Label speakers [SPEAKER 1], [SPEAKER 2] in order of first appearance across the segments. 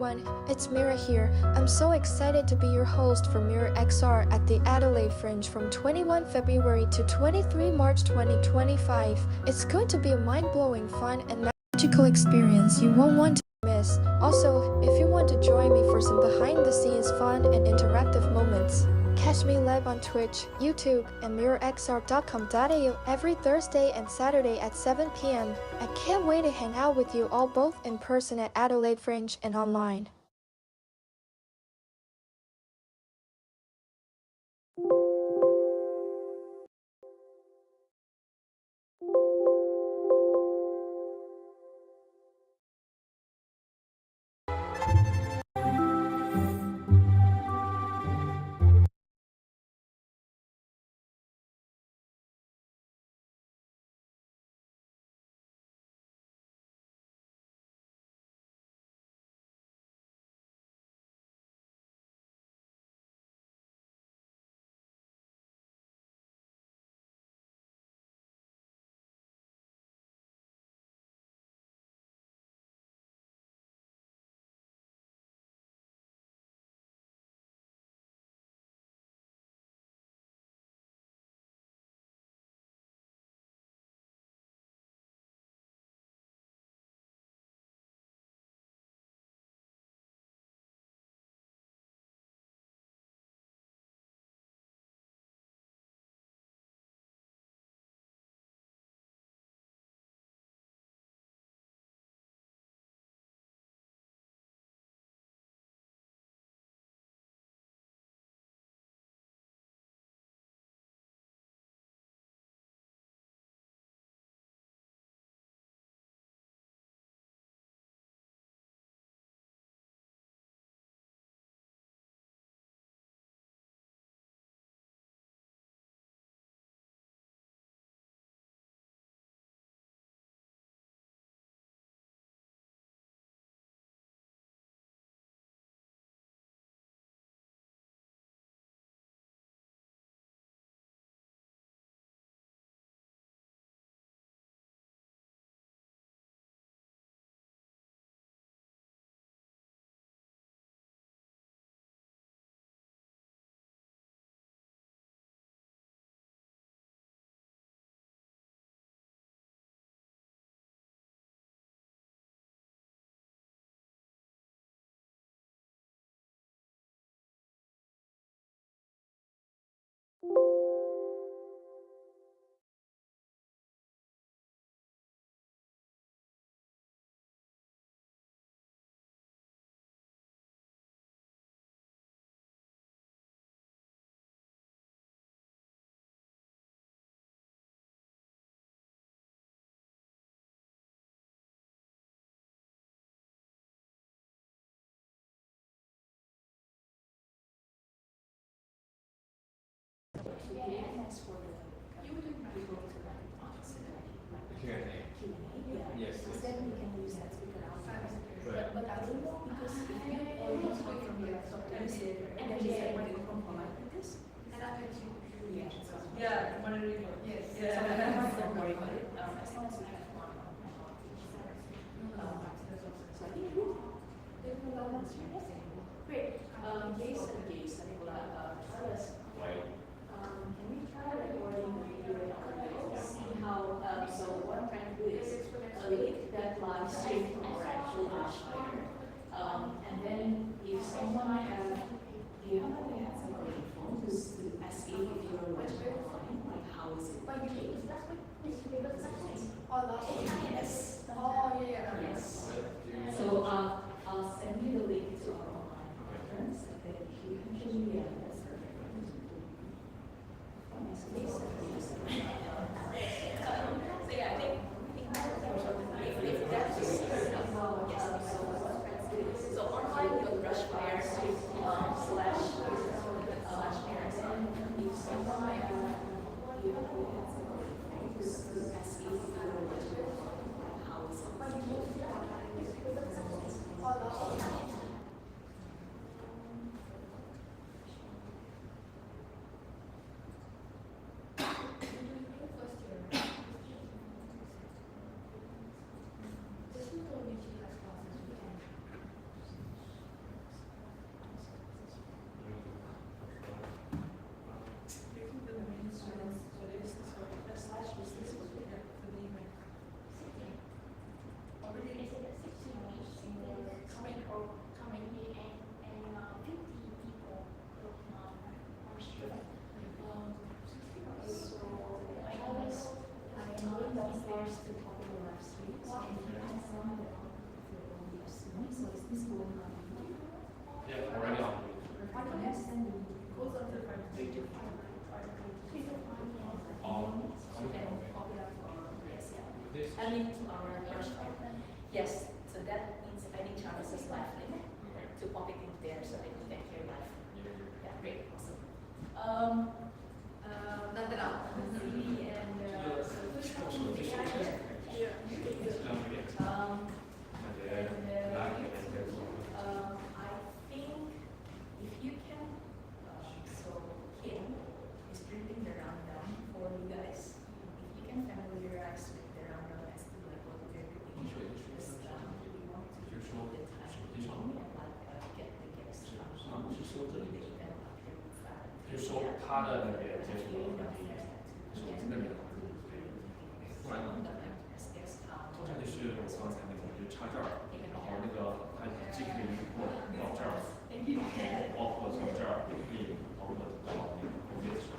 [SPEAKER 1] everyone, it's Mira here. I'm so excited to be your host for Mira XR at the Adelaide Fringe from 21 February to 23 March 2025. It's going to be a mind-blowing, fun, and magical experience you won't want to miss. Also, if you want to join me for some behind-the-scenes fun and interactive moments, catch me live on Twitch, YouTube, and mirrorxr.com.au every Thursday and Saturday at 7 p.m. I can't wait to hang out with you all both in person at Adelaide Fringe and online.
[SPEAKER 2] cars to Popular Street. So if you have some that will be soon, so is this going on?
[SPEAKER 3] Yeah, already on.
[SPEAKER 2] Yes, and goes up to 3 to 5. 3 to 5 minutes. And Popular yes, yeah.
[SPEAKER 3] This.
[SPEAKER 2] Adding to our workshop. Yes, so that means adding Charles's live link to pop it in there so that you can hear live. Yeah, great, awesome. Nothing else. CD and so who's coming to the idea? I think if you can, so Kim is printing the rundown for you guys. If you can familiarize with the rundown as to like what we're doing, just we want to take the time and like get the guests to the event approve.
[SPEAKER 3] 就是说他的那个接触的问题，是我这边的，不然呢，通常就是我刚才那个，就插这儿，然后那个它既可以过到这儿，然后包括从这儿也可以包括到那个后面去，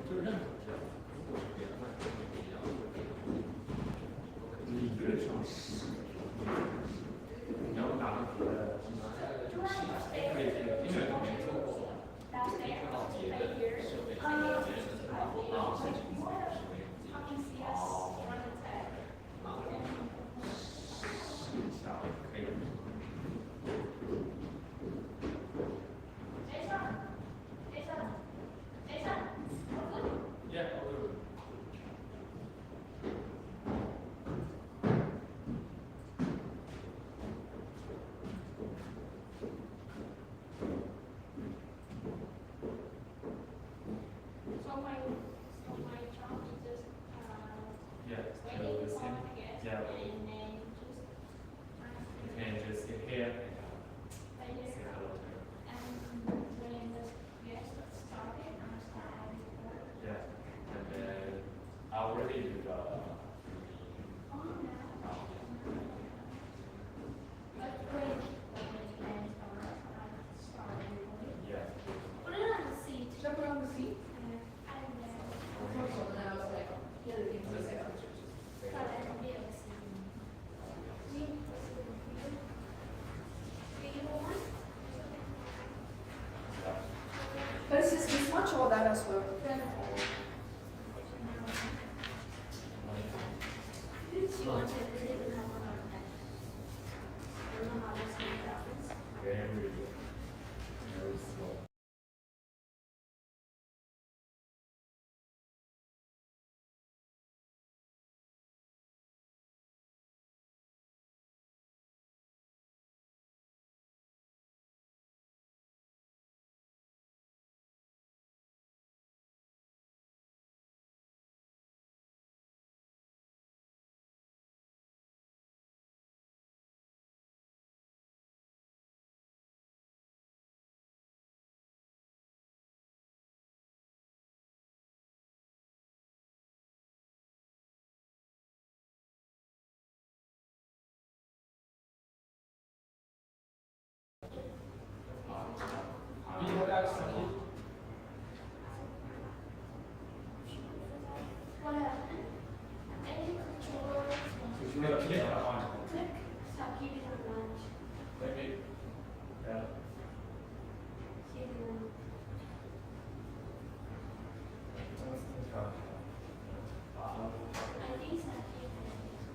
[SPEAKER 3] 就是任何这样，如果是别的话，都不一样。理论上是，你要拿到别的，就是可以这个音乐里面做过。
[SPEAKER 2] But it's much of that as well.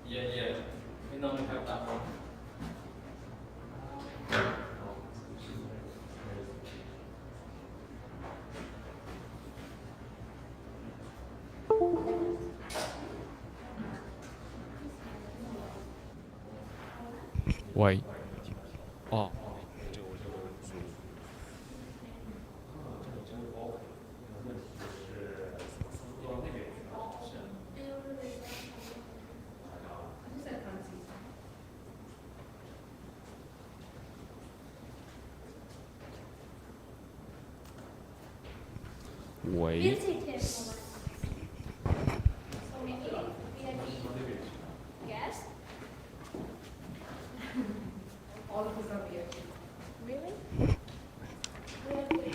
[SPEAKER 3] Yeah. We normally have that one.
[SPEAKER 4] 喂，哦，喂，
[SPEAKER 2] All of us are here.
[SPEAKER 1] Really?
[SPEAKER 2] Very, very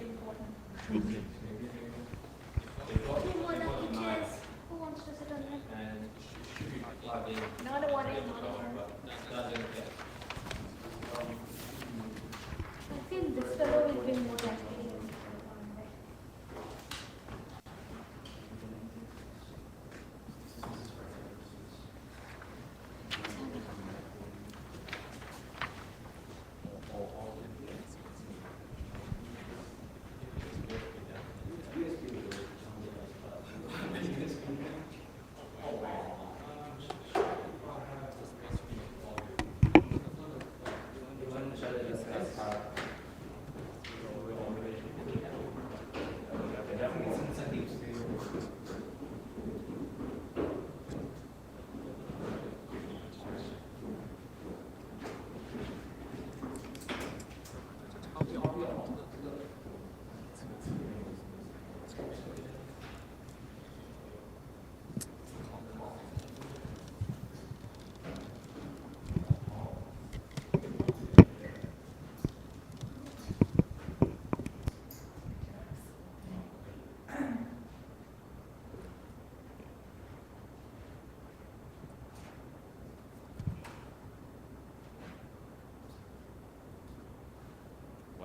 [SPEAKER 2] important.
[SPEAKER 3] Maybe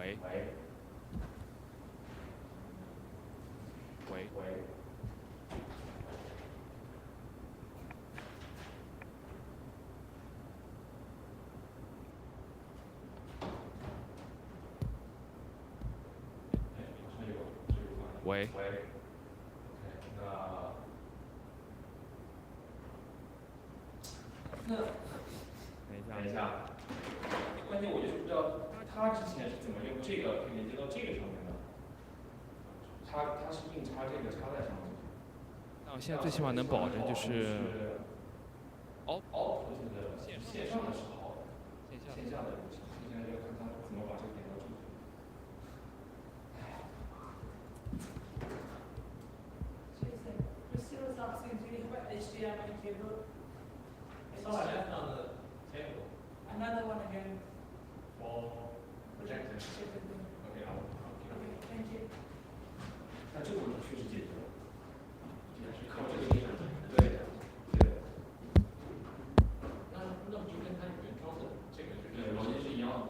[SPEAKER 4] 喂喂
[SPEAKER 3] 喂。
[SPEAKER 4] 喂
[SPEAKER 3] 喂，OK，那
[SPEAKER 4] 等一下，
[SPEAKER 3] 等一下，关键我就是不知道他之前是怎么用这个可以连接到这个上面的，他是硬插这个插在上面。
[SPEAKER 4] 那我现在最起码能保证就是
[SPEAKER 3] output 的线上的是好的，
[SPEAKER 4] 线下的
[SPEAKER 3] 线下的现在要看他怎么把这个连到这里。
[SPEAKER 2] So it's like Priscilla's asking, do you have an HDMI cable?
[SPEAKER 3] It's all I left on the table
[SPEAKER 2] Another one again.
[SPEAKER 3] for projector.
[SPEAKER 2] Okay,
[SPEAKER 3] OK，I'll
[SPEAKER 2] thank you.
[SPEAKER 3] 但这个问题确实解决了，也是靠这个力量。对的，对的。那不就跟它原装的这个对逻辑是一样的？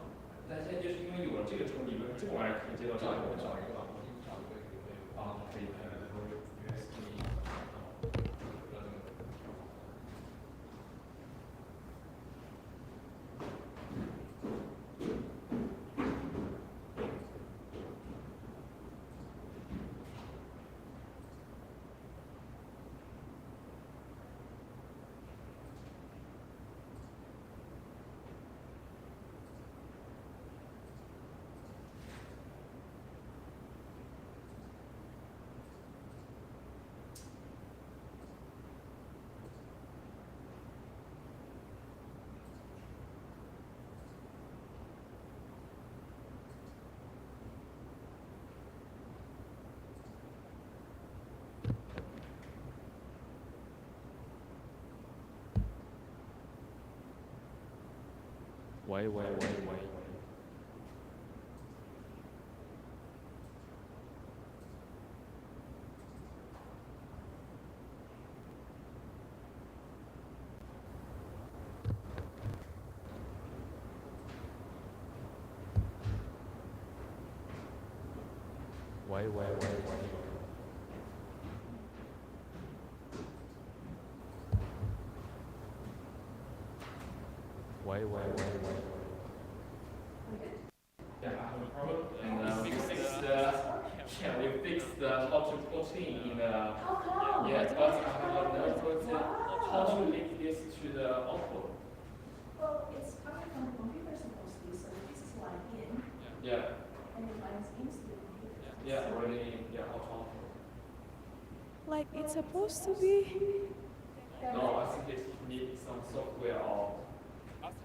[SPEAKER 3] 但现在就是因为有了这个之后，理论这个玩意儿可以接到这个。找一个吧，我给你找一个啊，可以USB。
[SPEAKER 4] 喂喂喂喂，喂喂喂喂。喂喂喂喂。
[SPEAKER 3] Yeah, I have a problem, and we fixed we fixed the how to put in the
[SPEAKER 2] How come?
[SPEAKER 3] yeah, but I have a note how to link this to the output.
[SPEAKER 2] Well, it's coming from the computer supposedly, so this is line in,
[SPEAKER 3] Yeah,
[SPEAKER 2] and it lines into the computer.
[SPEAKER 3] yeah, already yeah, how to output.
[SPEAKER 1] Like it's supposed to be.
[SPEAKER 3] No, I think it needs some software or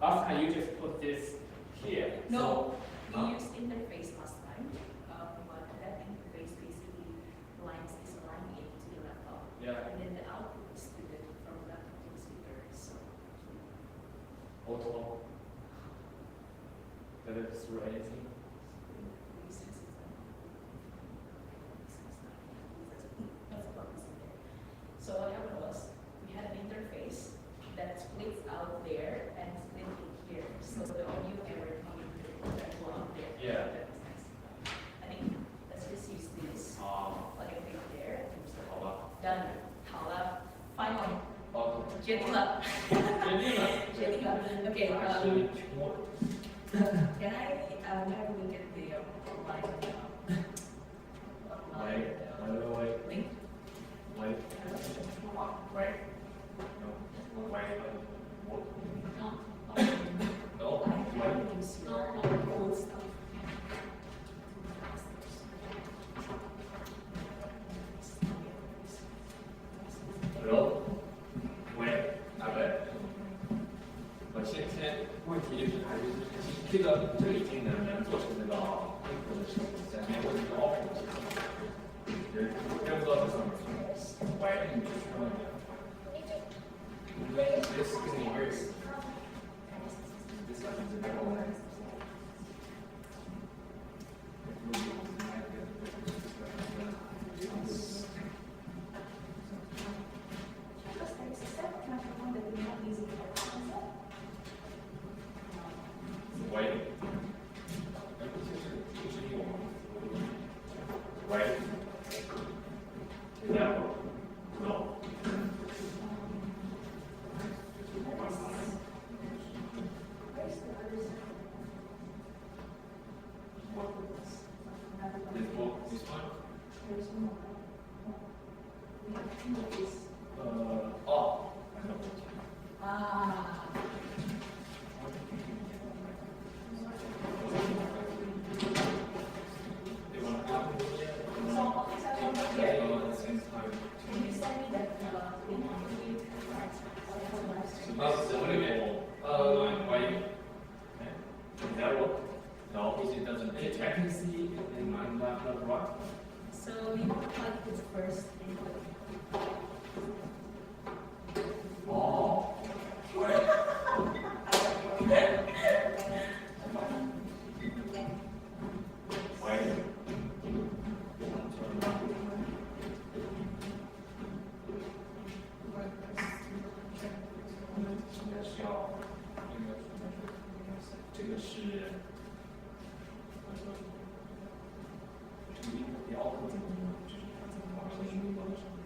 [SPEAKER 3] last time you just put this here.
[SPEAKER 2] No, we
[SPEAKER 3] Huh?
[SPEAKER 2] used interface last time, but that interface basically lines this line in to the laptop.
[SPEAKER 3] Yeah,
[SPEAKER 2] And then the output is to the, from laptop to the speaker, so.
[SPEAKER 3] auto. Did it through anything?
[SPEAKER 2] So what happened was, we had an interface that splits out there and split it here, so the audio can work on that go out there.
[SPEAKER 3] Yeah.
[SPEAKER 2] That makes sense. I think let's just use this, like a big there,
[SPEAKER 3] 好吧。
[SPEAKER 2] done, 好了, finally,
[SPEAKER 3] 哦，
[SPEAKER 2] 决定了，
[SPEAKER 3] 决定了。
[SPEAKER 2] 决定了, okay,
[SPEAKER 3] 是我。
[SPEAKER 2] can I, have a look at the line?
[SPEAKER 3] 喂。
[SPEAKER 2] Link?
[SPEAKER 3] 喂。
[SPEAKER 2] Right?
[SPEAKER 3] 喂。我。
[SPEAKER 2] No.
[SPEAKER 3] No.
[SPEAKER 2] I have to use your old stuff.
[SPEAKER 3] Hello。喂。喂。我现在问题就是还是这个已经能做成那个英国的视频，下面问一个 offer 的视频，也不知道这上面是什么。喂，你就是问一下。This is me here. This happens in everywhere.
[SPEAKER 2] Because there is a separate microphone that we're not using for
[SPEAKER 3] 喂。
[SPEAKER 2] We have two of these.
[SPEAKER 3] 哦，还有问题。
[SPEAKER 2] Ah.
[SPEAKER 3] They want to have it yet?
[SPEAKER 2] So, is that okay?
[SPEAKER 3] At the same time.
[SPEAKER 2] Can you send me that link?
[SPEAKER 3] Why you? Does that work? No, because it doesn't. I can see in my laptop, right?
[SPEAKER 2] So you want to plug this first input.
[SPEAKER 3] Oh. Right. Wait. 应该是要，这个是，这个音的标可怎么用？就是它怎么把声音放上面。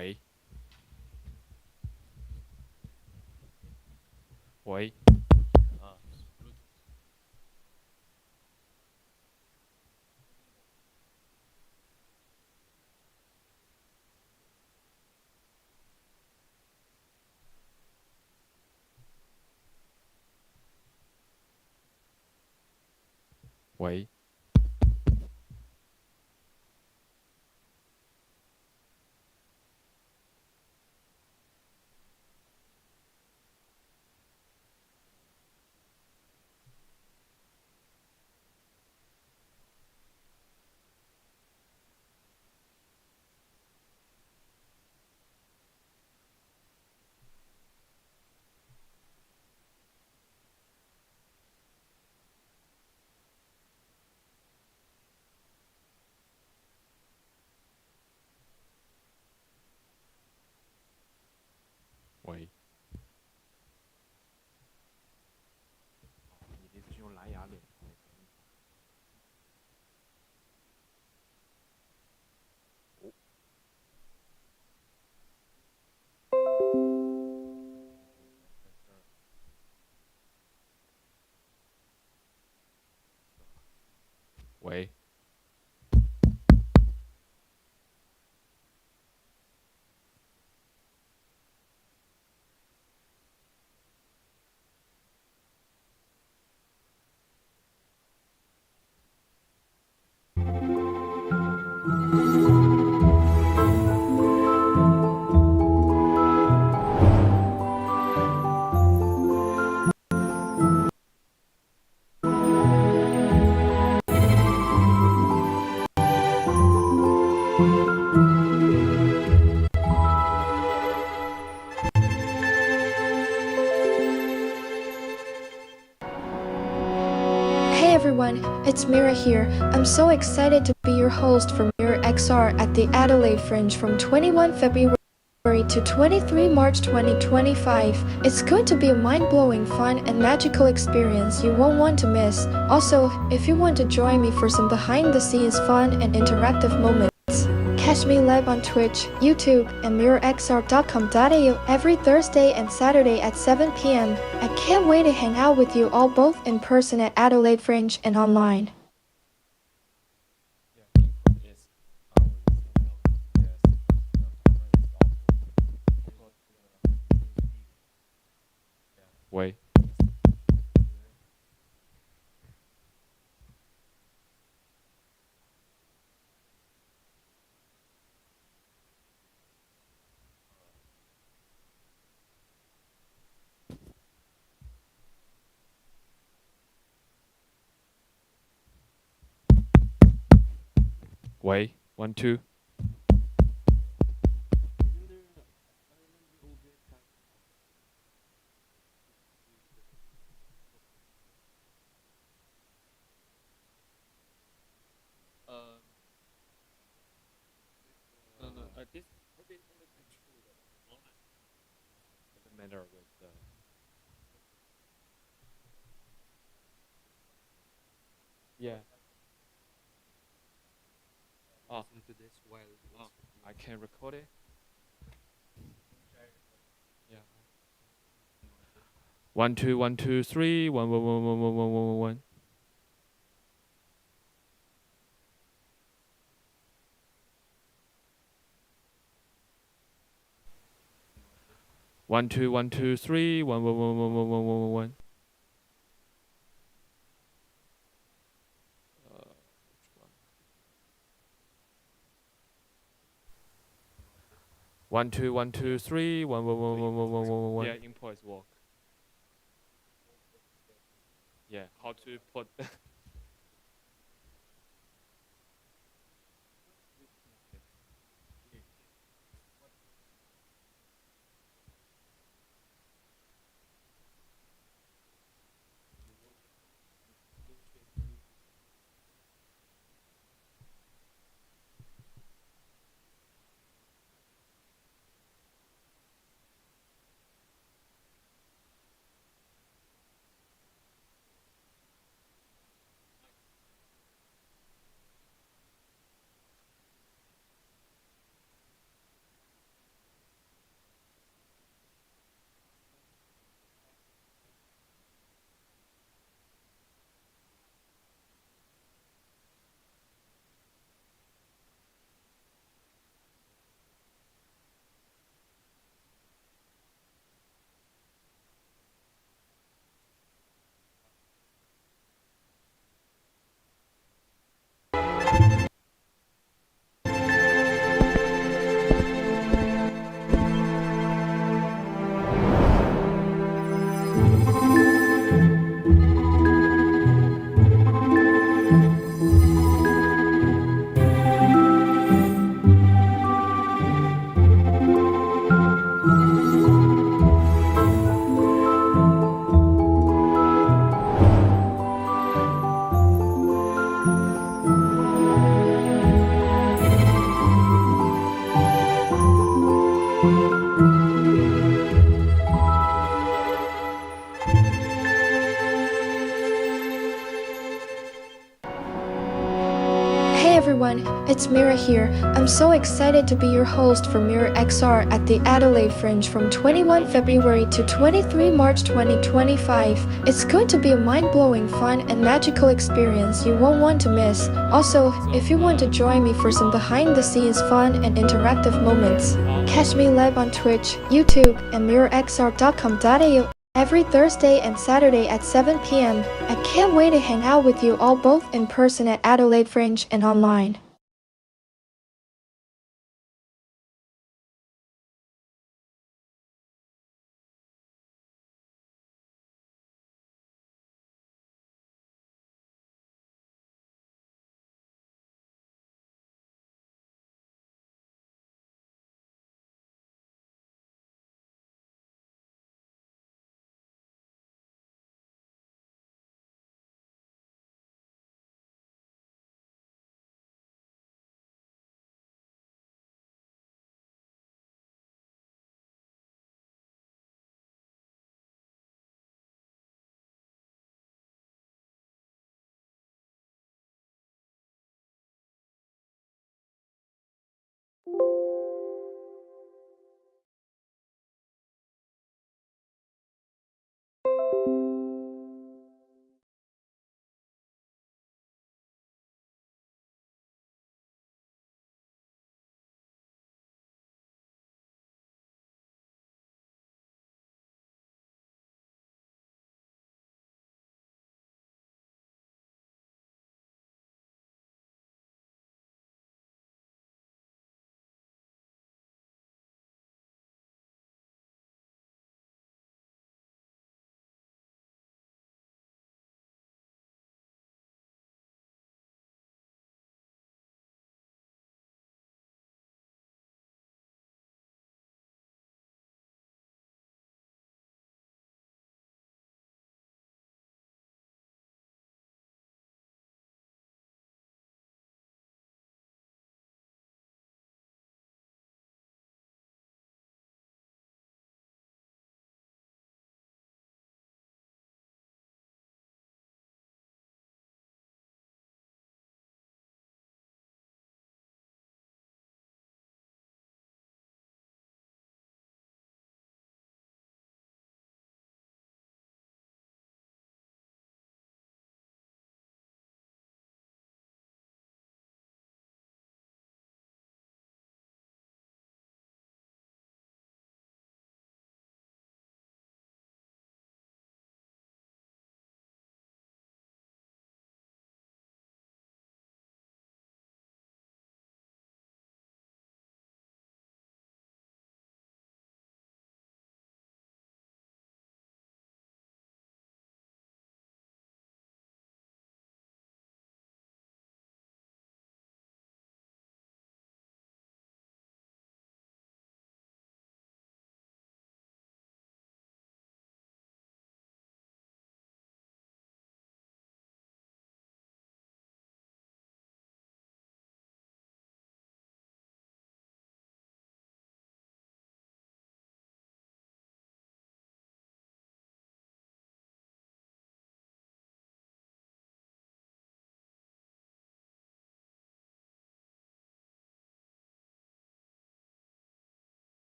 [SPEAKER 4] 喂喂啊喂喂，你这次是用蓝牙连通的。哦，喂
[SPEAKER 1] Hey everyone, it's Mira here. I'm so excited to be your host for Mirror XR at the Adelaide Fringe from 21 February to 23 March 2025. It's going to be a mind-blowing, fun, and magical experience you won't want to miss. Also, if you want to join me for some behind-the-scenes fun and interactive moments, catch me live on Twitch, YouTube, and mirrorxr.com.au every Thursday and Saturday at 7 p.m. I can't wait to hang out with you all both in person at Adelaide Fringe and online.
[SPEAKER 4] Yeah, input is yes. Camera is off. Yeah. 喂喂 one two。No, this maybe only control the online. Doesn't matter with the. Yeah.
[SPEAKER 5] Listen to this while
[SPEAKER 4] I can record it. Yeah. 1 2 1 2 3 1 1 1 1 1 1 1 1. 1 2 1 2 3 1 1 1 1 1 1 1 1. Which one? 1 2 1 2 3 1 1 1 1 1 1 1 1. Yeah, import is work. Yeah, how to put.
[SPEAKER 1] everyone, it's Mira here. I'm so excited to be your host for Mira XR at the Adelaide Fringe from 21 February to 23 March 2025. It's going to be a mind-blowing, fun, and magical experience you won't want to miss. Also, if you want to join me for some behind-the-scenes fun and interactive moments, catch me live on Twitch, YouTube, and mirrorxr.com.au every Thursday and Saturday at 7 p.m. I can't wait to hang out with you all both in person at Adelaide Fringe and online.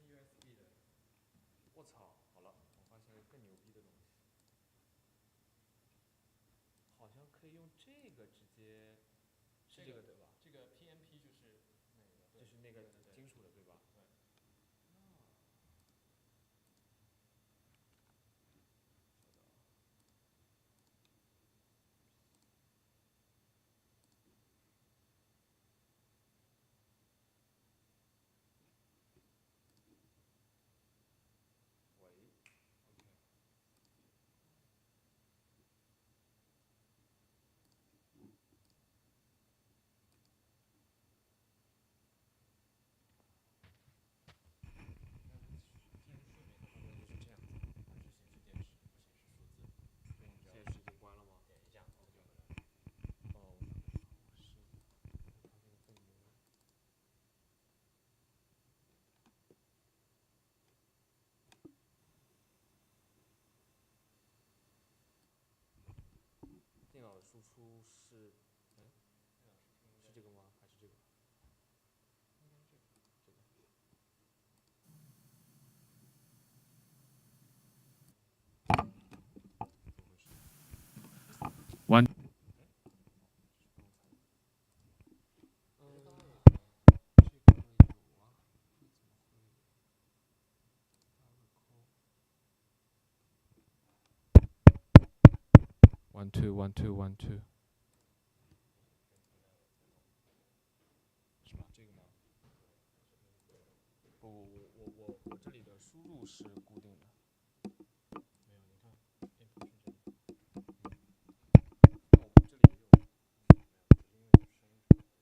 [SPEAKER 3] USB 的，我操！好了，我发现了更牛逼的东西，好像可以用这个直接，是这个对吧？
[SPEAKER 4] 这个
[SPEAKER 6] 这是那个金属的对吧？
[SPEAKER 3] 对。
[SPEAKER 6] 喂，OK。电视睡眠的话，就是这样子，它只显示电池，不显示数字。现在是已经关了吗？
[SPEAKER 3] 对，这样它就回来了。
[SPEAKER 6] 哦，我是它这个分膜。电脑的输出是，
[SPEAKER 3] 电脑输出应该
[SPEAKER 6] 是这个吗？还是这个？
[SPEAKER 3] 应该是这个。
[SPEAKER 6] 这个。怎么回事？
[SPEAKER 3] 完。
[SPEAKER 6] 这是刚才的。这个有啊，怎么会？1 2 1 2 1 2。是吧？这个吗？我这里的输入是固定的。
[SPEAKER 3] 没有，你看，input 是这里。
[SPEAKER 6] 那我们这里也有。
[SPEAKER 3] 没有，只是因为声音出来了。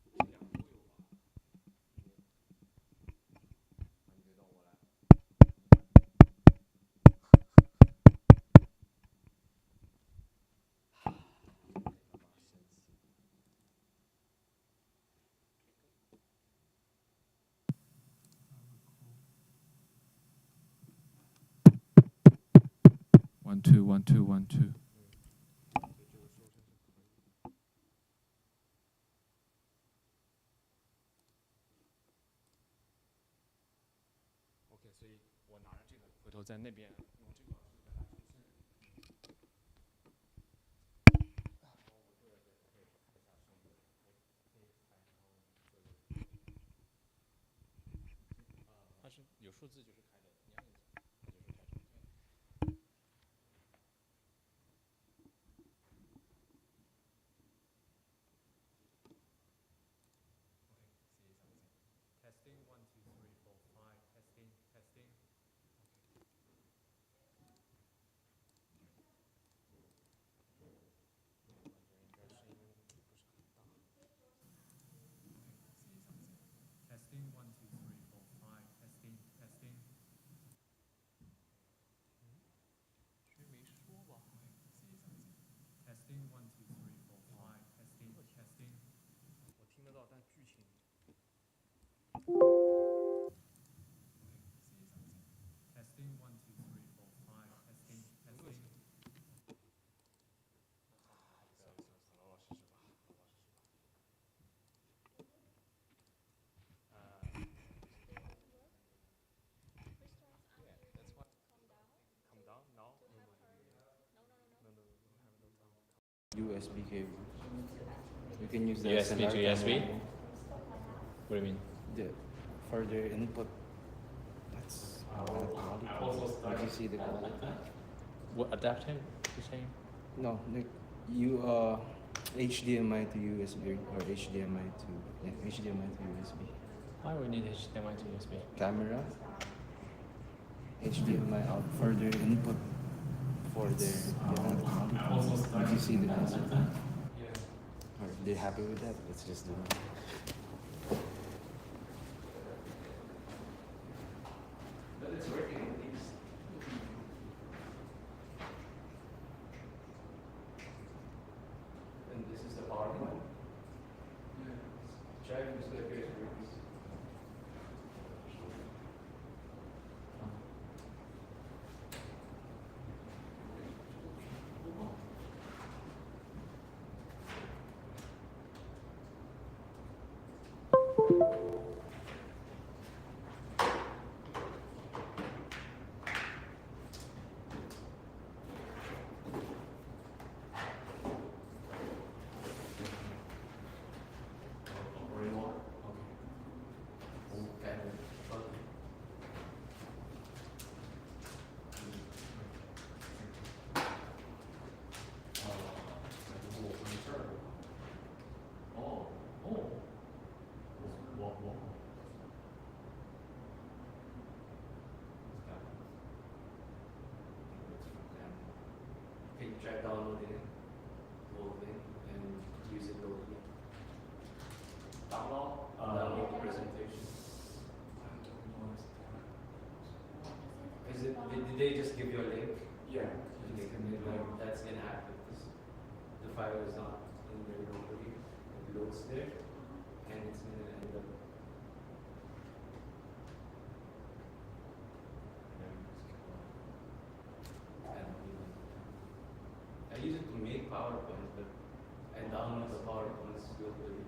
[SPEAKER 6] 这两个都有吧？
[SPEAKER 3] 你别动，我来。1 2 1 2 1 2。
[SPEAKER 6] 对，这个收声是可以的。OK，所以我拿着这个，回头在那边用这个是表达出声。然后我这个可以开一下声音，可以开，然后做一个。
[SPEAKER 3] 它是有数字就是开着，你按一下，它就是开着。
[SPEAKER 6] OK，see something. Testing 1 2 3 4 5. Testing testing. OK。
[SPEAKER 3] 感觉应该声音
[SPEAKER 6] 不是很大。OK，see something. Testing 1 2 3 4 5. Testing testing.
[SPEAKER 3] 谁没说吧
[SPEAKER 6] OK，see something. Testing 1 2 3 4 5. Testing testing. 我听得到，但剧情。OK，see something. Testing 1 2 3 4 5. Testing testing. 行，老老实实吧，老老实实吧。
[SPEAKER 3] Yeah, that's why.
[SPEAKER 6] Come down now? No, have no down.
[SPEAKER 7] USB cable. You can use the
[SPEAKER 3] USB to
[SPEAKER 7] SLR
[SPEAKER 3] USB?
[SPEAKER 7] camera.
[SPEAKER 3] What do you mean?
[SPEAKER 7] The further input. That's the quality. Did you see the quality?
[SPEAKER 3] What adapter you're saying?
[SPEAKER 7] No, like you HDMI to USB or HDMI to HDMI to USB.
[SPEAKER 3] Why we need HDMI to USB?
[SPEAKER 7] Camera. HDMI out further input for their quality. Did you see the concept?
[SPEAKER 6] Yeah.
[SPEAKER 7] Are they happy with that? Let's just do it. But it's working at least. And this is the power one? Yeah. Driving is like this. Did they just give you a link?
[SPEAKER 3] Yeah.
[SPEAKER 7] Okay, that's inactive because the file is not in there locally. It loads there, and it's gonna end up. I use it to make PowerPoint, but I download the PowerPoints locally.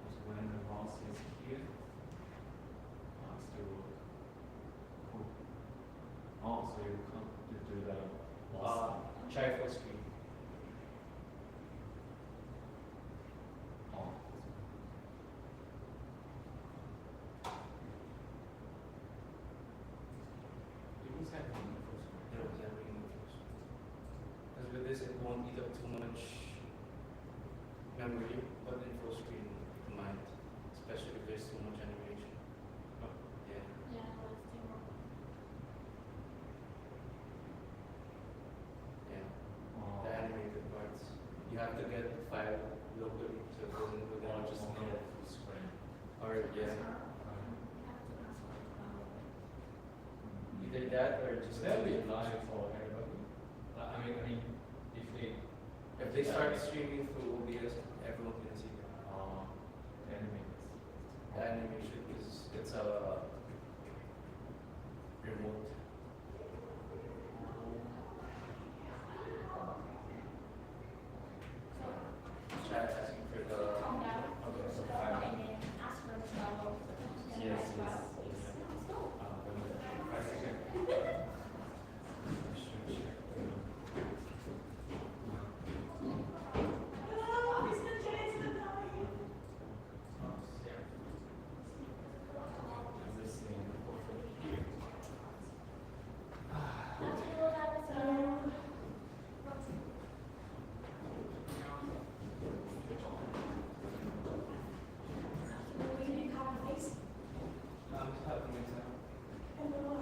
[SPEAKER 3] So when the mouse is here, still cool. Oh, so you come to do the
[SPEAKER 7] Try full screen.
[SPEAKER 3] Oh. It was happening in the first one.
[SPEAKER 7] There was everything first. Because with this, it won't eat up too much memory, but in full screen, it might, especially if there's too much animation.
[SPEAKER 3] Oh.
[SPEAKER 7] Yeah.
[SPEAKER 2] Yeah, let's do more.
[SPEAKER 7] Yeah.
[SPEAKER 3] Oh.
[SPEAKER 7] The animated parts. You have to get the file locally so it goes into the
[SPEAKER 3] Or just
[SPEAKER 7] just
[SPEAKER 3] not full screen.
[SPEAKER 7] or yeah.
[SPEAKER 3] Mm.
[SPEAKER 7] Either that or just
[SPEAKER 3] That'd be
[SPEAKER 7] live.
[SPEAKER 3] live for everybody. I mean, if they
[SPEAKER 7] If they start streaming through OBS, everyone can see
[SPEAKER 3] animate.
[SPEAKER 7] the animation because it's a remote. Chat asking for the
[SPEAKER 2] Calm down.
[SPEAKER 3] Okay, so
[SPEAKER 2] And then ask for the download.
[SPEAKER 3] Yes, yes. When the 5 seconds.
[SPEAKER 7] I'm just having an example.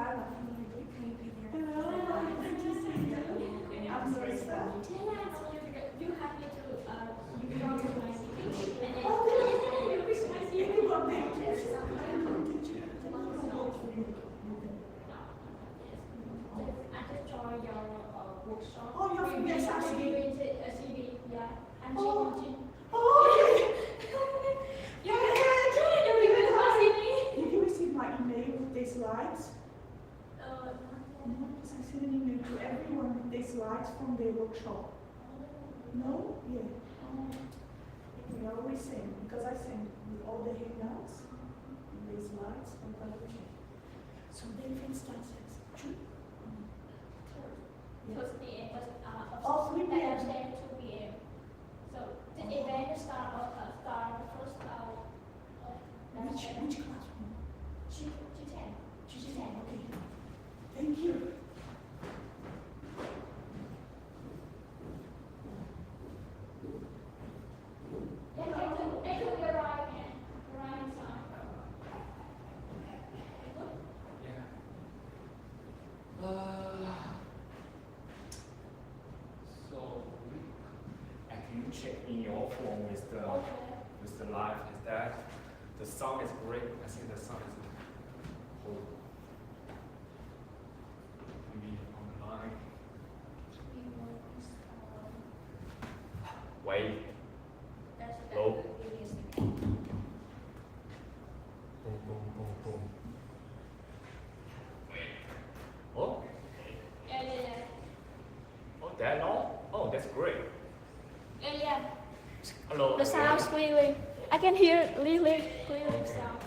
[SPEAKER 2] I'm sorry, sir. You have to you can organize it and then you recognize you. I just joined your workshop.
[SPEAKER 8] Oh, you're from SRC?
[SPEAKER 2] We went to a CD, yeah. I'm
[SPEAKER 8] Oh.
[SPEAKER 2] changing.
[SPEAKER 8] Oh,
[SPEAKER 2] You're even asking me.
[SPEAKER 8] did you receive my email with these slides? No, because I sent an email to everyone with these slides from the workshop. No? Yeah. We always send, because I send with all the handouts, the slides from television. So then it starts at 2. Yeah.
[SPEAKER 2] Because the end was
[SPEAKER 8] Oh, 3 p.m.
[SPEAKER 2] 10 to p.m. So the event start the first
[SPEAKER 8] Which classroom?
[SPEAKER 2] G10.
[SPEAKER 8] Okay. Thank you.
[SPEAKER 2] Yeah, I took the right side.
[SPEAKER 3] Yeah. So, can you check in your phone with the live? Is that the sound is great? I think the sound is cool. Maybe online. Wait. Hello? Boom, boom, boom, boom. Oh,
[SPEAKER 2] Yeah.
[SPEAKER 3] oh, that long? Oh, that's great.
[SPEAKER 2] Yeah.
[SPEAKER 3] Hello.
[SPEAKER 2] The sound is clearly. I can hear really clearly sound.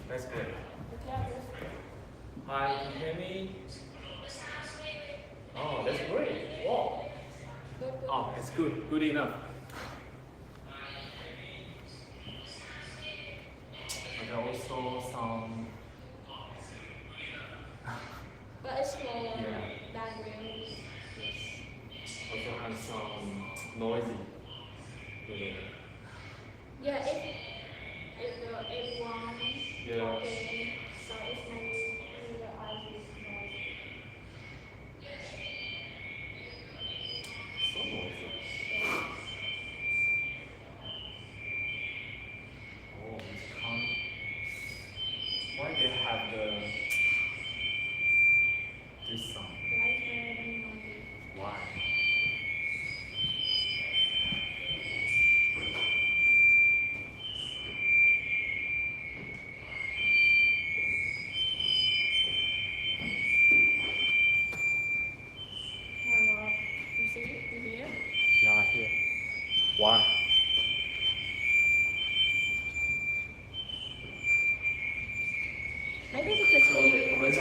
[SPEAKER 3] That's great.
[SPEAKER 2] Yeah.
[SPEAKER 3] Hi, can you hear me? Oh, that's great. Wow. Oh, it's good. Good enough. And also some.
[SPEAKER 2] But it's more
[SPEAKER 3] Yeah.
[SPEAKER 2] than real.
[SPEAKER 3] Also have some noisy.
[SPEAKER 2] Yeah, if everyone
[SPEAKER 3] Yeah.
[SPEAKER 2] talking, so it's maybe the eyes is noisy.
[SPEAKER 3] So noisy. Oh, it's come. Why they have this sound?
[SPEAKER 2] Yeah.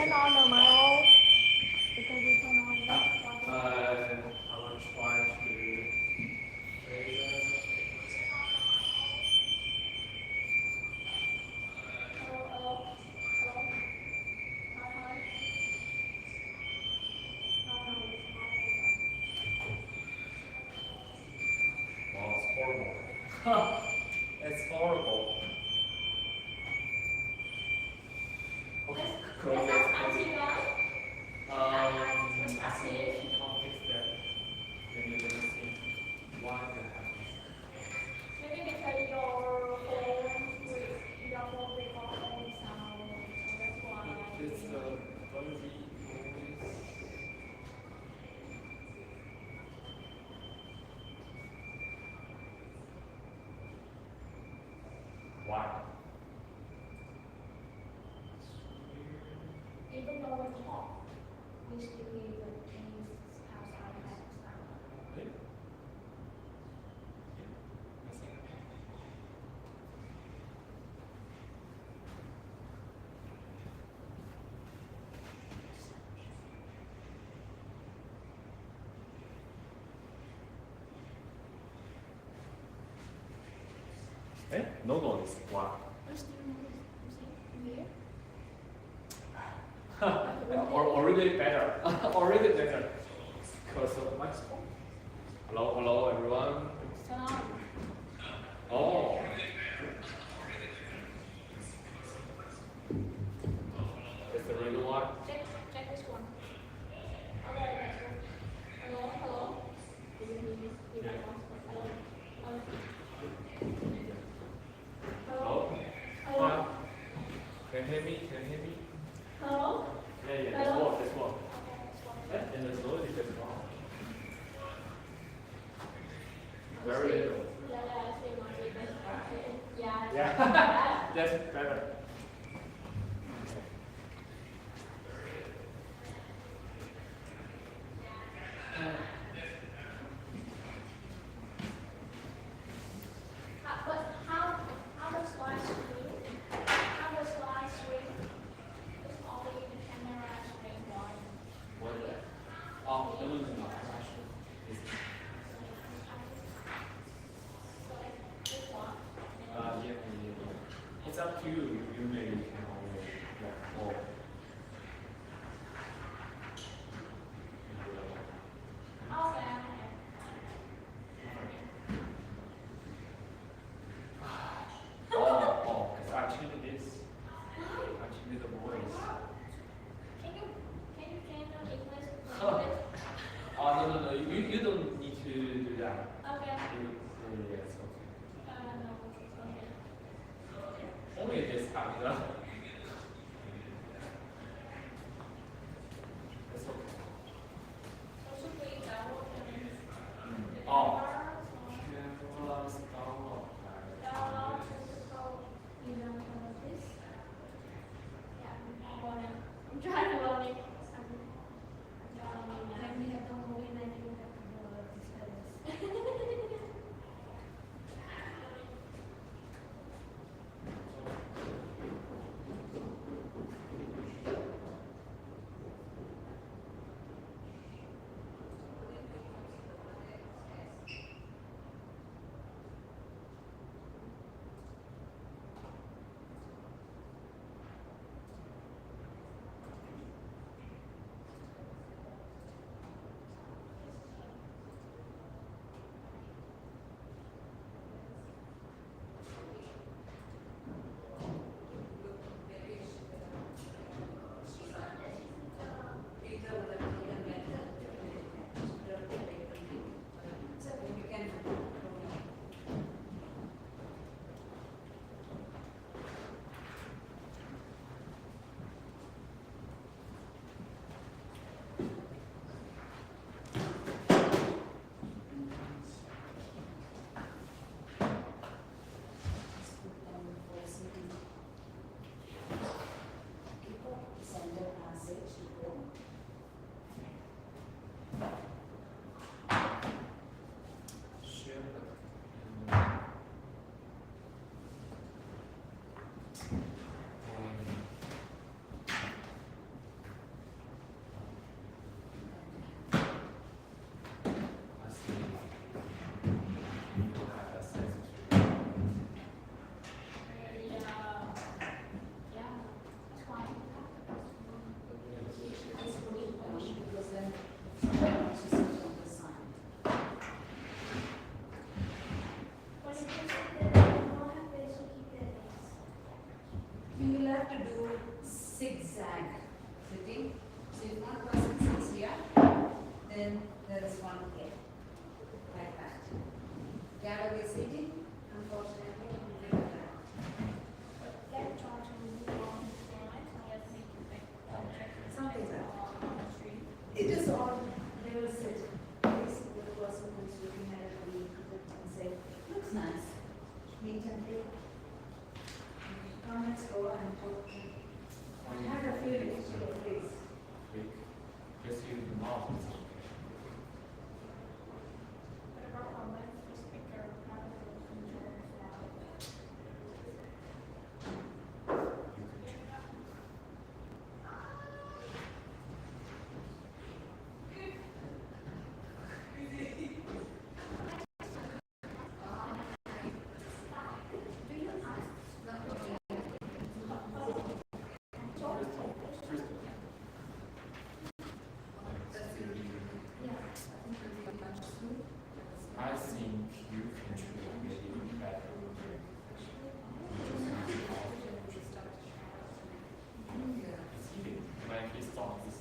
[SPEAKER 8] turn on the model? Because we turn on that.
[SPEAKER 3] I will try to raise it. Wow, it's horrible. It's horrible. Okay, close it. I think if you can't fix that, then you can see why that happens.
[SPEAKER 8] Maybe because your phone recording sound, so that's why.
[SPEAKER 3] It's gonna be noise. Why?
[SPEAKER 8] Even though we talk, we still hear the things outside the sound.
[SPEAKER 3] Really? Eh? No noise. Why? Already better. Already better. Because of the microphone. Hello, hello, everyone.
[SPEAKER 8] Turn on.
[SPEAKER 3] Oh. That's the reason why.
[SPEAKER 8] Check this one. Okay, next one. Hello, hello. Do you hear me?
[SPEAKER 3] Yeah.
[SPEAKER 8] Hello.
[SPEAKER 3] Hello.
[SPEAKER 8] Hello.
[SPEAKER 3] Hi. Can you hear me? Can you hear me?
[SPEAKER 8] Hello.
[SPEAKER 3] Yeah, yeah.
[SPEAKER 8] Hello?
[SPEAKER 3] That's one.
[SPEAKER 8] Okay, next one.
[SPEAKER 3] Eh? And the noise is just wrong. Very little.
[SPEAKER 8] Yeah, I see my biggest. Yeah.
[SPEAKER 3] Yeah. That's better.
[SPEAKER 8] But how does live stream? How does live stream? It's only the camera screen one.
[SPEAKER 3] What is that? Oh, that was not actually.
[SPEAKER 8] This one.
[SPEAKER 3] Yeah, yeah. It's up to you. You maybe can always or
[SPEAKER 8] Okay.
[SPEAKER 3] oh, because I changed this. I changed the voice.
[SPEAKER 8] Can you change the English?
[SPEAKER 3] Oh, no. You don't need to do that.
[SPEAKER 8] Okay.
[SPEAKER 3] Yeah, it's okay.
[SPEAKER 8] No, okay.
[SPEAKER 3] Only this time, you know? It's okay.
[SPEAKER 8] So should we download the
[SPEAKER 3] Oh.
[SPEAKER 8] cameras or download physical, this? Yeah, I'm trying to learn it. And we have the movie and you have the distance.
[SPEAKER 2] Let's go and talk. I had a feeling, please.
[SPEAKER 3] Just use the mouse. It's okay. I think you can maybe better. When he stops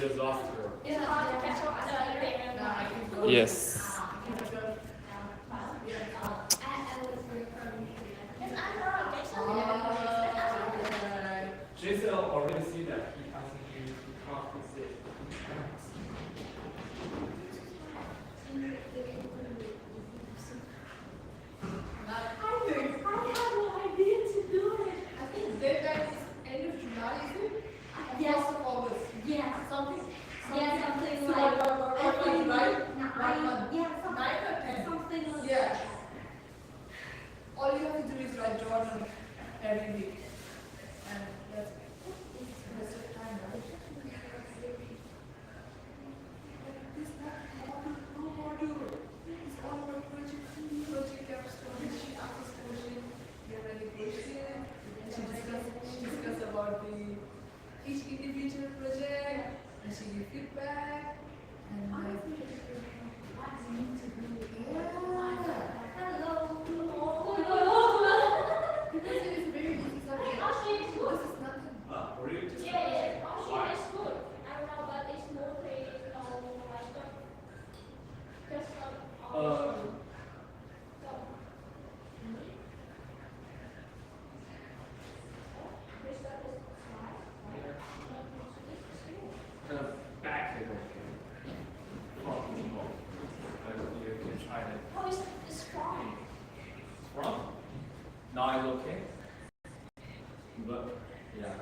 [SPEAKER 3] disaster. Yes. Jason already see that he asking you to compensate.
[SPEAKER 9] All you have to do is write journal every week. And that's the time, right? It's not module. It's all about project capstone, exposition, get ready question, and she discuss about each individual project, and she give feedback, and
[SPEAKER 3] The back is okay. Front is not. But you can try that.
[SPEAKER 2] Oh, it's strong.
[SPEAKER 3] Front? Now it's okay. But yeah.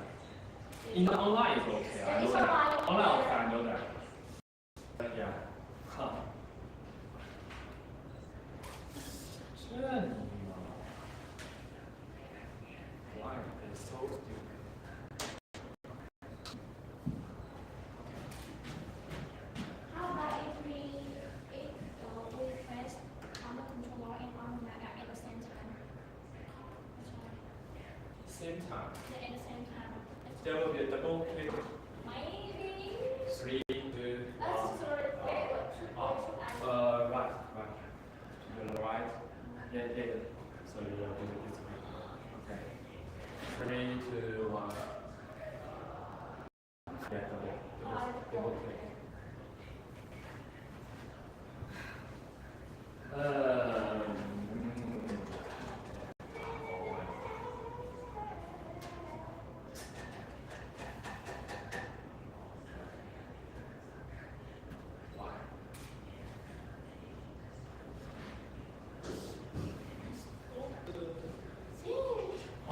[SPEAKER 3] In the online it's okay. I know
[SPEAKER 2] It's
[SPEAKER 3] that.
[SPEAKER 2] online.
[SPEAKER 3] Online okay, I know that. But yeah. Huh. 这你嘛 Why is so stupid?
[SPEAKER 2] How about if we press on the controller and on the Mac at the same time?
[SPEAKER 3] Same time.
[SPEAKER 2] Yeah, at the same time.
[SPEAKER 3] There will be a double click.
[SPEAKER 2] Maybe.
[SPEAKER 3] 3, 2, 1.
[SPEAKER 2] Sorry.
[SPEAKER 3] Right. To the right. Yeah. So you will do it this way. Okay. 3, 2, 1. Yeah, double click.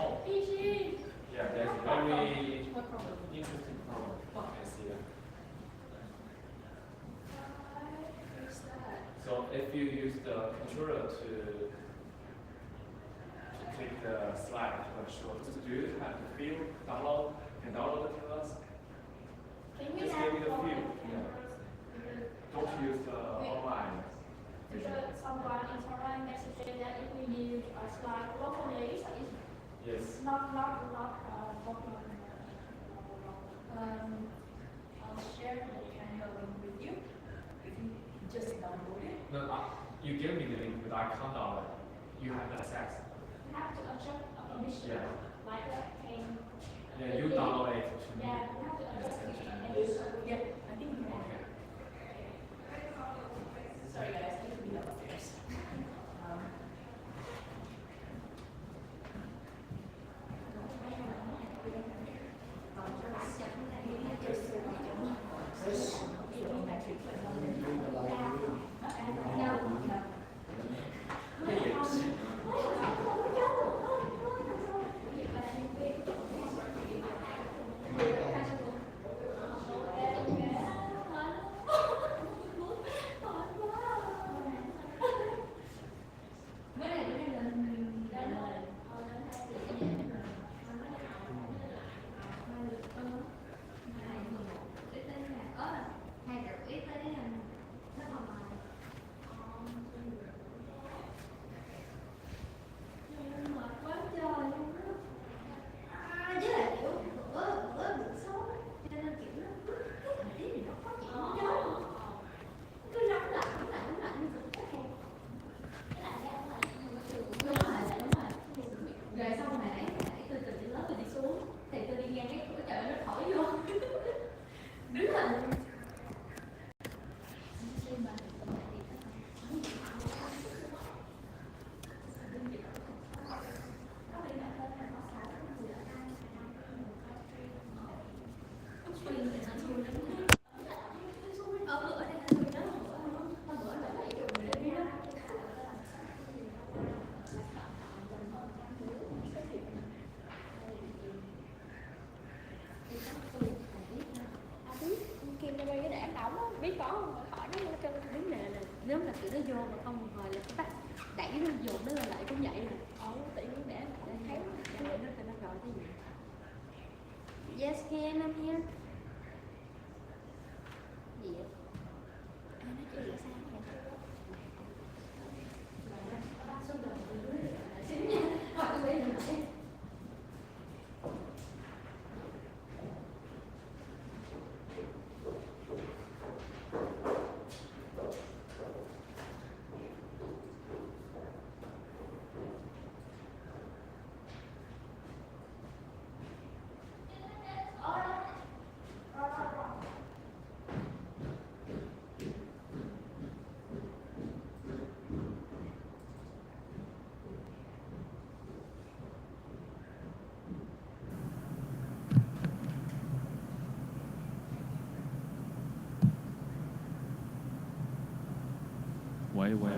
[SPEAKER 3] Oh, yeah, that's very interesting problem. I see that. So if you use the controller to take the slide to show, do you have the field download? Can download it to us?
[SPEAKER 2] Can we
[SPEAKER 3] Just
[SPEAKER 2] have
[SPEAKER 3] give me the
[SPEAKER 2] one
[SPEAKER 3] field.
[SPEAKER 2] of
[SPEAKER 3] Yeah.
[SPEAKER 2] the-
[SPEAKER 3] Don't use the online.
[SPEAKER 2] Because someone in online messaging that if we use a slide locally, so it's
[SPEAKER 3] Yes.
[SPEAKER 2] not working. I'll share the channel link with you. If you just download it.
[SPEAKER 3] No, you give me the link, but I can't download it. You have access.
[SPEAKER 2] You have to adjust a permission.
[SPEAKER 3] Yeah.
[SPEAKER 2] Like that can.
[SPEAKER 3] Yeah, you download it to me.
[SPEAKER 2] Yeah, you have to adjust it. And yeah, I think you can.
[SPEAKER 3] Okay.
[SPEAKER 2] Sorry guys, I need to be upstairs.
[SPEAKER 10] đẩy nó vô mà không hồi là cái bắt đẩy nó dồn nó lên lại cũng vậy nè. Tự nhiên để thấy nó rồi cái gì. Yes, Ken, I'm here. Gì vậy? Nó chưa được sao vậy? Số đồ xíu nha. Hỏi tôi bây giờ nãy.
[SPEAKER 6] 喂。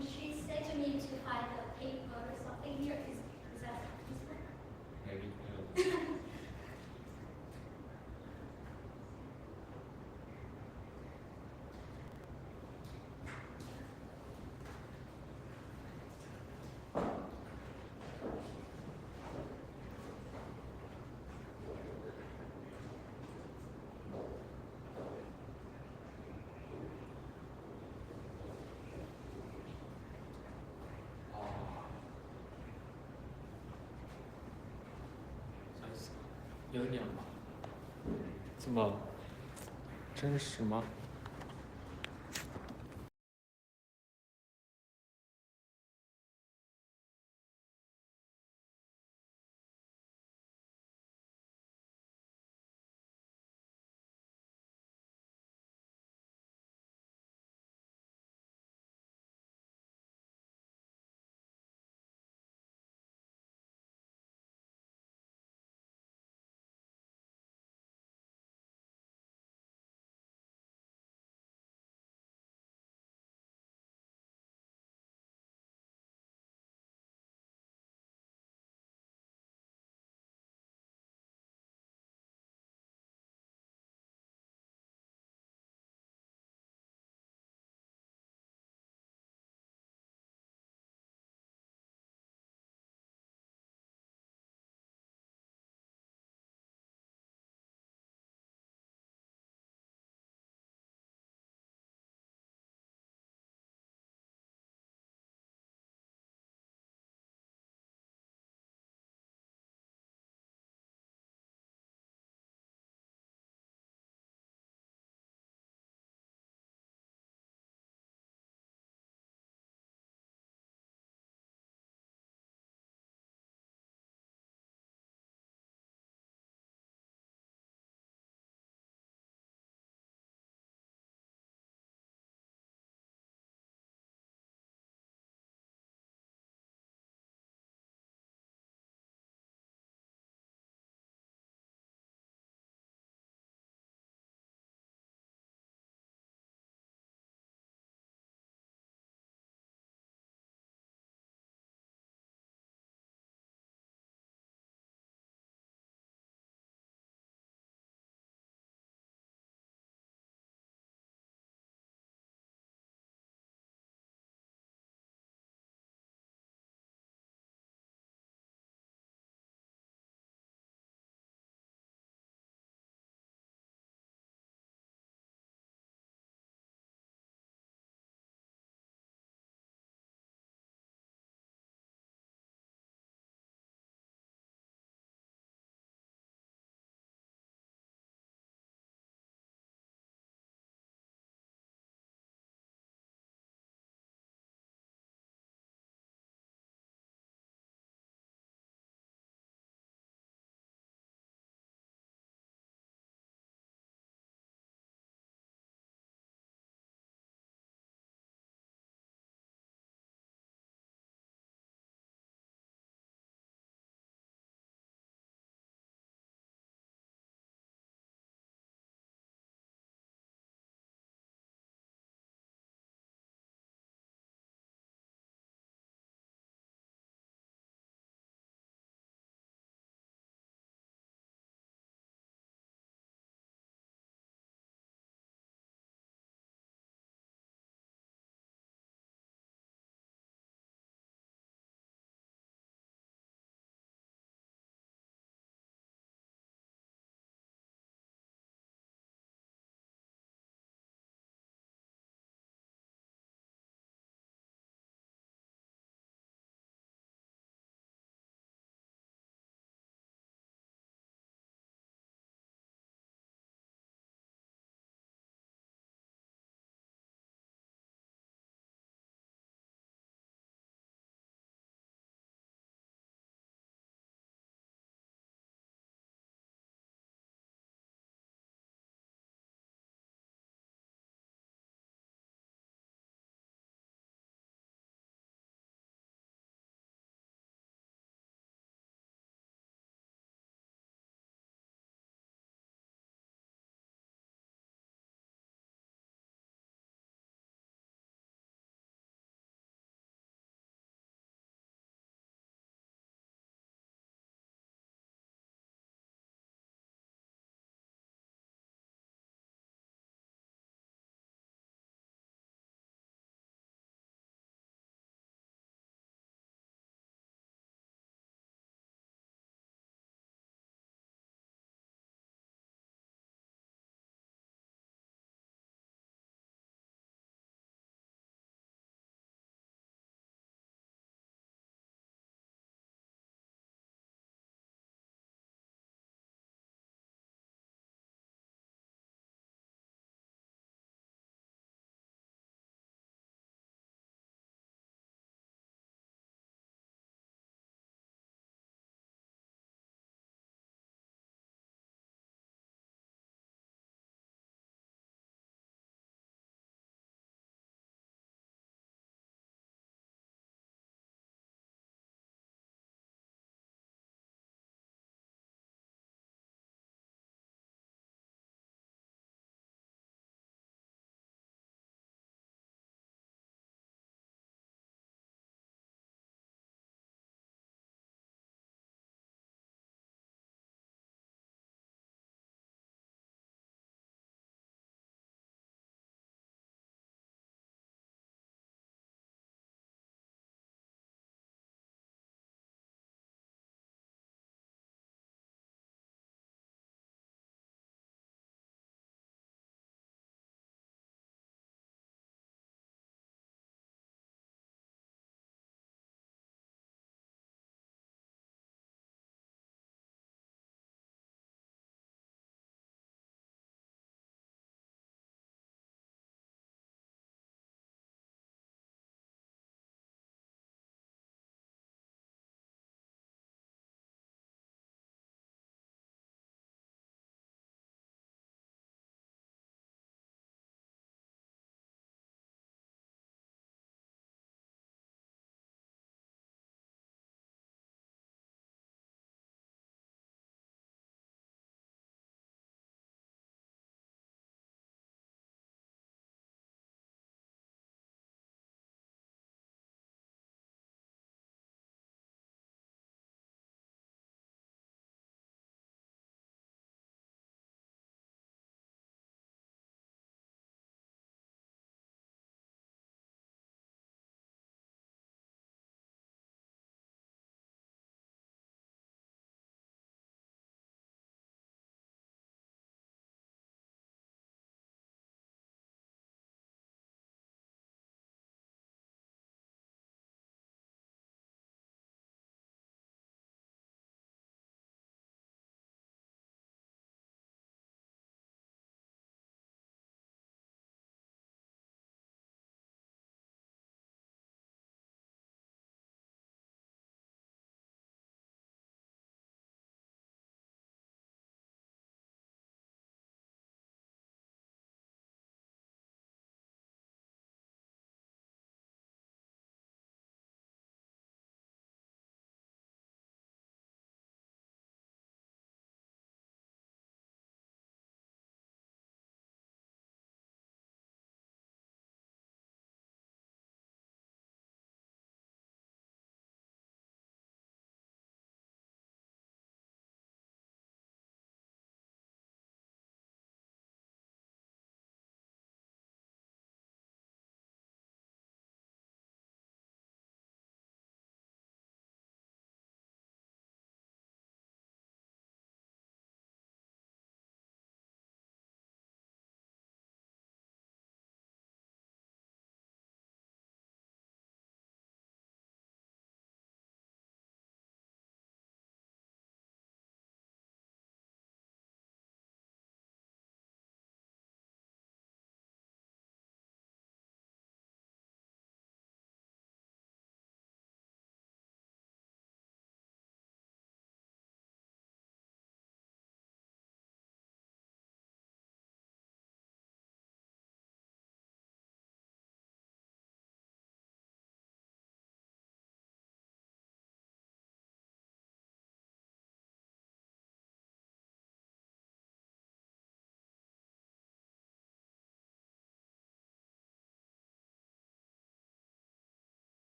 [SPEAKER 10] She said to me to hide the paper or something here. Is that
[SPEAKER 7] Maybe.
[SPEAKER 3] 有点吧。这么真实吗？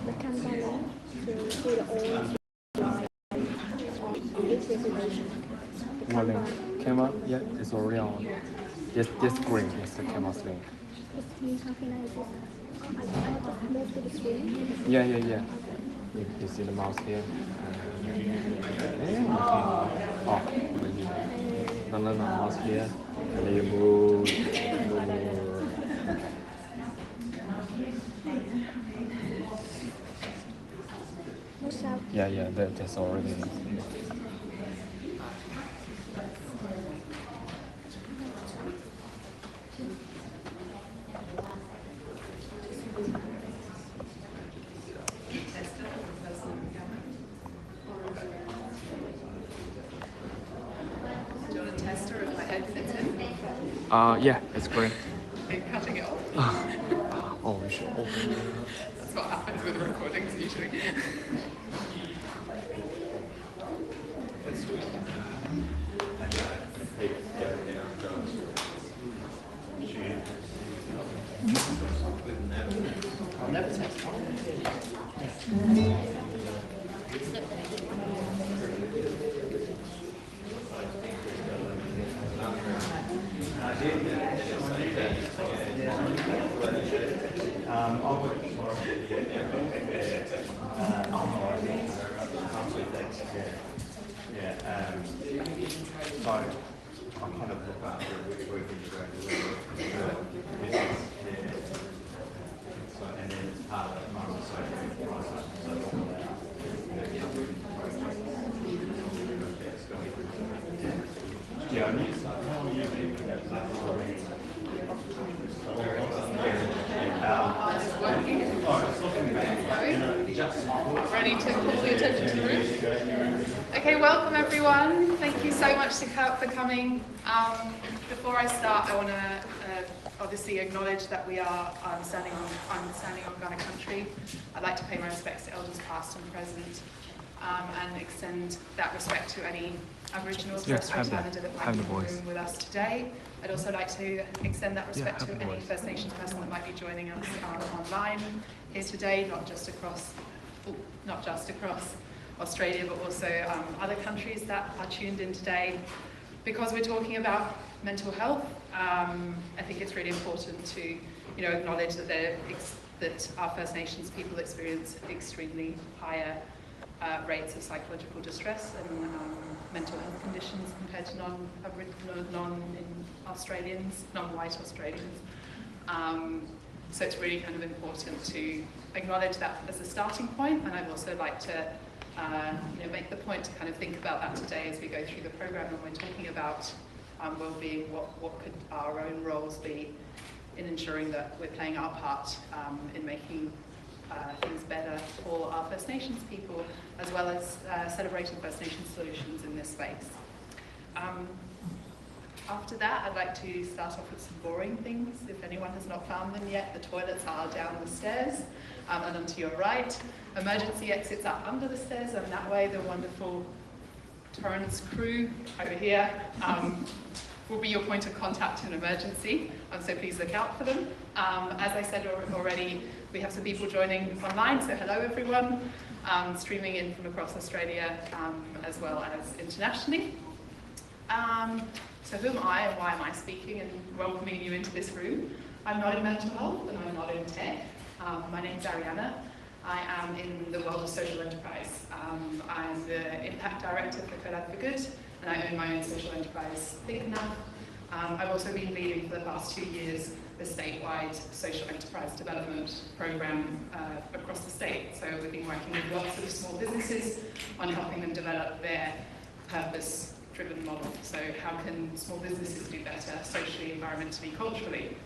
[SPEAKER 10] the camera to see the old this reservation. The camera.
[SPEAKER 6] Camera? Yeah, it's already on. Yes, this screen is the camera's link.
[SPEAKER 10] It means something like this. I just move to the screen.
[SPEAKER 6] Yeah. You see the mouse here. Oh, maybe. No, mouse here. And then you move.
[SPEAKER 10] What's up?
[SPEAKER 6] Yeah, that's already.
[SPEAKER 9] Do you want a tester if my head fits in?
[SPEAKER 6] Yeah, it's great.
[SPEAKER 9] Are you cutting it off?
[SPEAKER 6] Oh, we should open it.
[SPEAKER 9] That's what happens with recordings usually.
[SPEAKER 11] So I kind of look after working and then it's part of my social process. Yeah, I need
[SPEAKER 9] Ready to call the attention to the room? Okay, welcome everyone. Thank you so much for coming. Before I start, I want to obviously acknowledge that we are standing on Ghana country. I'd like to pay my respects to elders past and present, and extend that respect to any Aboriginal or Torres Strait Islander that might be in the room with us today. I'd also like to extend that respect to any First Nations person that might be joining us online here today, not just across Australia, but also other countries that are tuned in today. Because we're talking about mental health, I think it's really important to acknowledge that our First Nations people experience extremely higher rates of psychological distress and mental health conditions compared to non-white Australians. So it's really kind of important to acknowledge that as a starting point, and I'd also like to make the point to kind of think about that today as we go through the program when we're talking about well-being. What could our own roles be in ensuring that we're playing our part in making things better for our First Nations people, as well as celebrating First Nations solutions in this space. After that, I'd like to start off with some boring things. If anyone has not found them yet, the toilets are down the stairs and onto your right. Emergency exits are under the stairs, and that way the wonderful Torrens crew over here will be your point of contact in an emergency, so please look out for them. As I said already, we have some people joining online, so hello everyone, streaming in from across Australia as well as internationally. So who am I and why am I speaking and welcoming you into this room? I'm not in mental health and I'm not in tech. My name's Ariana. I am in the world of social enterprise. I'm the impact director for Collab for Good, and I own my own social enterprise, Think Enough. I've also been leading for the past 2 years the statewide social enterprise development program across the state. So we've been working with lots of small businesses on helping them develop their purpose-driven model. So how can small businesses do better socially, environmentally, culturally?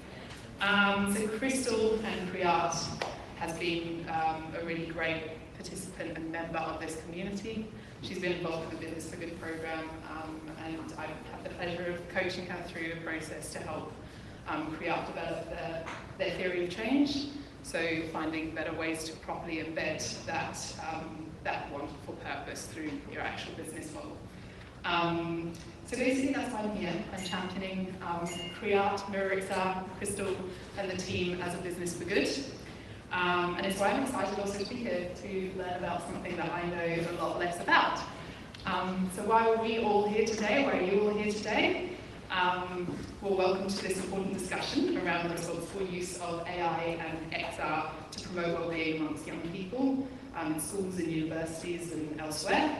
[SPEAKER 9] So Crystal and Create has been a really great participant and member of this community. She's been involved in the Business for Good program, and I've had the pleasure of coaching her through a process to help Create develop their theory of change. So finding better ways to properly embed that wonderful purpose through your actual business model. So basically that's why I'm here. I'm championing Create, Mirror XR, Crystal and the team as a business for good. And it's why I'm excited also to be here to learn about something that I know a lot less about. So why are we all here today? Why are you all here today? Well, welcome to this important discussion around the responsible use of AI and XR to promote wellbeing amongst young people in schools and universities and elsewhere.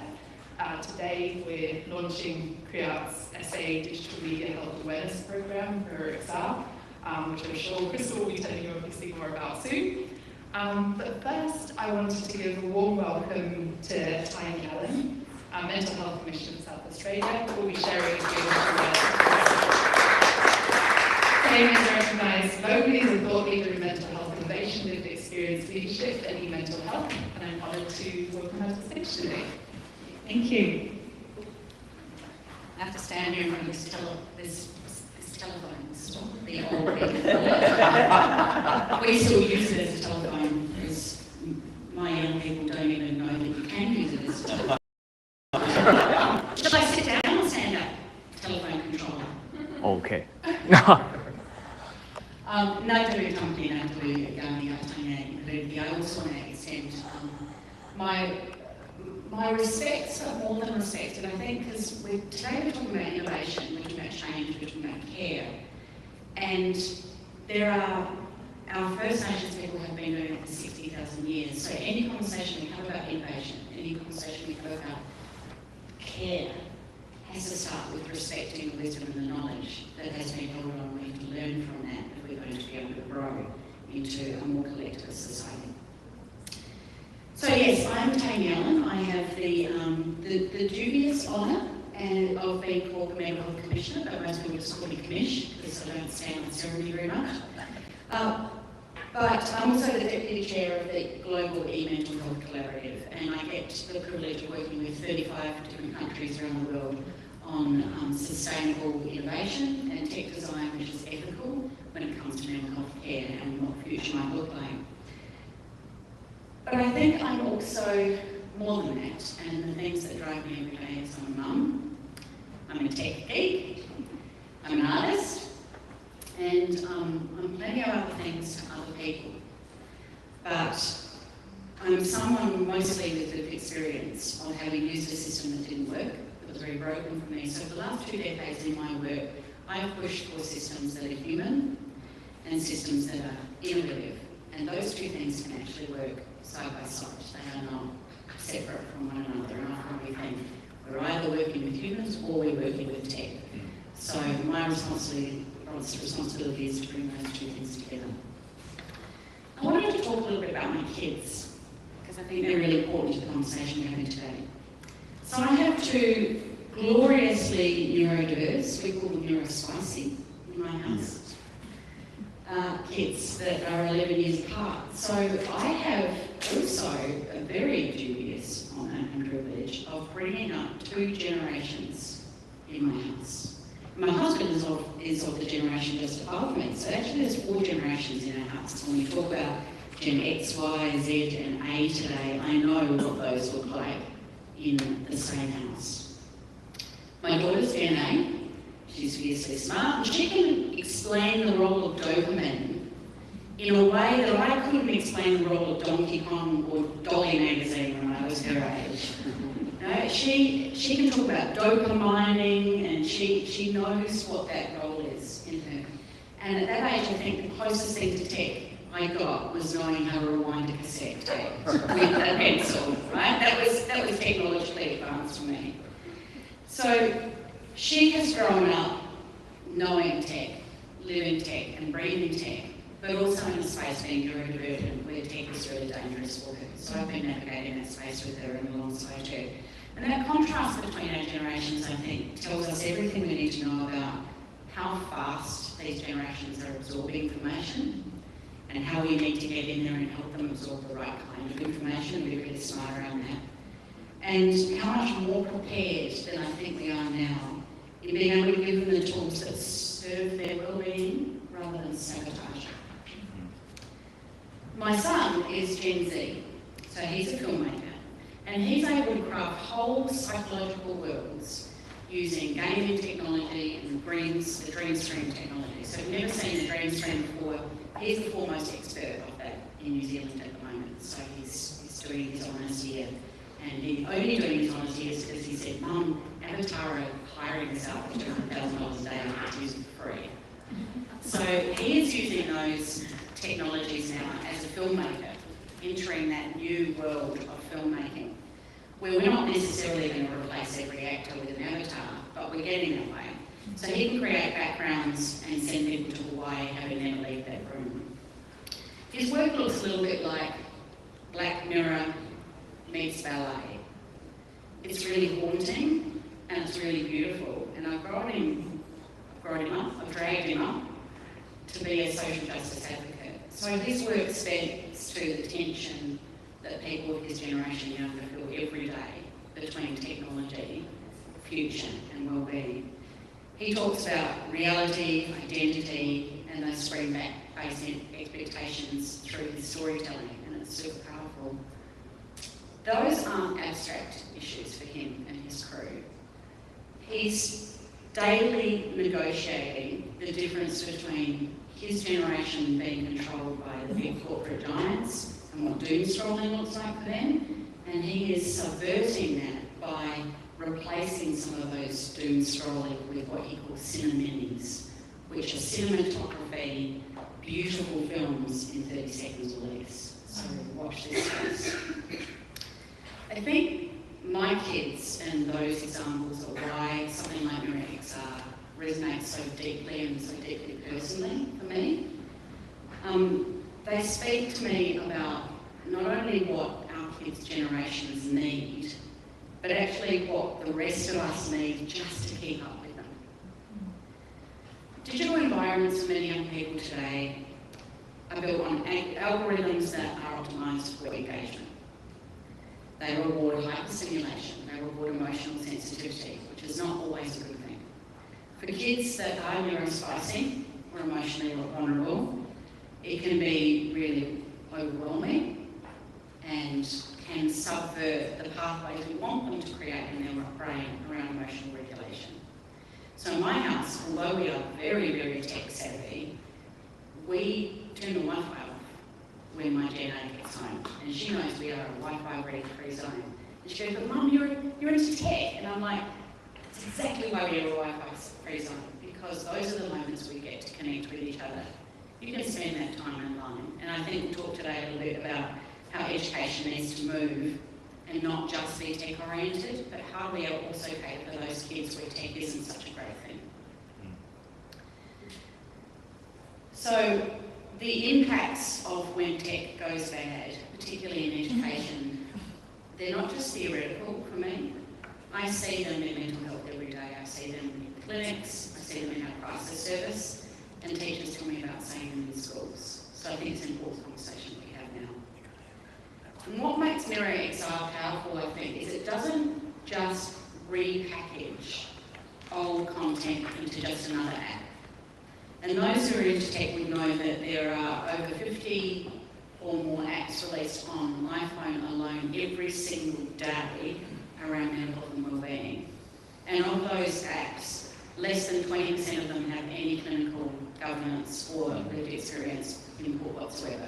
[SPEAKER 9] Today we're launching CREAT's SA Digital Media Health Awareness Programme for XR, which I'm sure Crystal will be telling you obviously more about soon. But first I wanted to give a warm welcome to Tiny Allen, Mental Health Commissioner of South Australia, who will be sharing a few Tame is recognised locally as a thought leader in mental health innovation with experience leadership and mental health, and I'm honoured to welcome her to the stage today. Thank you.
[SPEAKER 12] I have to stand here in front of this telephone. Stop the old thing. We still use it as a telephone because my young people don't even know that you can use it as a telephone. Shall I sit down or stand up? Telephone controller.
[SPEAKER 4] Okay.
[SPEAKER 12] Natalie company, Natalie Gandhi, I also want to extend my respects, but more than respect, and I think because today we're talking about innovation, we're talking about change, we're talking about care, and our First Nations people have been doing it for 60,000 years, so any conversation we have about innovation, any conversation we have about care, has to start with respecting the wisdom and the knowledge that has been held on. We have to learn from that if we're going to be able to grow into a more collective society. So yes, I'm Tame Allen. I have the dubious honour of being called the Mental Health Commissioner, but most people just call me Commish because I don't stand on ceremony very much. But I'm also the Deputy Chair of the Global E-Mental Health Collaborative, and I get the privilege of working with 35 different countries around the world on sustainable innovation and tech design which is ethical when it comes to mental health care and what the future might look like. But I think I'm also more than that, and the things that drive me every day is I'm a mum, I'm a tech geek, I'm an artist, and I'm plenty of other things to other people. But I'm someone mostly with the experience of having used a system that didn't work, that was very broken for me. So for the last 2 decades in my work, I have pushed for systems that are human and systems that are innovative. And those two things can actually work side by side. They are not separate from one another. And often we think we're either working with humans or we're working with tech. So my responsibility is to bring those two things together. I wanted to talk a little bit about my kids, because I think they're really important to the conversation we're having today. So I have two gloriously neurodiverse, we call them neurospicy in my house, kids that are 11 years apart. So I have also a very dubious honour and privilege of bringing up 2 generations in my house. My husband is of the generation just above me, so actually there's 4 generations in our house. When we talk about Gen X, Y, Z and A today, I know what those look like in the same house. My daughter's Gen A, she's fiercely smart, and she can explain the role of dopamine in a way that I couldn't explain the role of Donkey Kong or Dolly magazine when I was her age. No, she can talk about dopamining, and she knows what that role is in her. And at that age, I think the closest thing to tech I got was knowing how to rewind a cassette tape with a pencil, right? That was technologically advanced for me. So she has grown up knowing tech, living tech and breathing tech, but also in a space being neurodivergent where tech is really dangerous for her. So I've been navigating that space with her and alongside her. And that contrast between our generations, I think, tells us everything we need to know about how fast these generations are absorbing information and how we need to get in there and help them absorb the right kind of information and be really smart around that. And how much more prepared than I think we are now in being able to give them the tools that serve their well-being rather than sabotage. My son is Gen Z, so he's a filmmaker, and he's able to craft whole psychological worlds using gaming technology and the Dreamstream technology. So if you've never seen the Dreamstream before, he's the foremost expert of that in New Zealand at the moment. So he's doing his honours here. And he's only doing his honours here because he said, Mum, Avatar are hiring us out for $200,000 a day to use it for free. So he is using those technologies now as a filmmaker, entering that new world of filmmaking, where we're not necessarily going to replace every actor with an avatar, but we're getting that way. So he can create backgrounds and send people to Hawaii having never leave that room. His work looks a little bit like Black Mirror meets ballet. It's really haunting and it's really beautiful. And I've dragged him up to be a social justice advocate. So his work speaks to the tension that people of his generation now feel every day between technology, future and well-being. He talks about reality, identity, and those spring-based expectations through his storytelling, and it's super powerful. Those aren't abstract issues for him and his crew. He's daily negotiating the difference between his generation being controlled by the big corporate giants and what doom scrolling looks like for them, and he is subverting that by replacing some of those doom scrolling with what he calls cineminis, which are cinematography, beautiful films in 30 seconds or less. So watch this space. I think my kids and those examples of why something like Mirror XR resonates so deeply and so deeply personally for me. They speak to me about not only what our kids' generations need, but actually what the rest of us need just to keep up with them. Digital environments for many young people today are built on algorithms that are optimised for engagement. They reward hyperstimulation, they reward emotional sensitivity, which is not always a good thing. For kids that are neurospicy or emotionally vulnerable, it can be really overwhelming and can subvert the pathways we want them to create in their brain around emotional regulation. So in my house, although we are very, very tech savvy, we turn the Wi-Fi off when my Gen A gets home. And she knows we are a Wi-Fi ready free zone. And she goes, but Mum, you're into tech. And I'm like, that's exactly why we are a Wi-Fi free zone, because those are the moments we get to connect with each other. You can spend that time online. And I think we'll talk today a little bit about how education needs to move and not just be tech-oriented, but how do we also cater for those kids where tech isn't such a great thing. So the impacts of when tech goes bad, particularly in education, they're not just theoretical for me. I see them in mental health every day. I see them in clinics, I see them in our crisis service, and teachers tell me about seeing them in schools. So I think it's an important conversation we have now. And what makes Mirror XR powerful, I think, is it doesn't just repackage old content into just another app. And those who are into tech would know that there are over 50 or more apps released on iPhone alone every single day around mental health and wellbeing. And of those apps, less than 20% of them have any clinical governance or lived experience input whatsoever.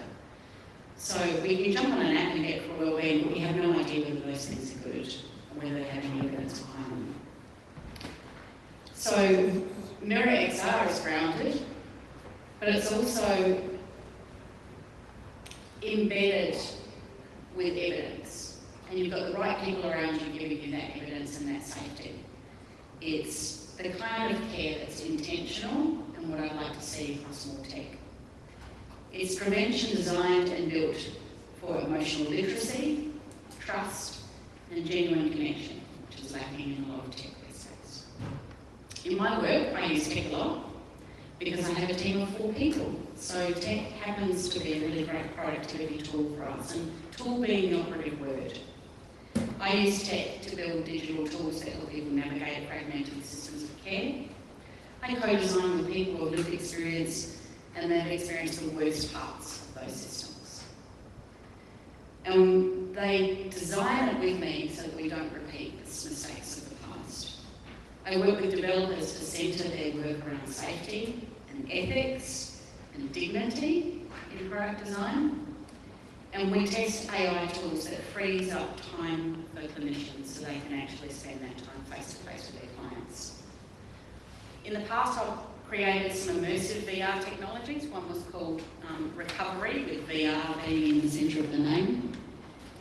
[SPEAKER 12] So we can jump on an app and get for wellbeing, but we have no idea whether those things are good or whether they have any evidence behind them. So Mirror XR is grounded, but it's also embedded with evidence. And you've got the right people around you giving you that evidence and that safety. It's the kind of care that's intentional and what I'd like to see across more tech. It's prevention designed and built for emotional literacy, trust, and genuine connection, which is lacking in a lot of tech these days. In my work, I use tech a lot because I have a team of 4 people. So tech happens to be a really great productivity tool for us, and tool being the operative word. I use tech to build digital tools that help people navigate fragmented systems of care. I co-design with people who have lived experience and they've experienced the worst parts of those systems. And they design it with me so that we don't repeat the mistakes of the past. I work with developers to centre their work around safety and ethics and dignity in product design. And we test AI tools that frees up time for clinicians so they can actually spend that time face-to-face with their clients. In the past, I've created some immersive VR technologies. One was called Recovery, with VR being in the centre of the name.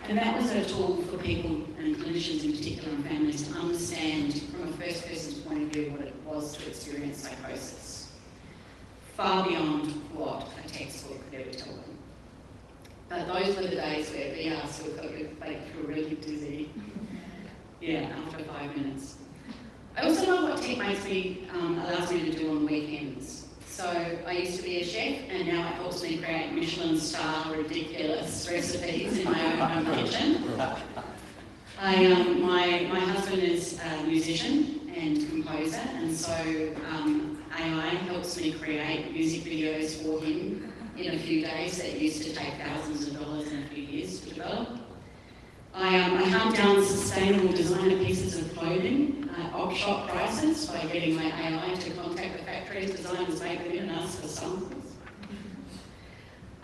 [SPEAKER 12] And that was a tool for people and clinicians in particular and families to understand from a first person's point of view what it was to experience psychosis, far beyond what a textbook could ever tell them. But those were the days where VR still make you feel really dizzy. Yeah, after 5 minutes. I also love what tech allows me to do on weekends. So I used to be a chef, and now it helps me create Michelin star ridiculous recipes in my own home kitchen. My husband is a musician and composer, and so AI helps me create music videos for him in a few days that used to take thousands of dollars and a few years to develop. I hunt down sustainable designer pieces of clothing at op-shop prices by getting my AI to contact the factories designers make them and ask for samples.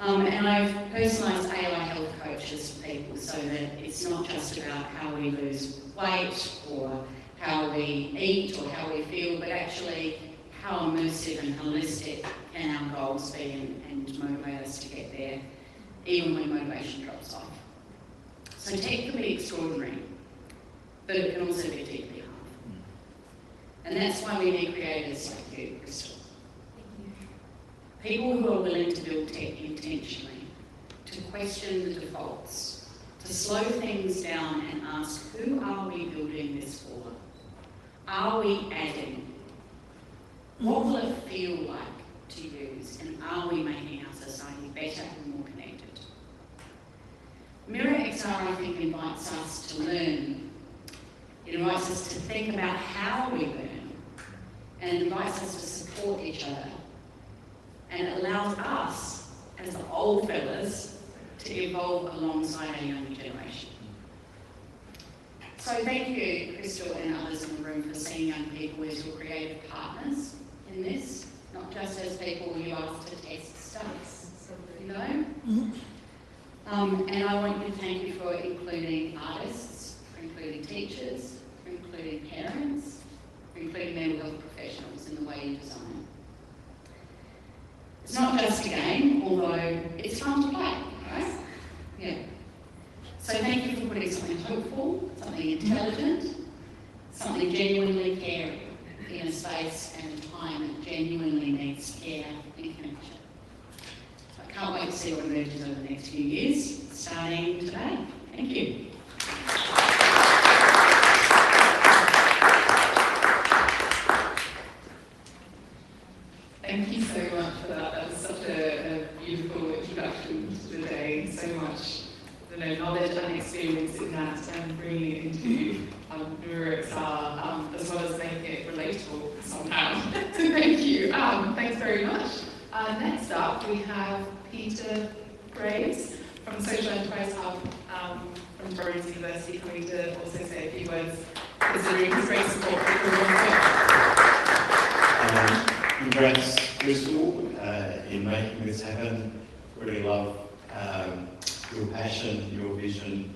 [SPEAKER 12] And I've personalised AI health coaches for people so that it's not just about how we lose weight or how we eat or how we feel, but actually how immersive and holistic can our goals be and motivate us to get there, even when motivation drops off. So tech can be extraordinary, but it can also be deeply harmful. And that's why we need creators like you, Crystal. People who are willing to build tech intentionally, to question the defaults, to slow things down and ask, who are we building this for? Are we adding? What will it feel like to use? And are we making our society better and more connected? Mirror XR, I think, invites us to learn. It invites us to think about how we learn, and invites us to support each other. And it allows us, as the old fellas, to evolve alongside our younger generation. So thank you, Crystal and others in the room, for seeing young people as your creative partners in this, not just as people you ask to test stuff, you know? And I want to thank you for including artists, for including teachers, for including parents, for including mental health professionals in the way you design. It's not just a game, although it's fun to play, right? Yeah. So thank you for putting something hopeful, something intelligent, something genuinely caring in a space and a time that genuinely needs care and connection. So I can't wait to see what emerges over the next few years, starting today. Thank you.
[SPEAKER 9] Thank you so much for that. That was such a beautiful introduction to the day. So much knowledge and experience in that and bringing it into Mirror XR, as well as making it relatable somehow. So thank you. Thanks very much. Next up, we have Peter Graves from Social Enterprise Hub from Torrens University, coming to also say a few words, considering his great support for everyone.
[SPEAKER 11] Congrats, Crystal, in making this happen. Really love your passion, your vision,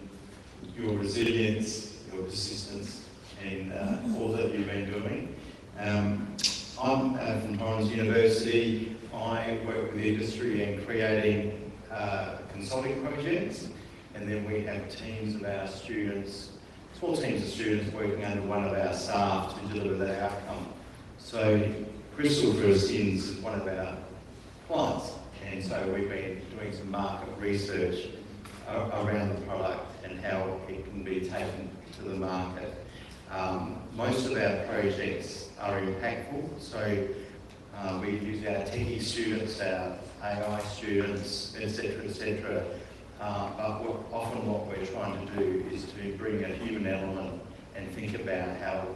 [SPEAKER 11] your resilience, your persistence, and all that you've been doing. I'm from Torrens University. I work with the industry in creating consulting projects, and then we have teams of our students, small teams of students working under one of our staff to deliver that outcome. So Crystal is one of our clients, and so we've been doing some market research around the product and how it can be taken to the market. Most of our projects are impactful, so we use our techie students, our AI students, etc. But what we're trying to do is to bring a human element and think about how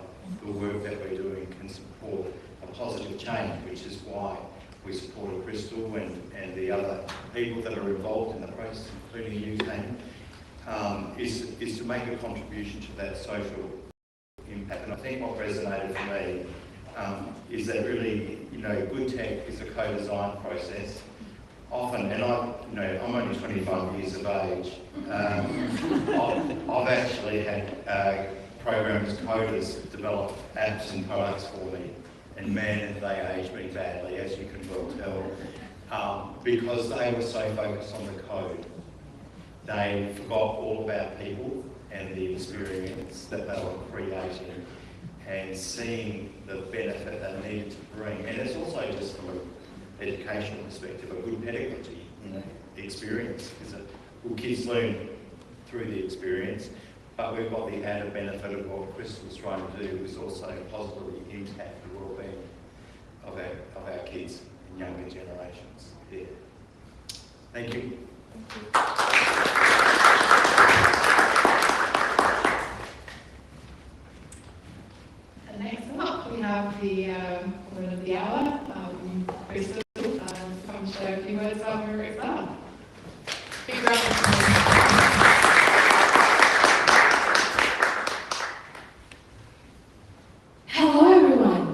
[SPEAKER 11] the work that we're doing can support a positive change, which is why we supported Crystal and the other people that are involved in the process, including you, Tanya, is to make a contribution to that social impact. And I think what resonated for me is that really, good tech is a co-design process. often, and I'm only 25 years of age, I've actually had programmers, coders develop apps and products for me, and man, have they aged me badly, as you can well tell, because they were so focused on the code. They forgot all about people and the experience that they were creating and seeing the benefit they needed to bring. And it's also just from an educational perspective, a good pedagogy, the experience. Well, kids learn through the experience, but we've got the added benefit of what Chris was trying to do, is also positively impact the well-being of our kids and younger generations. Yeah. Thank you.
[SPEAKER 12] Next up, we have the woman of the hour, Crystal, come share a few words about her exam. Big round of applause. Hello, everyone.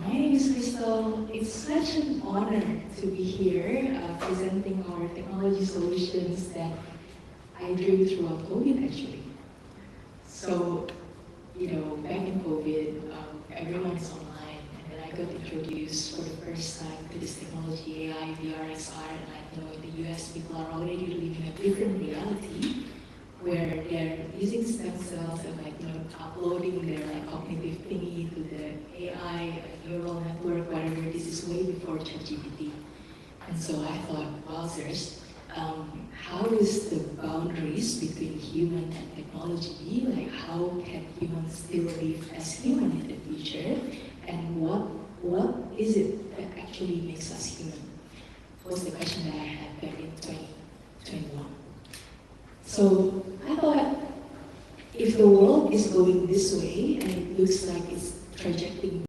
[SPEAKER 12] My name is Crystal. It's such an honor to be here presenting our technology solutions that I dreamed throughout COVID, actually. So, back in COVID, everyone is online, and then I got introduced for the first time to this technology, AI, VR, XR, and in the US, people are already living a different reality where they're using stem cells and uploading their cognitive thingy to the AI neural network, whatever. This is way before ChatGPT. And so I thought, wowzers, how is the boundaries between human and technology be? Like, how can humans still live as human in the future? And what is it that actually makes us human? Was the question that I had back in 2021. So I thought, if the world is going this way and it looks like it's trajecting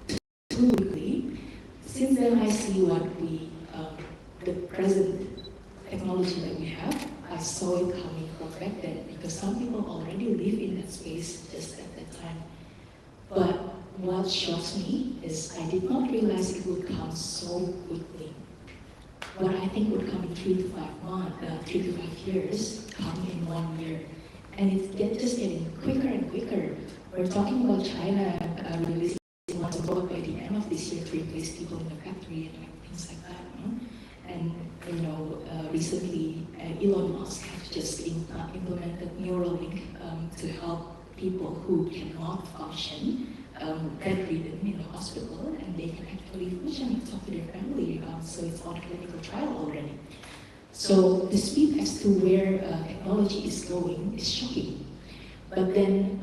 [SPEAKER 12] too quickly, since then I see what the present technology that we have, I saw it coming from back then, because some people already live in that space just at that time. But what shocks me is I did not realize it would come so quickly. What I think would come in 3 to 5 years, come in 1 year. And it's just getting quicker and quicker. We're talking about China releasing one robot by the end of this year to replace people in the factory and things like that. And recently Elon Musk has just implemented Neuralink to help people who cannot function, bedridden in the hospital, and they can actually function and talk to their family. So it's on clinical trial already. So the speed as to where technology is going is shocking. But then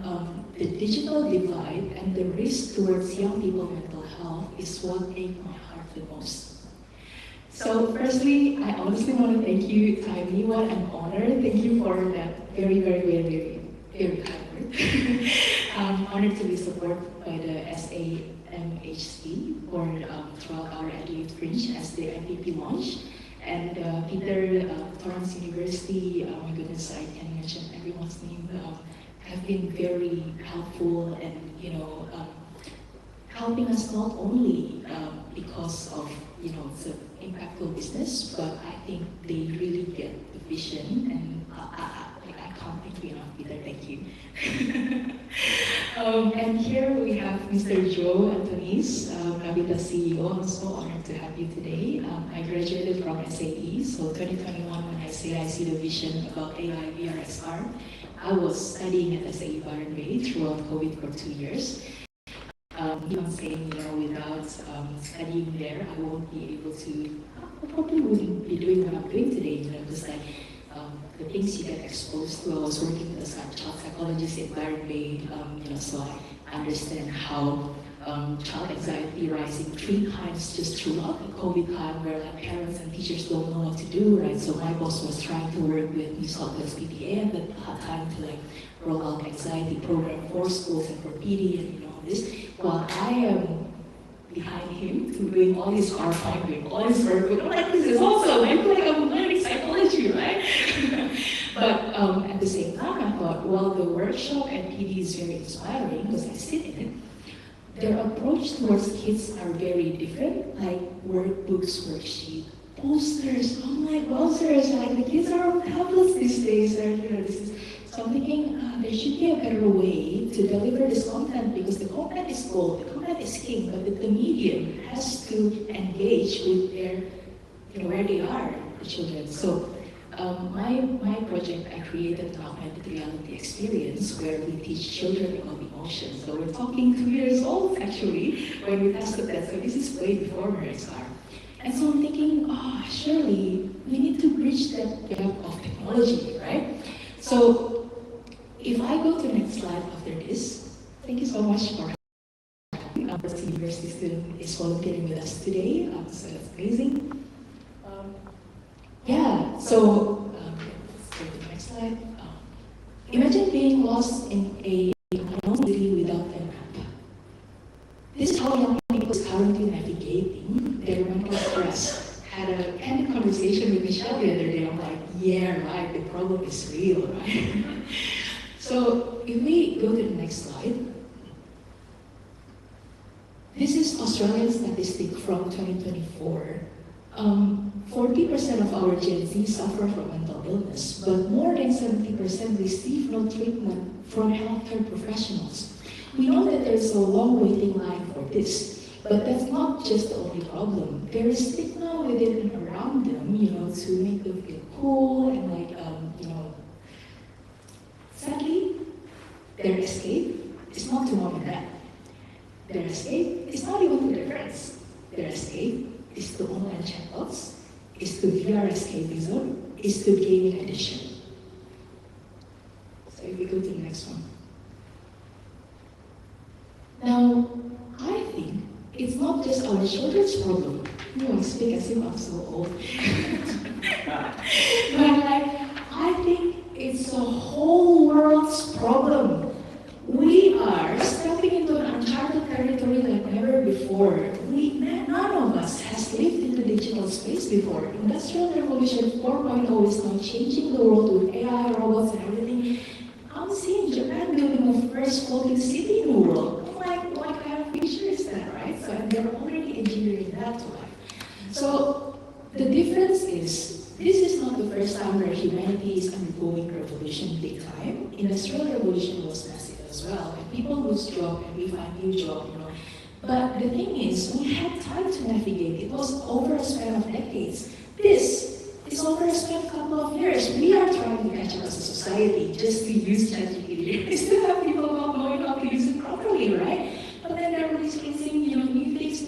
[SPEAKER 12] the digital divide and the risk towards young people's mental health is what aches my heart the most. So firstly, I honestly want to thank you, Taimi. What an honor. Thank you for that very, very, very, very, very kind word. I'm honored to be supported by the SAMHC for throughout our Adelaide Fringe as the MVP launch. And Peter, Torrance University, my goodness, I can't mention everyone's name, have been very helpful and, helping us not only because of, it's an impactful business, but I think they really get the vision, and I can't thank you enough, Peter, thank you. And here we have Mr. Joe Antonis, Navita CEO. I'm so honored to have you today. I graduated from SAE, so 2021, when I say I see the vision about AI, VR, XR, I was studying at SAE Byron Bay throughout COVID for 2 years. Even saying, without studying there, I won't be able to, I probably wouldn't be doing what I'm doing today, because the things you get exposed to. I was working as a child psychologist in Byron Bay, so I understand how child anxiety rising 3 times just throughout the COVID time, where parents and teachers don't know what to do, right? So my boss was trying to work with New South Wales PTA at that time to roll out anxiety program for schools and for PD and this, while I am behind him doing all his PowerPoint, doing all his work, I'm like, this is awesome, I feel like I'm learning psychology, right? But at the same time, I thought, well, the workshop at PD is very inspiring because I sit in it. Their approach towards kids are very different, like workbooks, worksheet,
[SPEAKER 13] posters, online posters, like the kids are on tablets these days, and this is, so I'm thinking there should be a better way to deliver this content, because the content is gold, the content is king, but the medium has to engage with their, where they are, the children. So my project, I created an augmented reality experience where we teach children about emotions. So we're talking 2 years old actually when we tested that. So this is way before XR. And so I'm thinking, surely we need to bridge that gap of technology, right? So if I go to the next slide after this, thank you so much for the university student is volunteering with us today. So that's amazing. So let's go to the next slide. Imagine being lost in a unknown city without an map. This is how young people are currently navigating their mental stress. Had a candid conversation with Michelle the other day. I'm like, yeah, right, the problem is real, right? So if we go to the next slide, this is Australian statistic from 2024. 40% of our Gen Z suffer from mental illness, but more than 70% receive no treatment from healthcare professionals. We know that there's a long waiting line for this, but that's not just the only problem. There is stigma within and around them, to make them feel cool and sadly, their escape is not to mom and dad. Their escape is not even to their friends. Their escape is to online chatbots, is to VR escapism, is to gaming addiction. So if we go to the next one. Now, I think it's not just our children's problem. I speak as if I'm so old. But I think it's the whole world's problem. We are stepping into an uncharted territory like never before. None of us has lived in the digital space before. Industrial Revolution 4.0 is now changing the world with AI, robots, and everything. I'm seeing Japan building the first floating city in the world. I'm like, what kind of future is that, right? So they're already engineering that to life. So the difference is, this is not the first time where humanity is undergoing revolution big time. Industrial Revolution was massive as well, and people lose job and we find new job, But the thing is, we had time to navigate. It was over a span of decades. This is over a span of a couple of years. We are trying to catch up as a society just to use ChatGPT. We still have people not knowing how to use it properly, right? But then they're releasing new things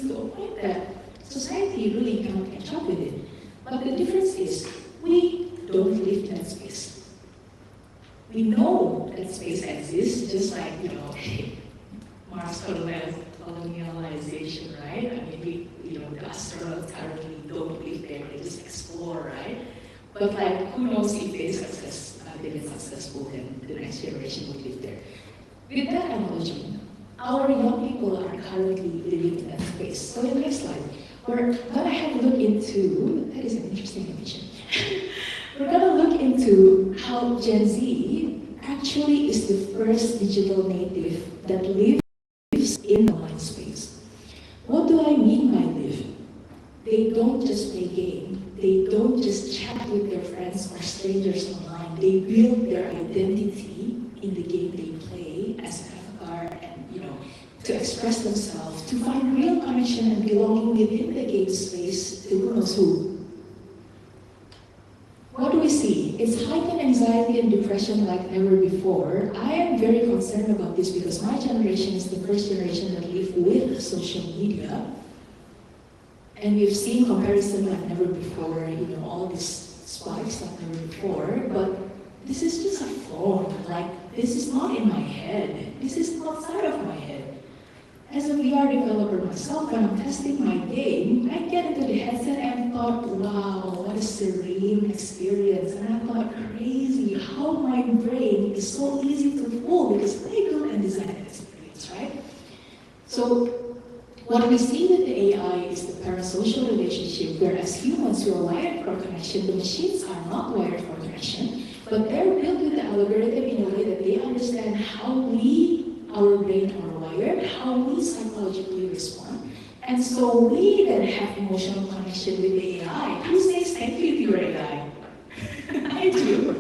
[SPEAKER 13] to a point that society really cannot catch up with it. But the difference is, we don't live in that space. We know that space exists, just like, Mars colonialization, right? I mean, the astronauts currently don't live there, they just explore, right? But who knows if they've been successful, then the next generation will live there. With that analogy, our young people are currently living in that space. So in the next slide, we're gonna have a look into, that is an interesting animation. We're gonna look into how Gen Z actually is the first digital native that lives in the online space. What do I mean by live? They don't just play game. They don't just chat with their friends or strangers online. They build their identity in the game they play as an avatar and, to express themselves, to find real connection and belonging within the game space to who knows who. What do we see? It's heightened anxiety and depression like never before. I am very concerned about this because my generation is the first generation that live with social media. And we've seen comparison like never before, all these spikes like never before. But this is just a phone. This is not in my head. This is outside of my head. As a VR developer myself, when I'm testing my game, I get into the headset and thought, wow, what a serene experience. And I thought, crazy, how my brain is so easy to fool because they build and design that experience, right? So what we see with the AI is the parasocial relationship, whereas humans who are wired for connection, the machines are not wired for connection, but they're built with the algorithm in a way that they understand how our brain are wired, how we psychologically respond, And so we then have emotional connection with the AI. Who says thank you to your AI? I do.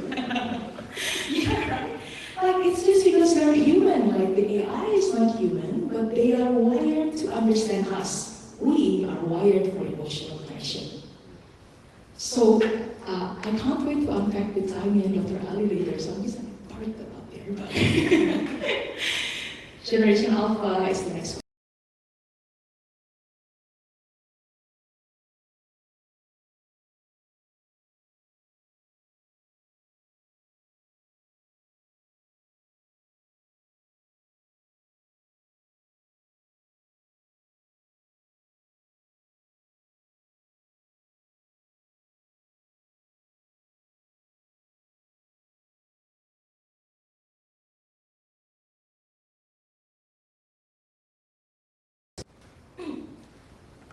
[SPEAKER 13] Yeah, right? Like, it's just because they're human. Like, the AI is not human, but they are wired to understand us. We are wired for emotional connection. So, I can't wait to unpack the Tiny and Dr. Ali later, so I'm just like, park them up there. But Generation Alpha is the next one.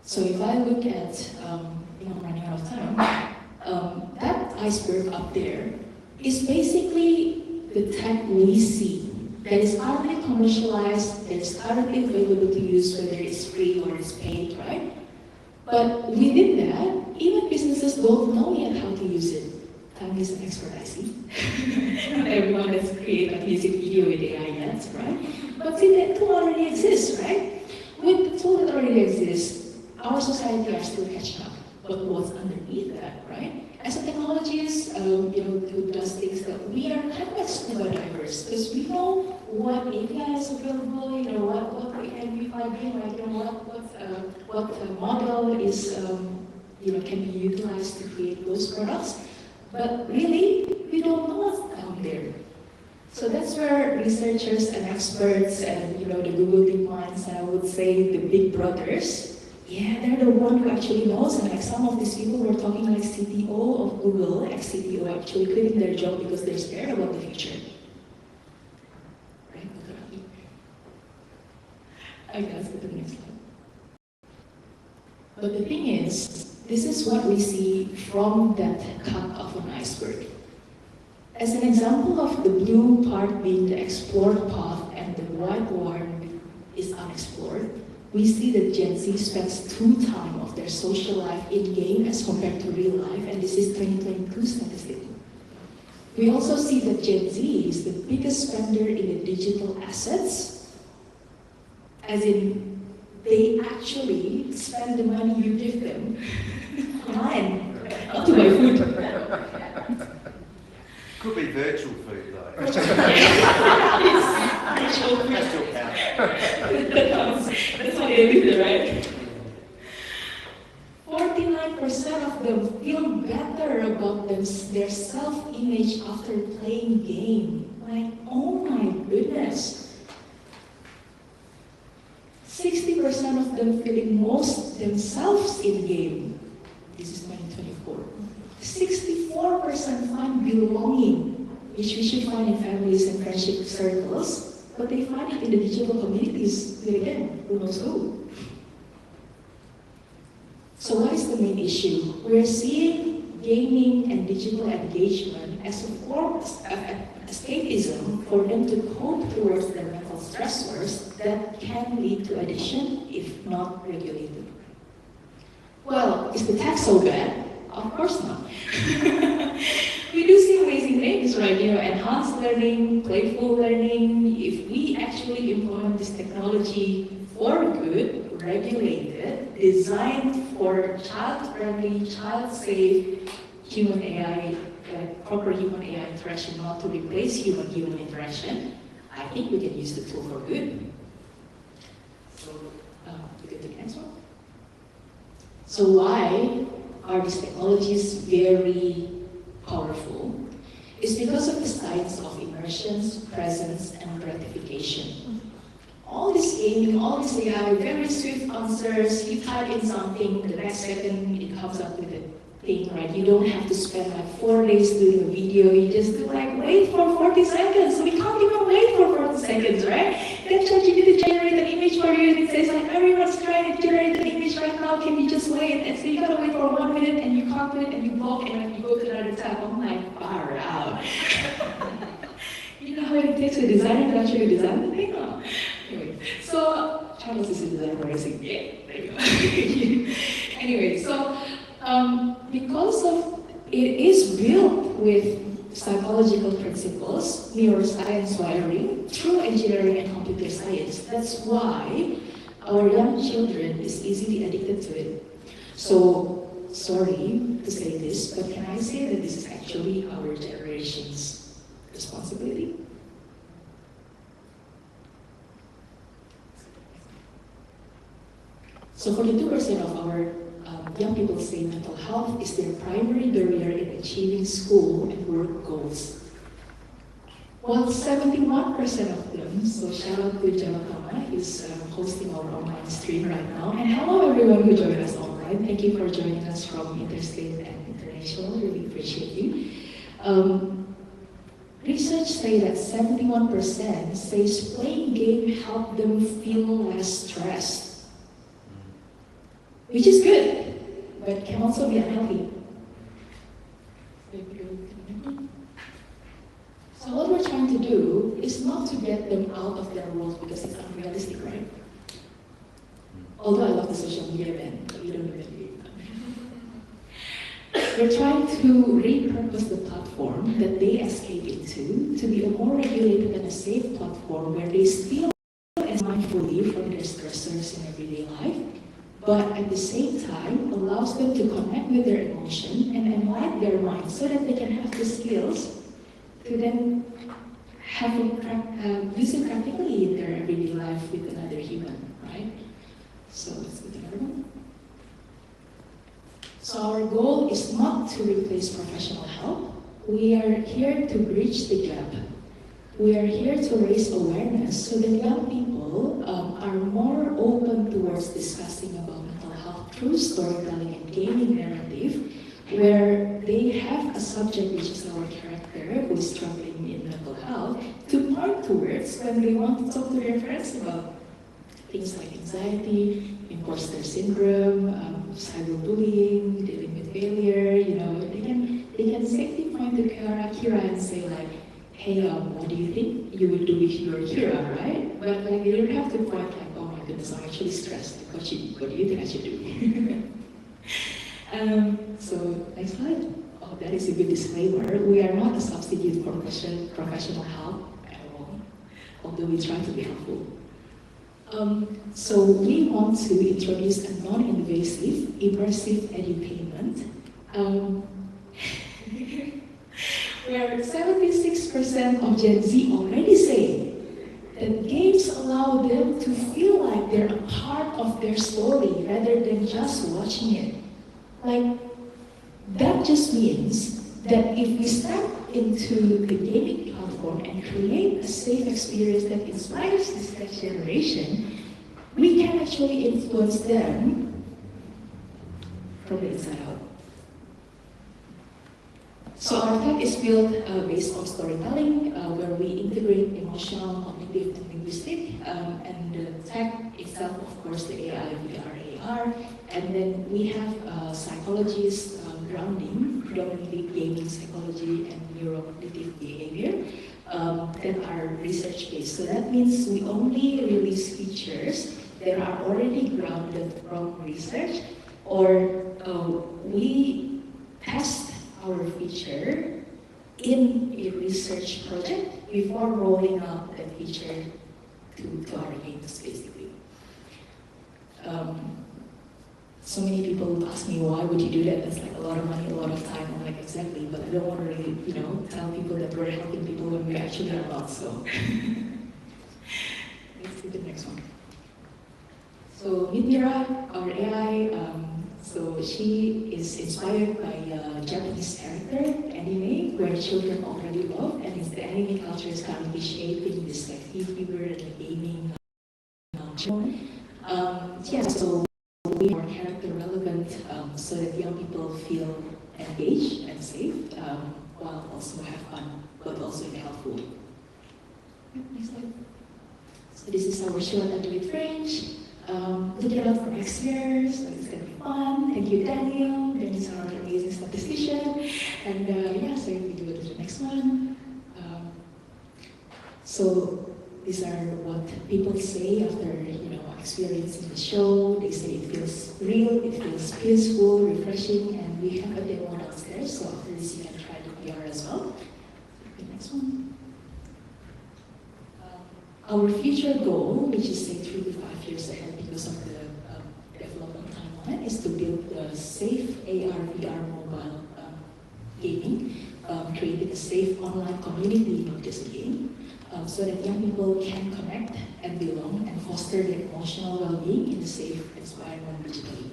[SPEAKER 13] So if I look at, I'm running out of time, that iceberg up there is basically the tech we see that is currently commercialized, that is currently available to use, whether it's free or it's paid, right? But within that, even businesses don't know yet how to use it. Time is an expert, I see. Not everyone has created a music video with AI yet, right? But see, that tool already exists, right? With the tool that already exists, our society are still catching up. But what's underneath that, right? As a technologist, who does things that we are kind of scuba divers, because we know what API is available, what we can be finding, like, what model is, can be utilized to create those products. But really, we don't know what's down there. So that's where researchers and experts and, the Google DeepMinds, and I would say the big brothers, yeah, they're the one who actually knows. And like some of these people were talking like CTO of Google, ex-CTO actually quitting their job because they're scared about the future. Right? I guess to the next slide. But the thing is, this is what we see from that cut of an iceberg. As an example of the blue part being the explored path and the white one is unexplored, we see that Gen Z spends 2 times of their social life in-game as compared to real life, and this is 2022 statistic. We also see that Gen Z is the biggest spender in the digital assets, as in they actually spend the money you give them online, not to buy food.
[SPEAKER 14] Could be virtual food though.
[SPEAKER 13] Virtual food.
[SPEAKER 14] That still counts.
[SPEAKER 13] That's what they do, right? 49% of them feel better about their self-image after playing game. Like, oh my goodness. 60% of them feeling most themselves in game. This is 2024. 64% find belonging, which we should find in families and friendship circles, but they find it in the digital communities, again, who knows who. So what is the main issue? We're seeing gaming and digital engagement as a form of escapism for them to cope towards their mental stressors that can lead to addiction if not regulated. Well, is the tech so bad? Of course not. We do see amazing things, right? Enhanced learning, playful learning. If we actually implement this technology for good, regulated, designed for child-friendly, child-safe human AI, proper human AI interaction, not to replace human-human interaction, I think we can use the tool for good. So, we get to the next one. So why are these technologies very powerful? It's because of the science of immersions, presence, and gratification. All this gaming, all this AI, very swift answers, you type in something, the next second it comes up with a thing, right? You don't have to spend like 4 days doing a video, you just do like, wait for 40 seconds. We can't even wait for 40 seconds, right? Then ChatGPT generate an image for you and it says like, everyone's trying to generate an image right now, can you just wait? And so you gotta wait for 1 minute and you can't do it and you block and then you go to another tab. I'm like, far out. You know how it takes a designer to actually design the thing? Anyway, so Charles is in the rising. Yeah, there you go. Anyway, so because of it is built with psychological principles, neuroscience wiring, through engineering and computer science. That's why our young children is easily addicted to it. So, sorry to say this, but can I say that this is actually our generation's responsibility? So 42% of our young people say mental health is their primary barrier in achieving school and work goals. While 71% of them, so shout out to Jamakama, is hosting our online stream right now. And hello everyone who joined us online. Thank you for joining us from interstate and international. Really appreciate you. Research say that 71% says playing game helped them feel less stressed, which is good, but can also be unhealthy. So what we're trying to do is not to get them out of their world because it's unrealistic, right? Although I love the social media man, but you don't know that. We're trying to repurpose the platform that they escape into to be a more regulated and a safe platform where they still and mindfully from their stressors in everyday life, but at the same time allows them to connect with their emotion and enlighten their mind so that they can have the skills to then have use it practically in their everyday life with another human, right? So let's go to another one. So our goal is not to replace professional help. We are here to bridge the gap. We are here to raise awareness so that young people are more open towards discussing about mental health through storytelling and gaming narrative, where they have a subject which is our character who is struggling in mental health to point towards when they want to talk to their friends about things like anxiety, imposter syndrome, cyberbullying, dealing with failure. You know, they can safely point to Kira and say like, hey, what do you think you would do if you were Kira, right? But like they don't have to point like, oh my goodness, I'm actually stressed. What do you think I should do? So next slide. Oh, that is a good disclaimer. We are not a substitute for professional help at all, although we try to be helpful. So we want to introduce a non-invasive, immersive edutainment, where 76% of Gen Z already say that games allow them to feel like they're a part of their story rather than just watching it. Like, that just means that if we step into the gaming platform and create a safe experience that inspires this next generation, we can actually influence them from the inside out. So our tech is built based on storytelling, where we integrate emotional, cognitive, and linguistic, and the tech itself, of course, the AI, VR, AR, and then we have psychologists grounding, predominantly gaming psychology and neurocognitive behavior, that are research-based. So that means we only release features that are already grounded from research, or we test our feature in a research project before rolling out that feature to our games, basically. So many people ask me, why would you do that? That's like a lot of money, a lot of time. I'm like, exactly, but I don't want to really, tell people that we're helping people when we actually are not, so. Let's do the next one. So Mithira, our AI, so she is inspired by a Japanese character anime where children already love, and the anime culture is currently shaping this like fever and the gaming. So we are character relevant so that young people feel engaged and safe, while also have fun, but also in a helpful way. Next slide. So this is our show at Adelaide Fringe. Look it out for next year, so it's going to be fun. Thank you, Daniel. Daniel's our amazing statistician. And so we do it to the next one. So These are what people say after experiencing the show. They say it feels real, it feels peaceful, refreshing, and we have a demo downstairs, so after this you can try the VR as well. The next one. Our future goal, which is say 3 to 5 years ahead because of the development timeline, is to build a safe AR/VR mobile gaming, creating a safe online community, not just a game, so that young people can connect and belong and foster their emotional well-being in a safe environment digitally.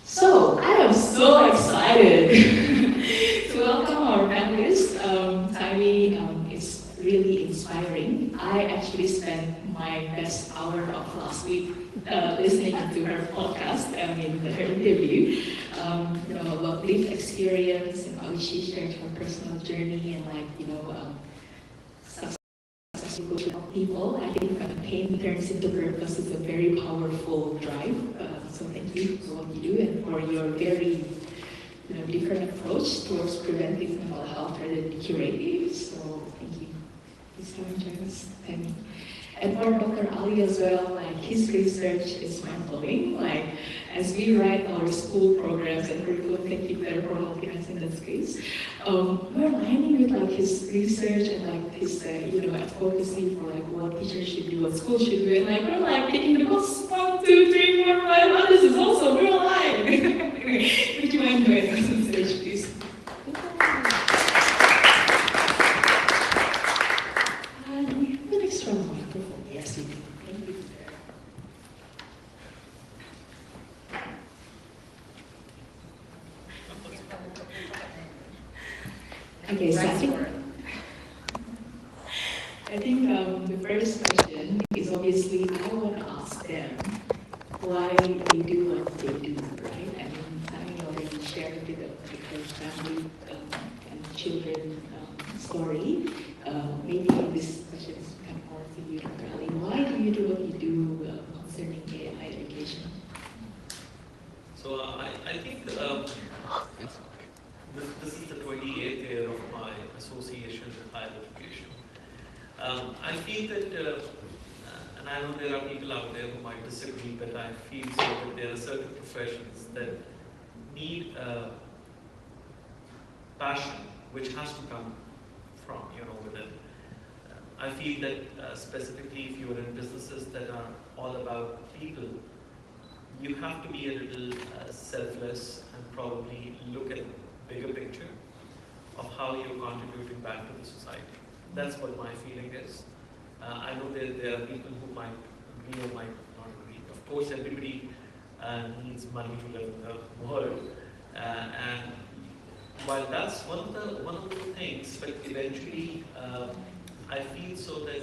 [SPEAKER 13] So, I am so excited to welcome our panelists. Taimi is really inspiring. I actually spent my best hour of last week listening to her podcast, her interview. About lived experience and how she shared her personal journey and successful to help people. I think pain turns into purpose is a very powerful drive. So thank you for what you do and for your very different approach towards preventive mental health rather than curative. So thank you. Please come and join us. And for Dr. Ali as well, his research is mind-blowing. As we write our school programs and curriculum, thank you better for helping us in that space. We're aligning with his research and his advocacy for what teachers should do, what schools should do, and we're taking the books 1, 2, 3, 4, 5. Oh, this is awesome. We're alive. Would you mind joining us on stage, please? An extra microphone. Yes, you do. Thank you. Okay, so I think the first question is obviously I want to ask them why they do what they do, right? I already shared a bit of her family and children story. Maybe this question is kind of more for you, Dr. Ali. Why do you do what you do concerning AI education?
[SPEAKER 4] So I think this is the 28th year of my association with higher education. I feel that, and I know there are people out there who might disagree, but I feel so that there are certain professions that need passion, which has to come from within. I feel that specifically if you are in businesses that are all about people, you have to be a little selfless and probably look at the bigger picture of how you're contributing back to the society. That's what my feeling is. I know there are people who might agree or might not agree. Of course, everybody needs money to live in the world, and while that's one of the things, but eventually I feel so that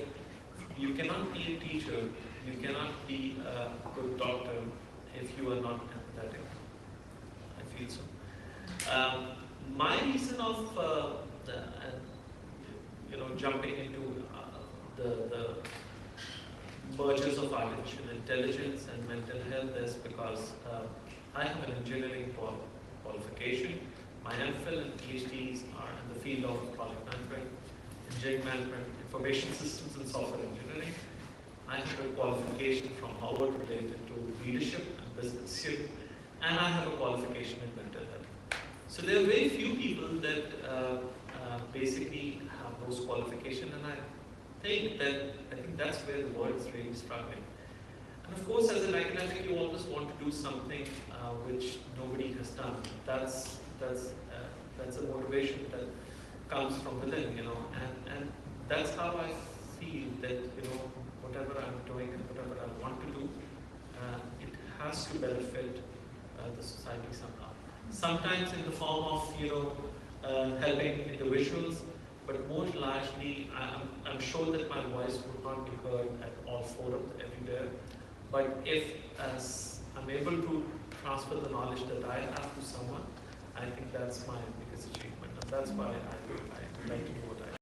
[SPEAKER 4] you cannot be a teacher, you cannot be a good doctor if you are not empathetic. I feel so. My reason of jumping into the mergers of artificial intelligence and mental health is because I have an engineering qualification. My MPhil and PhDs are in the field of project management, engineering management, information systems and software engineering. I have a qualification from Harvard related to leadership and business, and I have a qualification in mental health. So there are very few people that basically have those qualifications, and I think that's where the world is really struggling. And of course, as an academic, you always want to do something which nobody has done. That's a motivation that comes from within, and that's how I feel that whatever I'm doing and whatever I want to do, it has to benefit the society somehow. Sometimes in the form of helping individuals, but most largely I'm sure that my voice would not be heard at all forums everywhere. But if I'm able to transfer the knowledge that I have to someone, I think that's my biggest achievement, and that's why I like to do what I do.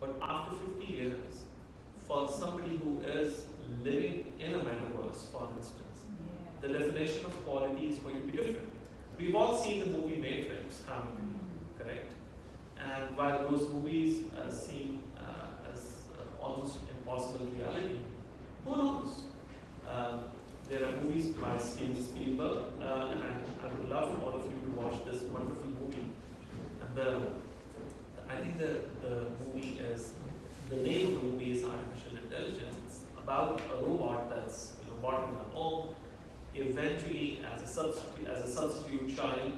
[SPEAKER 4] But after 50 years, for somebody who is living in a metaverse, for instance, the definition of quality is going to be different. We've all seen the movie Matrix, haven't we? Correct? And while those movies seem as almost impossible reality, who knows? There are movies by Steven Spielberg, and I would love all of you to watch this wonderful movie. And I think the movie is, the name of the movie is Artificial Intelligence. It's about a robot that's born in a home, eventually as a substitute child,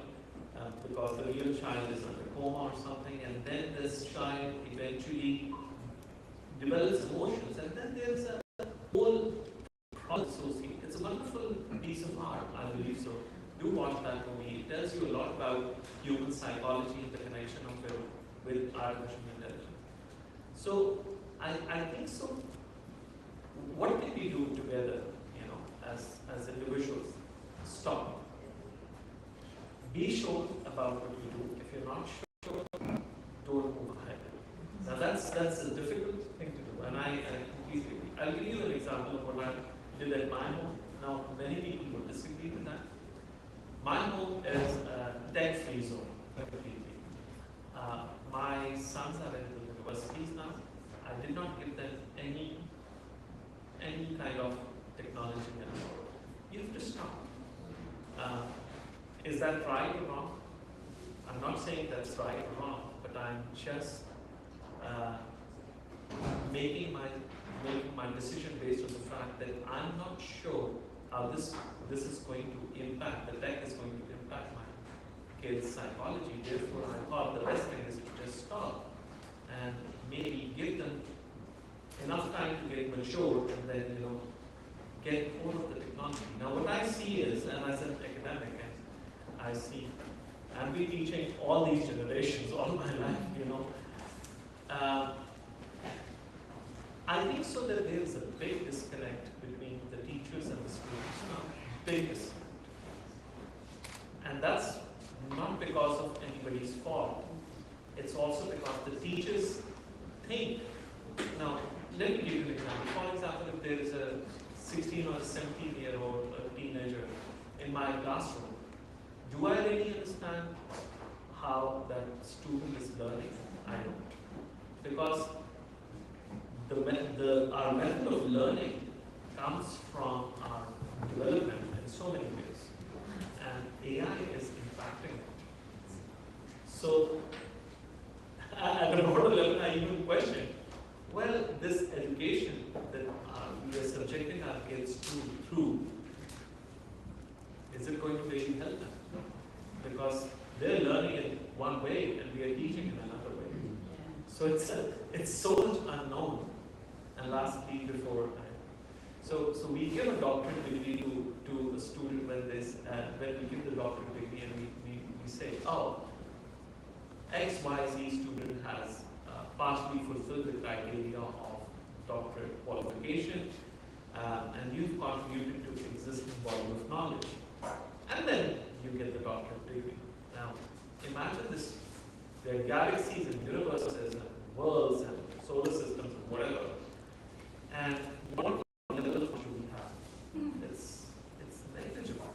[SPEAKER 4] because the real child is under coma or something, and then this child eventually develops emotions, and then there's a whole process associated. It's a wonderful piece of art, I believe so. Do watch that movie. It tells you a lot about human psychology and the connection of it with artificial intelligence. So I think so. What can we do together, as individuals? Stop. Be sure about what you do. If you're not sure, don't move ahead. Now that's a difficult thing to do, and I completely agree. I'll give you an example of what I did at my home. Now, many people would disagree with that. My home is a tech-free zone, completely. My sons are in the universities now. I did not give them any kind of technology anymore. You have to stop. Is that right or wrong? I'm not saying that's right or wrong, but I'm just making my decision based on the fact that I'm not sure how this is going to impact, the tech is going to impact my kids' psychology. Therefore, I thought the best thing is to just stop and maybe give them enough time to get matured and then, get hold of the technology. Now, what I see is, and as an academic, I see, I've been teaching all these generations all my life, I think so that there is a big disconnect between the teachers and the students now. Big disconnect. And that's not because of anybody's fault. It's also because the teachers think. Now, let me give you an example. For example, if there is a 16 or 17-year-old teenager in my classroom, do I really understand how that student is learning? I don't. Because our method of learning comes from our development in so many ways, and AI is impacting it. So, at the board level, I even question, well, this education that we are subjecting our kids through, is it going to really help them? Because they're learning in one way and we are teaching in another way. So it's so much unknown. And lastly, so we give a doctorate degree to a student when we give the doctorate degree and we say, oh, XYZ student has partially fulfilled the criteria of doctorate qualification, and you've contributed to the existing body of knowledge. And then you get the doctorate degree. Now, imagine this, there are galaxies and universes and worlds and solar systems and whatever. And what level do we have? It's negligible.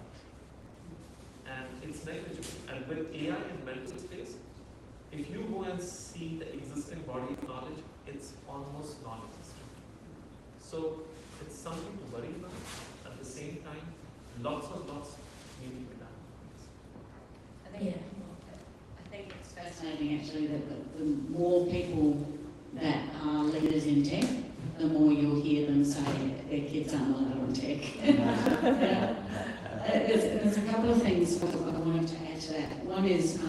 [SPEAKER 4] And it's negligible. And with AI in mental space, if you go and see the existing body of knowledge, it's almost non-existent. So it's something to worry about. At the same time, lots need to be done.
[SPEAKER 12] I think it's fascinating actually that the more people that are leaders in tech, the more you'll hear them say their kids aren't allowed on tech. There's a couple of things I wanted to add to that. One is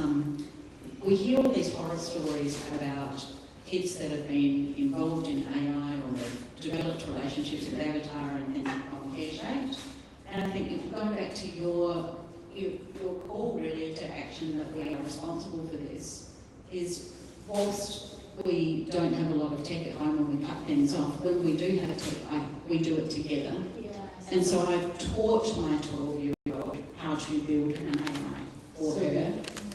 [SPEAKER 12] we hear all these horror stories about kids that have been involved in AI or have developed relationships with Avatar and then become pear-shaped. And I think going back to your call really to action that we are responsible for this is whilst we don't have a lot of tech at home when we cut things off, when we do have tech, we do it together. And so I've taught my 12-year-old how to build an AI for her.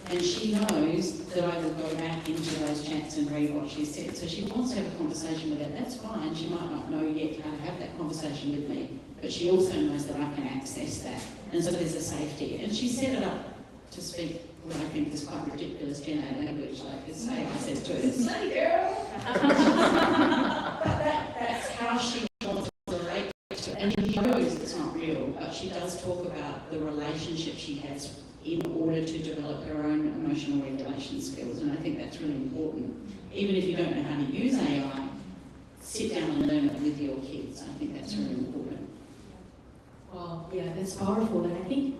[SPEAKER 12] And she knows that I will go back into those chats and read what she said. So she wants to have a conversation with it. That's fine. She might not know yet how to have that conversation with me, but she also knows that I can access that. And so there's a safety. And she set it up to speak what I think is quite ridiculous Gen A language, like this say I said to her, "Say girl." But that's how she wants to relate to it. And she knows it's not real, but she does talk about the relationship she has in order to develop her own emotional regulation skills. And I think that's really important. Even if you don't know how to use AI, sit down and learn it with your kids. I think that's really important.
[SPEAKER 13] Wow, yeah, that's powerful. And I think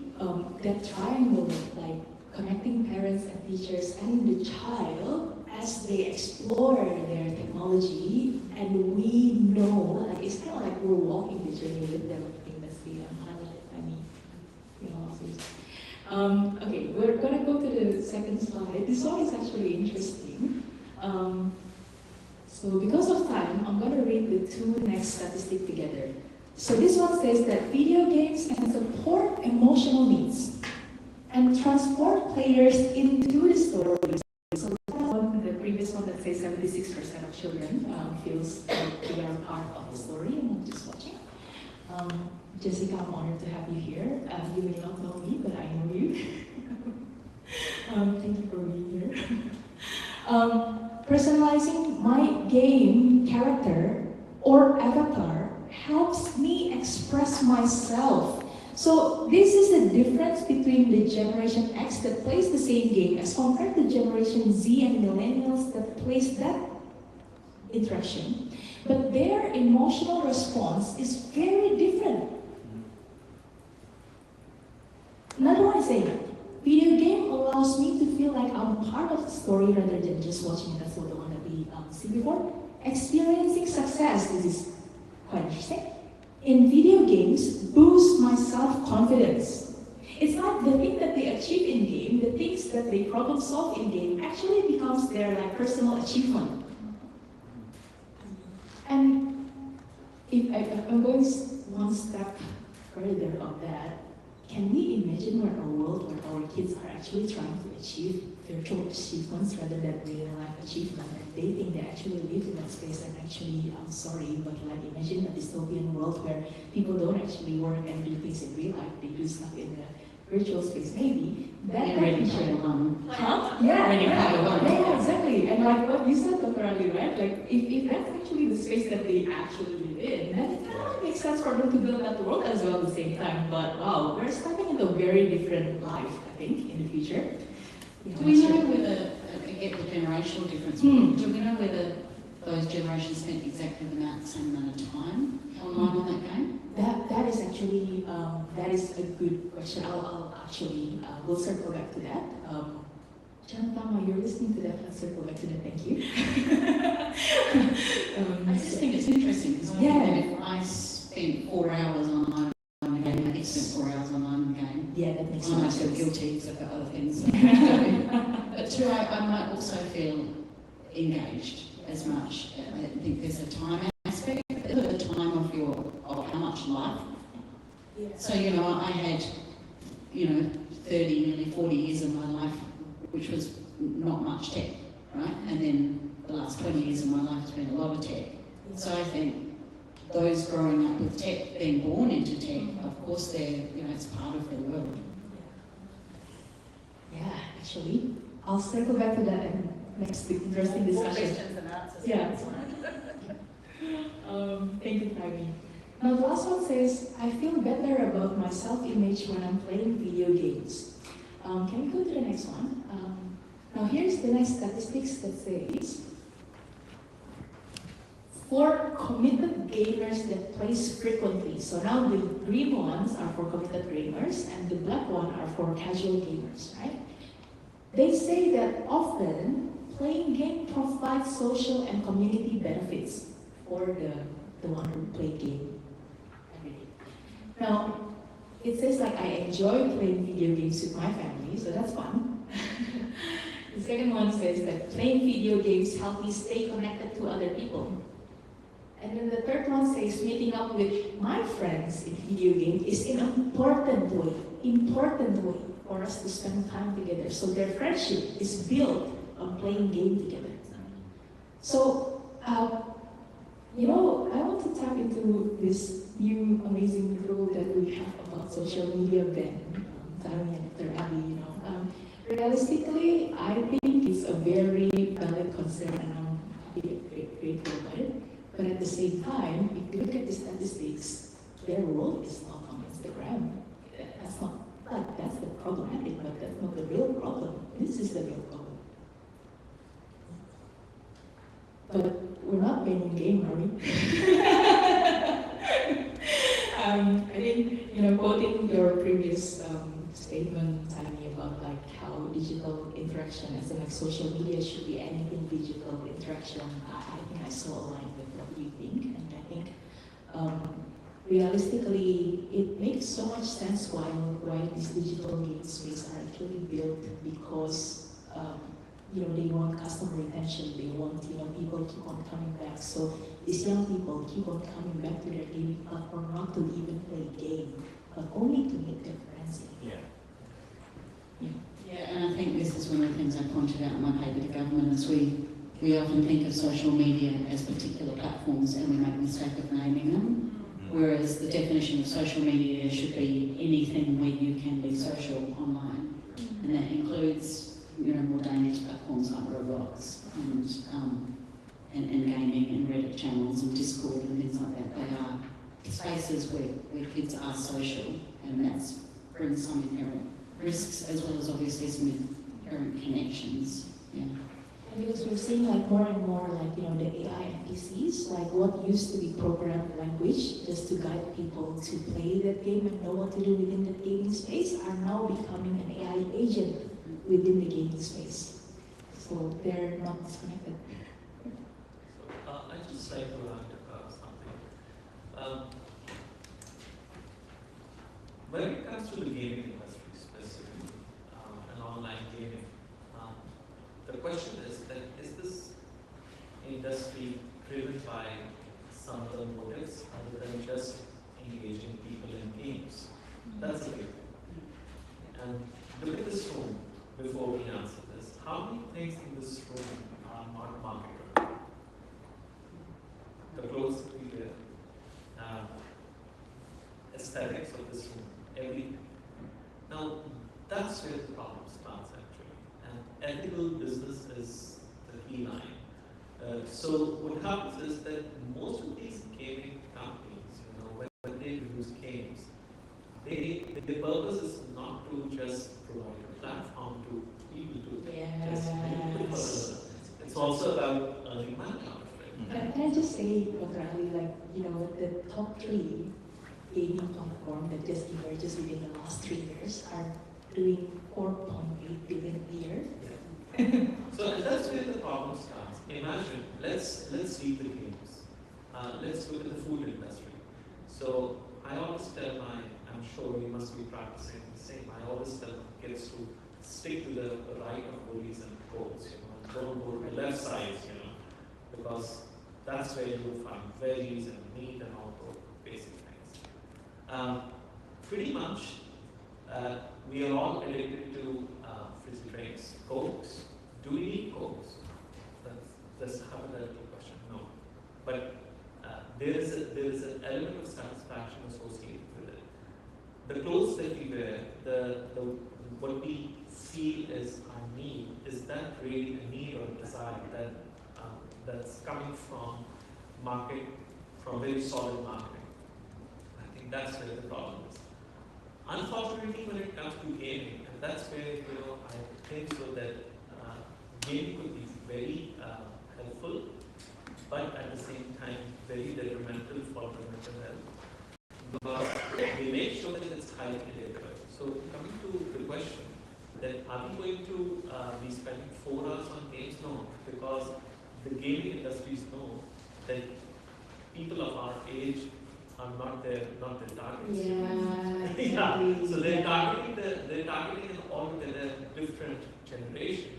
[SPEAKER 13] that triangle, like connecting parents and teachers and the child as they explore their technology, and we know, like it's kind of like we're walking the journey with them. I think that's the highlight. I mean, you know, okay, we're gonna go to the second slide. This one is actually interesting. So because of time, I'm gonna read the two next statistics together. So this one says that video games can support emotional needs and transport players into the stories. So that one, the previous one that says 76% of children feels like they are part of the story and not just watching. Jessica, I'm honored to have you here. You may not know me, but I know you. Thank you for being here. Personalizing my game character or avatar helps me express myself. So this is the difference between the Generation X that plays the same game as compared to Generation Z and Millennials that plays that interaction. But their emotional response is very different. Another one is saying, video game allows me to feel like I'm part of the story rather than just watching it. That's the one that we seen before. Experiencing success, this is quite interesting. In video games, boost my self-confidence. It's like the thing that they achieve in game, the things that they problem solve in game actually becomes their like personal achievement. And if I'm going one step further on that, can we imagine a world where our kids are actually trying to achieve virtual achievements rather than real life achievement? And they think they actually live in that space, and actually, I'm sorry, but like imagine a dystopian world where people don't actually work and do things in real life, they do stuff in the virtual space. Maybe that
[SPEAKER 12] Ready Player One.
[SPEAKER 13] Huh? Yeah,
[SPEAKER 12] Ready Player One.
[SPEAKER 13] Yeah, exactly. And like what you said, Dr. Ali, right? Like if that's actually the space that they actually live in, then it kind of makes sense for them to build that world as well at the same time. But wow, we're stepping into a very different life, I think, in the future.
[SPEAKER 12] Do we know whether, again, the generational difference, do we know whether those generations spent exactly the same amount of time online on that game?
[SPEAKER 13] That is actually, that is a good question. I'll actually, we'll circle back to that. Chantama, you're listening to that, let's circle back to that, thank you.
[SPEAKER 12] I just think it's interesting, because if I spent 4 hours online on the game, I spent 4 hours online on the game.
[SPEAKER 13] Yeah, that makes
[SPEAKER 12] sense. I feel guilty because I've got other things that I have to do. But too, I might also feel engaged as much. I think there's a time aspect, the time of how much life.
[SPEAKER 13] Yeah.
[SPEAKER 12] So, you know, I had, 30, nearly 40 years of my life, which was not much tech, right? And then the last 20 years of my life has been a lot of tech. So I think those growing up with tech, being born into tech, of course they're, it's part of their world.
[SPEAKER 13] Yeah, actually, I'll circle back to that in next interesting discussion.
[SPEAKER 9] More questions and answers.
[SPEAKER 13] Yeah. Thank you, Pragni. Now the last one says, I feel better about my self-image when I'm playing video games. Can we go to the next one? Now here's the next statistics that says, for committed gamers that plays frequently. So now the green ones are for committed gamers and the black one are for casual gamers, right? They say that often playing game provides social and community benefits for the one who played game every day. Now, it says like I enjoy playing video games with my family, so that's fun. The second one says that playing video games help me stay connected to other people. And then the third one says meeting up with my friends in video game is an important way for us to spend time together. So their friendship is built on playing game together. So, I want to tap into this new amazing rule that we have about social media ban, Tami and Dr. Abby, realistically, I think it's a very valid concern and I'm grateful about it. But at the same time, if you look at the statistics, their role is not on Instagram. That's the problematic, but that's not the real problem. This is the real problem. But we're not banning game, are we? I think, quoting your previous statement, Tami, about how digital interaction as in social media should be anything digital interaction, I think I so aligned with what you think, and I think realistically, it makes so much sense why these digital game spaces are actually built because they want customer retention, they want people keep on coming back. So these young people keep on coming back to their gaming platform not to even play game, but only to meet their friends.
[SPEAKER 12] Yeah, and I think this is one of the things I pointed out in my paper to government is we often think of social media as particular platforms and we make the mistake of naming them. Whereas the definition of social media should be anything where you can be social online. And that includes, more dangerous platforms like Roblox and gaming and Reddit channels and Discord and things like that. They are spaces where kids are social, and that brings some inherent risks as well as obviously some inherent connections. Yeah.
[SPEAKER 13] And because we're seeing more and more the AI NPCs, what used to be programmed language just to guide people to play that game and know what to do within the gaming space are now becoming an AI agent within the gaming space. So they're not disconnected.
[SPEAKER 4] I'd just like to add something. When it comes to the gaming industry specifically, and online gaming, the question is this industry driven by some other motives other than just engaging people in games? That's the big thing. And look at this room before we answer this. How many things in this room are not marketable? The clothes that we wear, aesthetics of this room, everything. Now, that's where the problem starts actually. And ethical business is the key line. So what happens is that most of these gaming companies, when they produce games, their purpose is not to just provide a platform to people to just make it. It's also about earning money out of it.
[SPEAKER 13] Can I just say, Dr. Ali, the top 3 gaming platform that just emerges within the last 3 years are doing 4.8 billion a year.
[SPEAKER 4] Yeah. So that's where the problem starts. Imagine, let's leave the games. Let's look at the food industry. So I always tell I'm sure you must be practicing the same. I always tell kids to stick to the right of goalies and goals, don't go to the left sides, because that's where you'll find veggies and meat and all those basic things. Pretty much, we are all addicted to fizzy drinks, Cokes. Do we need Cokes? That's a hypothetical question. No, but there is an element of satisfaction associated with it. The clothes that we wear, what we feel is our need, is that really a need or a desire that's coming from very solid marketing? I think that's where the problem is. Unfortunately, when it comes to gaming, and that's where I think so that gaming could be very helpful, but at the same time very detrimental for the mental health. But we make sure that it's highly addictive. So coming to the question, that are we going to be spending 4 hours on games? No, because the gaming industries know that people of our age are not their targets.
[SPEAKER 13] Yeah, exactly.
[SPEAKER 4] Yeah. So they're targeting an altogether different generation,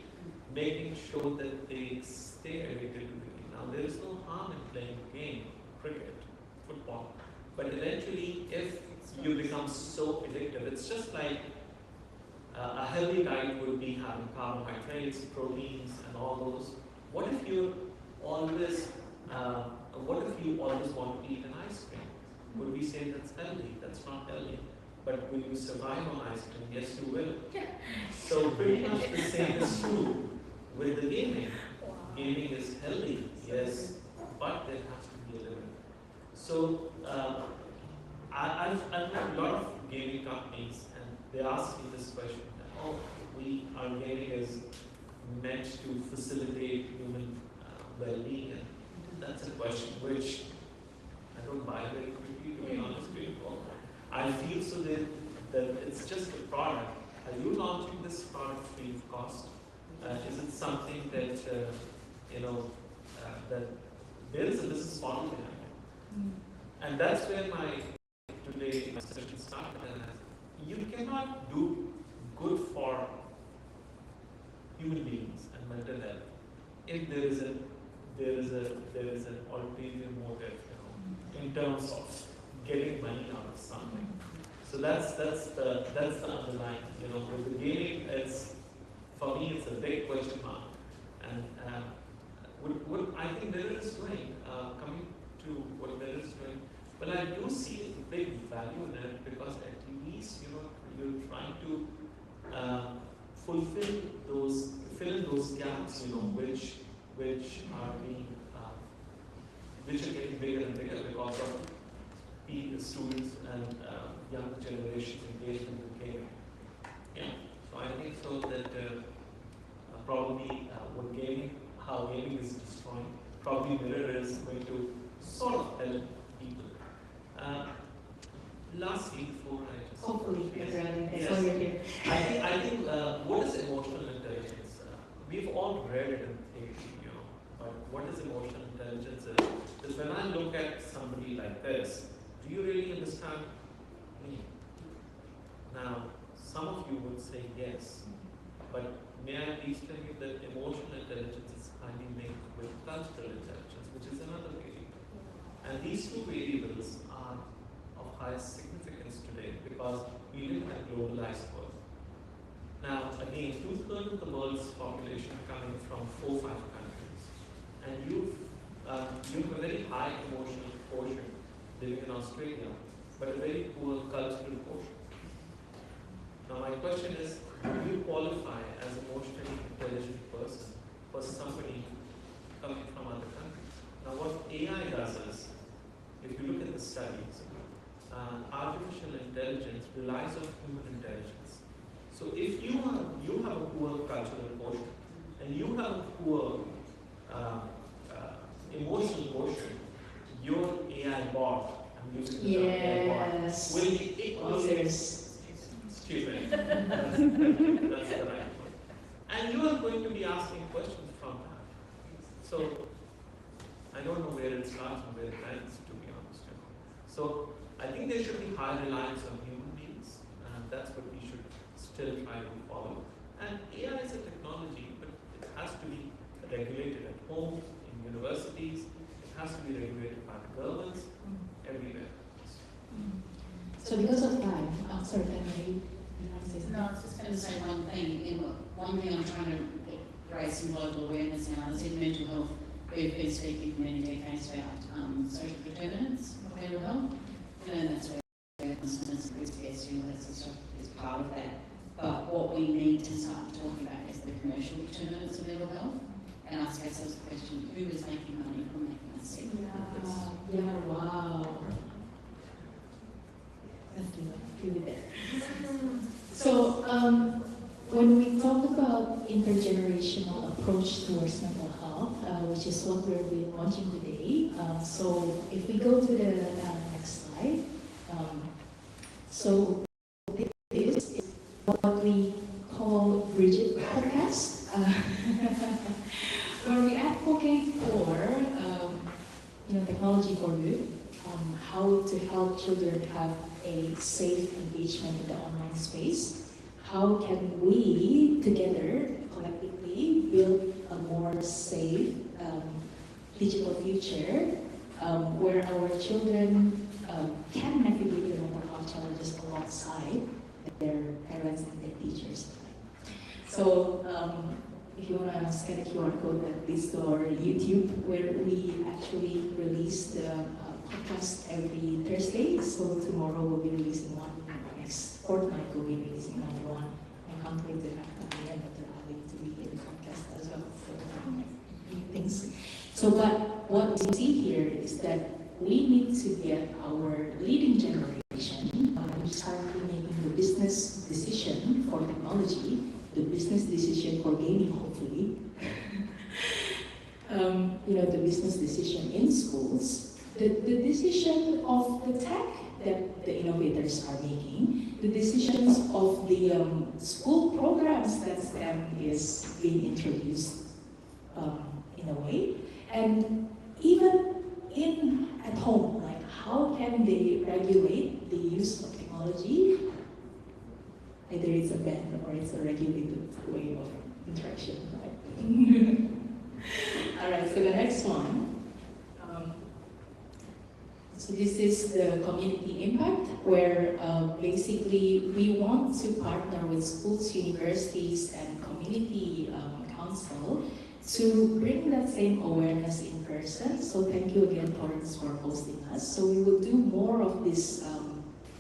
[SPEAKER 4] making sure that they stay addicted to the game. Now there is no harm in playing a game, cricket, football, but eventually if you become so addictive, it's just like A healthy diet would be having carbohydrates, proteins, and all those. What if you always want to eat an ice cream? Would we say that's healthy? That's not healthy. But will you survive on ice cream? Yes, you will. So pretty much the same is true with the gaming. Gaming is healthy, yes, but there has to be a limit. So I've met a lot of gaming companies, and they ask me this question: oh, our gaming is meant to facilitate human well-being, and that's a question which I don't buy very quickly, to be honest with you. I feel so that it's just a product. Are you launching this product free of cost? Is it something that that there is a business model behind it? And that's where my session started. And you cannot do good for human beings and mental health if there is an ulterior motive, in terms of getting money out of something. So that's the underlying. With the gaming, for me it's a big question mark. And what I think Mirror is doing, coming to what Mirror is doing, well, I do see a big value in it, because at least you're trying to fill in those gaps, which are getting bigger and bigger because of the students and young generations engagement with gaming. Yeah, so I think so that probably how gaming is destroying, probably Mirror is going to sort of help people. Lastly, before I just
[SPEAKER 13] Hopefully,
[SPEAKER 4] yes.
[SPEAKER 13] that's why you're here.
[SPEAKER 4] I think what is emotional intelligence? We've all read it in theory, but what is emotional intelligence? Is when I look at somebody like this, do you really understand me? Now, some of you would say yes, but may I please tell you that emotional intelligence is highly linked with cultural intelligence, which is another variable. And these two variables are of highest significance today because we live in a globalized world. Now, again, 2/3 of the world's population coming from 4-5 countries, and you have a very high emotional quotient living in Australia, but a very poor cultural quotient. Now, my question is, do you qualify as an emotionally intelligent person for somebody coming from other countries? Now, what AI does is, if you look at the studies, artificial intelligence relies on human intelligence. So if you have a poor cultural quotient and you have a poor emotional quotient, your AI bot, I'm using the term AI bot, will be equally stupid. That's the right one. And you are going to be asking questions from that. So I don't know where it starts and where it ends, to be honest. So I think there should be high reliance on human beings, and that's what we should still try to follow. And AI is a technology, but it has to be regulated at home, in universities, it has to be regulated by the governments, everywhere.
[SPEAKER 13] So because of time, sorry, can I say something?
[SPEAKER 12] No, I was just going to say one thing. One thing I'm trying to raise some global awareness now is in mental health. We've been speaking for many decades about social determinants of mental health. And that's where consciousness and that sort of stuff is part of that. But what we need to start talking about is the commercial determinants of mental health, and ask ourselves the question, who is making money from making us sick?
[SPEAKER 13] Yeah, wow. Let's do it there. So, when we talk about intergenerational approach towards mental health, which is what we'll be launching today, so if we go to the next slide, so this is what we call Bridget Podcast, where we advocate for technology for good, how to help children have a safe engagement in the online space. How can we together, collectively, build a more safe digital future where our children can navigate their mental health challenges alongside their parents and their teachers. So if you want to scan the QR code, that leads to our YouTube, where we actually release the podcast every Thursday. So tomorrow we'll be releasing one, next fortnight we'll be releasing another one. I can't wait to have Tanya and Dr. Ali to be in the podcast as well. So things. So what we see here is that we need to get our leading generation to start making the business decision for technology, the business decision for gaming, hopefully. The business decision in schools, the decision of the tech that the innovators are making, the decisions of the school programs that STEM is being introduced in a way, and even at home, like how can they regulate the use of technology? Either it's a ban or it's a regulated way of interaction, right? All right, so the next one. So this is the community impact, where basically we want to partner with schools, universities, and community council to bring that same awareness in person. So thank you again, Torrance, for hosting us. So we will do more of these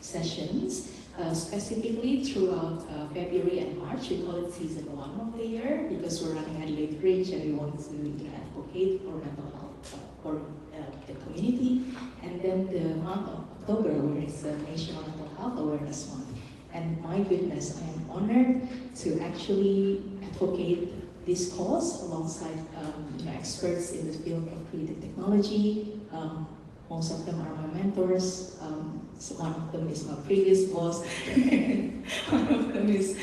[SPEAKER 13] sessions, specifically throughout February and March. We call it season 1 of the year because we're running Adelaide Fringe and we want to advocate for mental health for the community. And then the month of October, where it's the National Mental Health Awareness Month. And my goodness, I am honored to actually advocate this cause alongside experts in the field of creative technology. Most of them are my mentors. So one of them is my previous boss. One of them is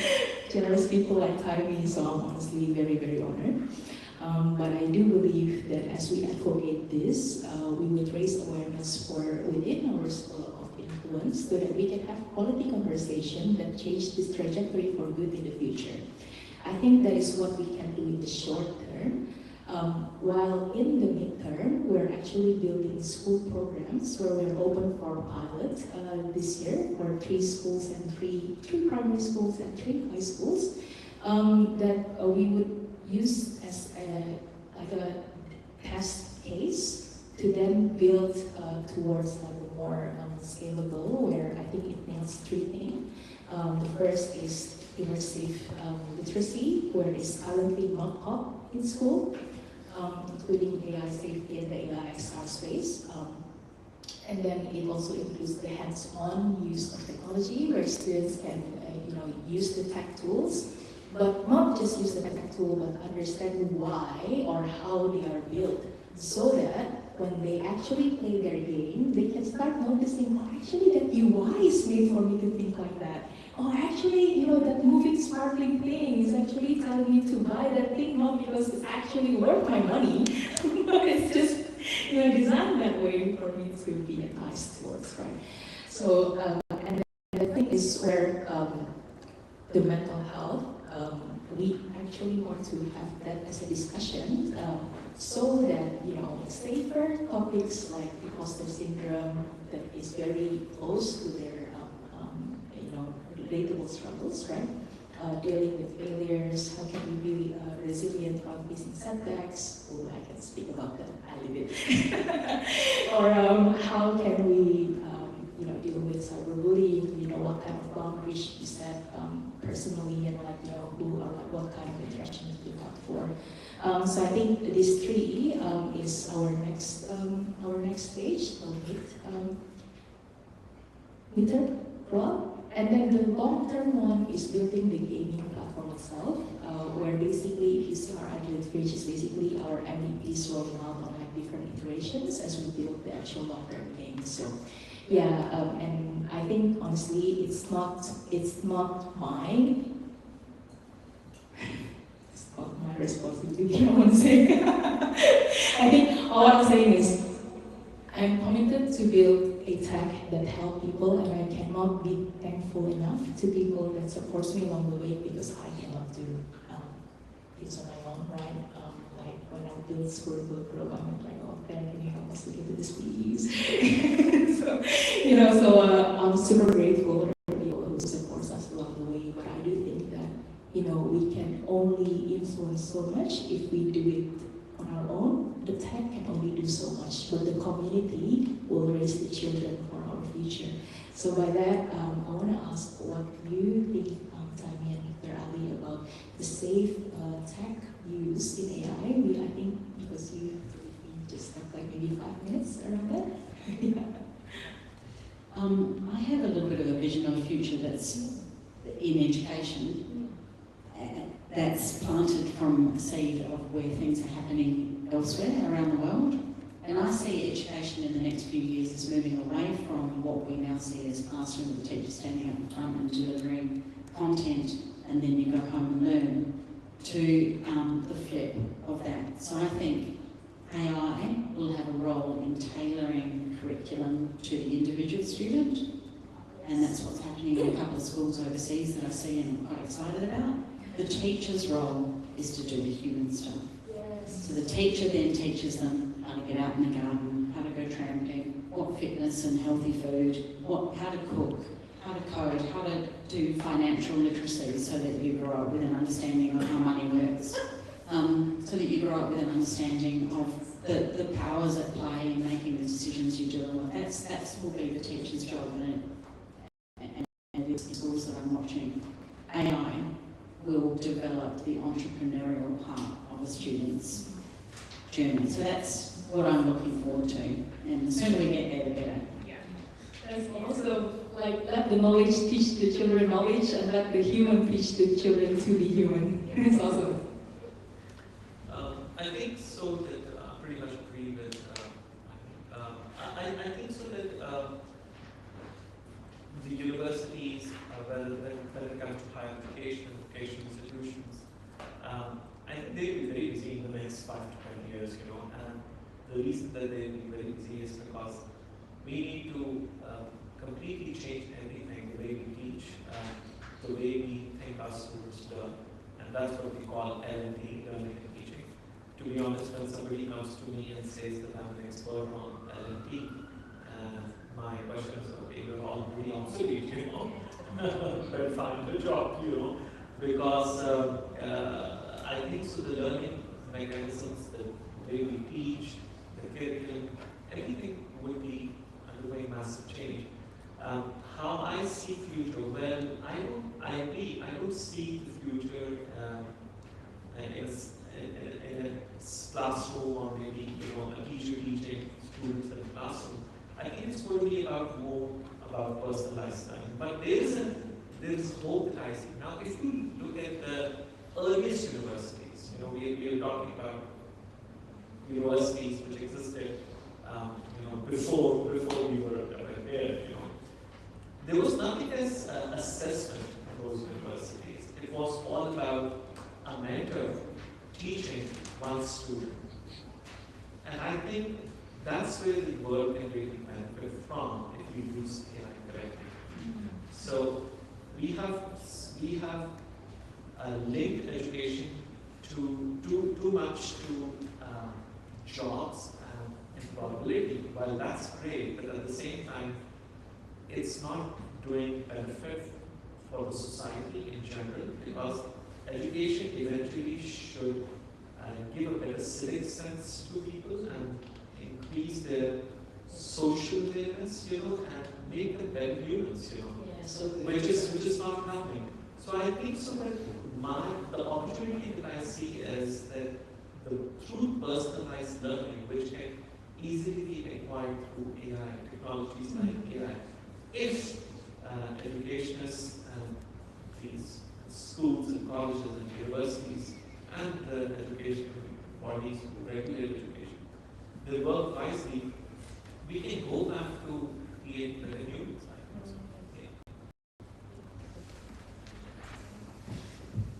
[SPEAKER 13] generous people like Taimi, so I'm honestly very, very honored. But I do believe that as we advocate this, we would raise awareness for within our circle of influence so that we can have quality conversation that change this trajectory for good in the future. I think that is what we can do in the short term. While in the midterm, we're actually building school programs where we're open for pilot this year for 3 schools and 3 primary schools and 3 high schools that we would use as a test case to then build towards a more scalable, where I think it needs 3 things. The first is immersive literacy, where it's currently not up in school, including AI safety and the AI XR space. And then it also includes the hands-on use of technology, where students can use the tech tools, but not just use the tech tool, but understand why or how they are built, so that when they actually play their game, they can start noticing, oh, actually that UI is made for me to think like that. Oh, actually, that moving sparkling thing is actually telling me to buy that thing, not because it's actually worth my money, but it's just designed that way for me to be enticed towards, right? So, and the thing is where the mental health, we actually want to have that as a discussion, so that safer topics like imposter syndrome that is very close to their relatable struggles, right? Dealing with failures, how can we be resilient while facing setbacks? Oh, I can speak about that a little bit. Or how can we deal with cyberbullying? What kind of boundaries you set personally, and who or what kind of interaction you look out for. So I think these 3 is our next stage of midterm. Well, and then the long-term one is building the gaming platform itself, where basically, if you see our Adelaide Fringe, is basically our MVPs rolling out on different iterations as we build the actual long-term game. So, yeah, and I think honestly, it's not mine. It's not my responsibility, I want to say. I think all I'm saying is, I'm committed to build a tech that helps people, and I cannot be thankful enough to people that supports me along the way, because I cannot do this on my own, right? Like when I build school program, I'm like, oh, Ben, can you help us look into this, please? So I'm super grateful for people who supports us along so much. If we do it on our own, the tech can only do so much, but the community will raise the children for our future. So by that, I want to ask what you think, Tammy and Dr. Ali, about the safe tech use in AI. I think because you just have like maybe 5 minutes around that. Yeah.
[SPEAKER 12] I have a little bit of a vision of a future that's in education, that's planted from a seed of where things are happening elsewhere around the world. And I see education in the next few years as moving away from what we now see as classroom with the teacher standing up in front and delivering content, and then you go home and learn, to the flip of that. So I think AI will have a role in tailoring curriculum to the individual student, and that's what's happening in a couple of schools overseas that I see and I'm quite excited about. The teacher's role is to do the human stuff. So the teacher then teaches them how to get out in the garden, how to go tramping, what fitness and healthy food, how to cook, how to code, how to do financial literacy so that you grow up with an understanding of how money works, so that you grow up with an understanding of the powers at play in making the decisions you do. That will be the teacher's job, and the schools that I'm watching. AI will develop the entrepreneurial part of a student's journey. So that's what I'm looking forward to, and the sooner we get there, the better.
[SPEAKER 13] There's also like let the knowledge teach the children knowledge, and let the human teach the children to be human. It's awesome.
[SPEAKER 4] I think so that I pretty much agree with. I think so that the universities, when it comes to higher education institutions, I think they'll be very busy in the next 5 to 10 years, and the reason that they'll be very busy is because we need to completely change everything, the way we teach, the way we think our students learn, and that's what we call L&D, learning and teaching. To be honest, when somebody comes to me and says that I'm an expert on L&D, my question is, okay, you're all pretty obsolete, but find a job, because I think so the learning mechanisms, the way we teach, the curriculum, everything would be undergoing massive change. How I see future, well, I agree, I don't see the future in a classroom or maybe a teacher teaching students in a classroom. I think it's going to be more about personalized learning. But there is hope that I see. Now, if you look at the earliest universities, we are talking about universities which existed, before we were there. There was nothing as assessment in those universities. It was all about a mentor teaching one student. And I think that's where the world can really benefit from if we use AI correctly. So we have linked education too much to jobs and employability. Well, that's great, but at the same time, it's not doing benefit for the society in general, because education eventually should give a better civic sense to people and increase their social awareness, and make them better humans, which is not happening. So I think so that the opportunity that I see is that through personalized learning, which can easily be acquired through AI, technologies like AI, if educationists and these schools and colleges and universities and the education bodies who regulate education, they work wisely, we can go back to create better humans.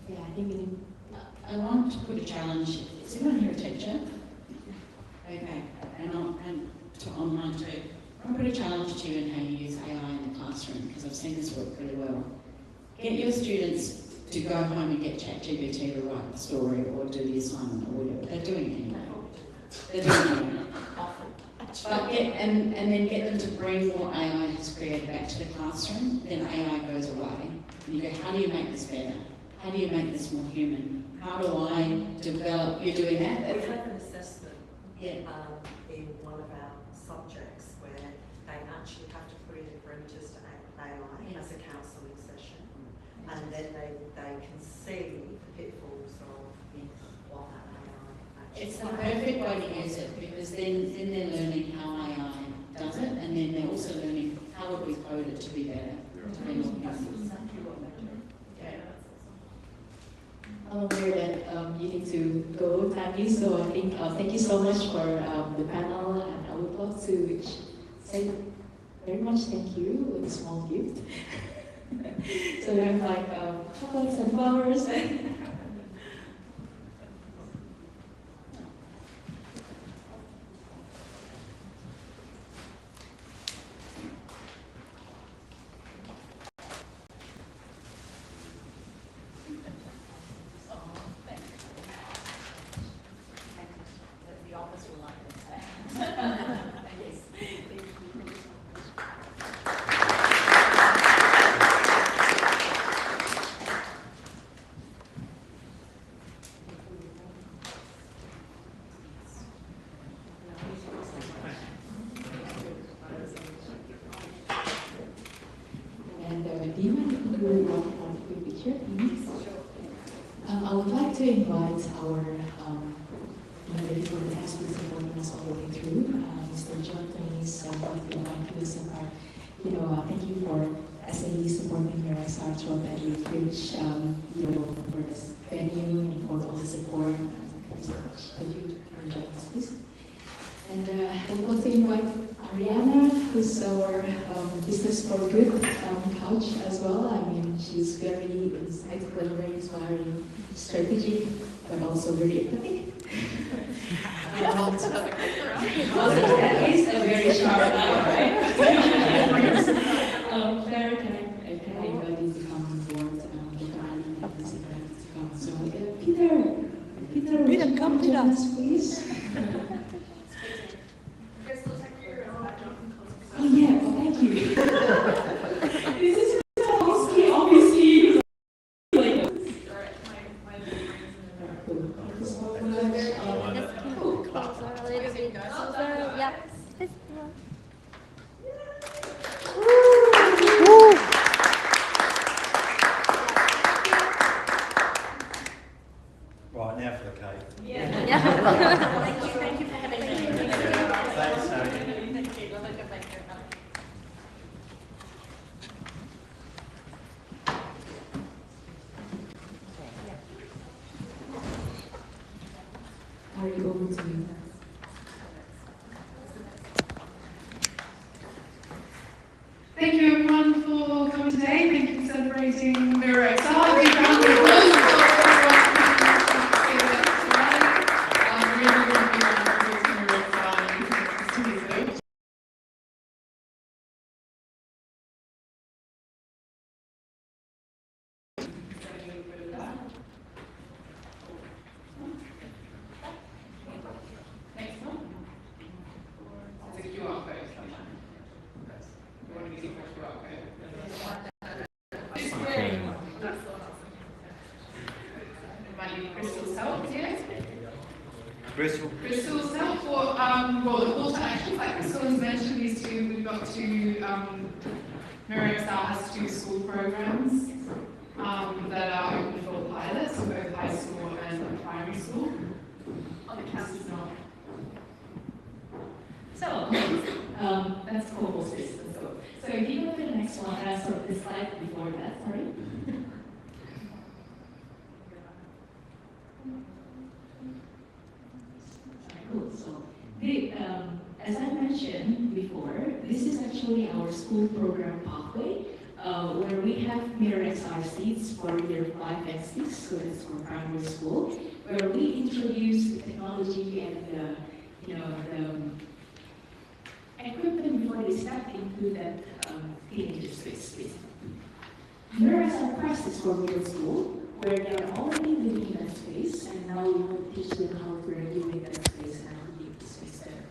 [SPEAKER 12] Yeah, I think I want to put a challenge. Is anyone here a teacher? Okay, and to online too. I want to put a challenge to you in how you use AI in the classroom, because I've seen this work really well. Get your students to go home and get ChatGPT to write the story or do the assignment or whatever. They're doing it anyway. They're doing it anyway. But and then get them to bring what AI has created back to the classroom. Then AI goes away. And you go, how do you make this better? How do you make this more human? How do I develop, you're doing that?
[SPEAKER 15] We have an assessment in one of our subjects where they actually have to put in apprentice to AI as a counselling session, and then they can see the pitfalls of what that AI actually
[SPEAKER 12] It's the perfect way to use it, because then they're learning how AI does it, and then they're also learning how would we code it to be better, to be more human.
[SPEAKER 13] I'm aware that you need to go, Tammy, so I think thank you so much for the panel, and I would love to say very much thank you with a small gift. So we have like chocolates and flowers. Do you mind if we do one quick picture, please? I would like to invite our moderator for the task force supporting us all the way through, Mr. John Tony's thank you for SAE supporting your SR throughout the Adelaide Fringe, for this venue and for all the support. Thank you so much. Could you join us, please? And I would like to invite Ariana, who's our Business for Good coach as well. I mean, she's very insightful, very inspiring, strategic, but also very empathic. That is a very sharp eye, right? Claire, can I invite you to come on board? So, Peter, come to us, please. Oh yeah, well, thank you. This is obviously like.
[SPEAKER 14] Right, now for the cake.
[SPEAKER 10] Yeah. Thank you for having me.
[SPEAKER 14] Thanks, Tony.
[SPEAKER 13] Are you over to you?
[SPEAKER 9] Thank you everyone for coming today. Thank you for celebrating Mirror XR. Big round of applause for Next one. It's a QR code. You want to use a QR code? Might need Crystal's help, yes? Crystal's help for, well, the call to action, like Crystal has mentioned, is we've got two, Mirror XR has two school programs that are open for pilots, so both high school and primary school. On the campus now.
[SPEAKER 13] So, that's cool. So if you go to the next one, the slide before that, sorry. Cool. So, as I mentioned before, this is actually our school program pathway, where we have Mirror XR seats for year 5 and 6 students from primary school, where we introduce the technology and the equipment before they start into that teenager space. Mirror XR practice for middle school, where they're already living in that space, and now we want to teach them how to regulate that space and how to keep the space better.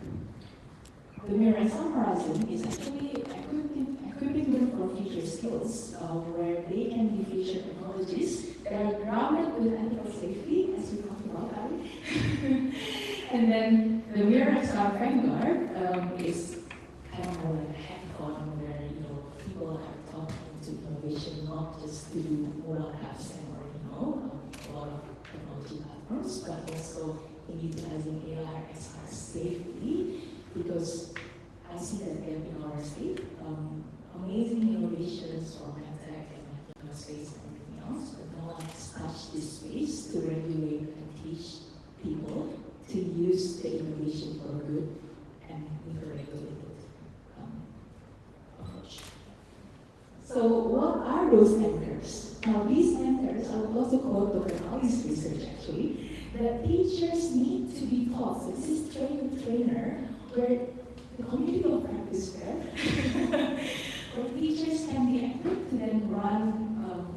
[SPEAKER 13] The Mirror XR Horizon is actually equipping them for future skills, where they can be future technologists that are And then the MirrorXR Vanguard is kind of more like a hackathon where people are talking to innovation, not just to do mobile apps or a lot of technology platforms, but also in utilizing AR, XR safely, because I see that there in our state, amazing innovations from tech and space and everything else, but no one has touched this space to regulate and teach people to use the innovation for good and with a regulated approach. So what are those anchors? Now these anchors, I would also quote Dr. Ali's research actually, that teachers need to be taught. So this is train the trainer, where the community of practice there, where teachers can be equipped to then run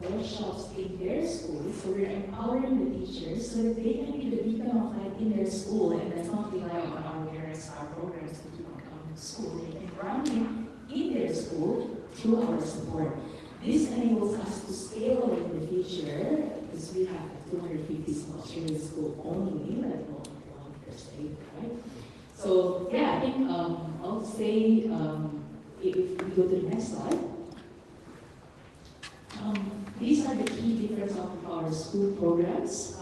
[SPEAKER 13] workshops in their schools. So we're empowering the teachers so that they can be the beacon of light in their school, and that's not rely on our MirrorXR programs to keep on coming to school. They can run it in their school through our support. This enables us to scale in the future, because we have 250 Australian school only, like one per state, right? So yeah, I think I'll say, if we go to the next slide, these are the key difference of our school programs.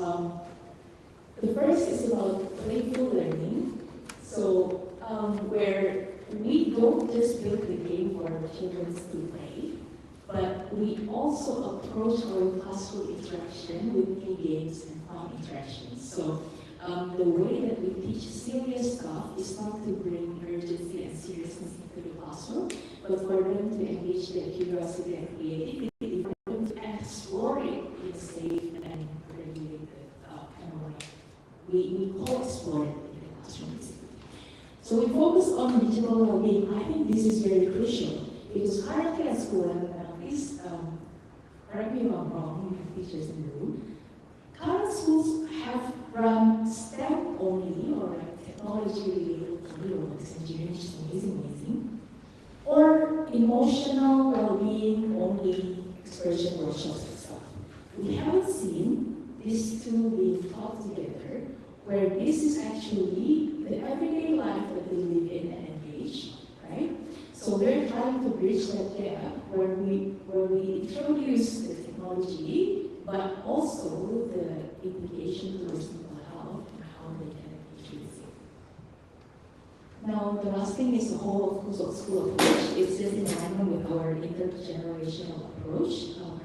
[SPEAKER 13] The first is about playful learning. So where we don't just build the game for children to play, but we also approach our classroom interaction with new games and fun interactions. So the way that we teach serious stuff is not to bring urgency and seriousness into the classroom, but for them to engage their curiosity and creativity, for them to explore it in a safe and regulated kind of way. We co-explore it in the classroom. So we focus on digital well-being. I think this is very crucial, because currently at school, and please correct me if I'm wrong, teachers in the room, current schools have run STEM only, or like technology-related only, or like engineering, which is amazing, or emotional well-being only excursion workshops and stuff. We haven't seen these two being taught together, where this is actually the everyday life that they live in and engage, right? So we're trying to bridge that gap where we introduce the technology, but also the implication towards mental health and how they can engage with it. Now, the last thing is the whole of school approach. It's just in alignment with our intergenerational approach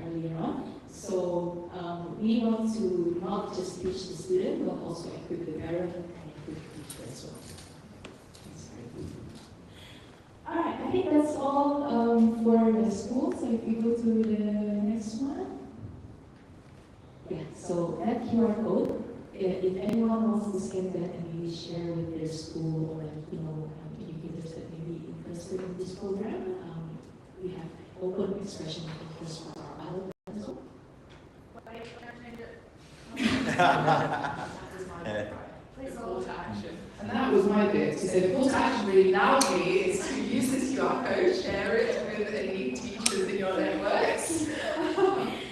[SPEAKER 13] earlier on. So we want to not just teach the student, but also equip the parent and equip the teacher as well. All right, I think that's all for the school. So if we go to the next one. Yeah, so that QR code, if anyone wants to scan that and maybe share with their school, or educators that may be interested in this program, we have open expression of interest for our adult as well.
[SPEAKER 9] The call to action. And that was my bit, to say the call to action really loudly is to use this QR code, share it with any teachers in your networks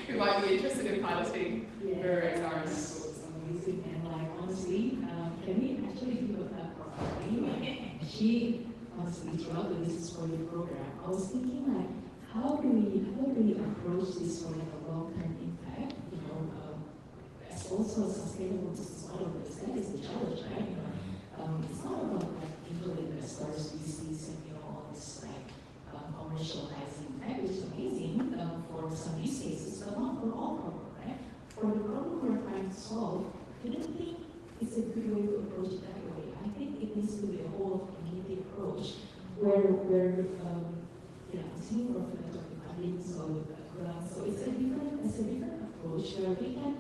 [SPEAKER 9] who might be interested in piloting MirrorXR in their schools.
[SPEAKER 13] Amazing, and like honestly, can we actually do that properly? She honestly throughout the Business for You program, I was thinking like, how do we approach this for like a long-term impact? As also a sustainable business model, because that is the challenge, right? It's not about like angel investors, VCs, and all this like commercializing tech, which is amazing for some use cases, but not for all problems, right? For the problem we're trying to solve, I don't think it's a good way to approach it that way. I think it needs to be a whole community approach where seeing for funding, so it's a different approach where we can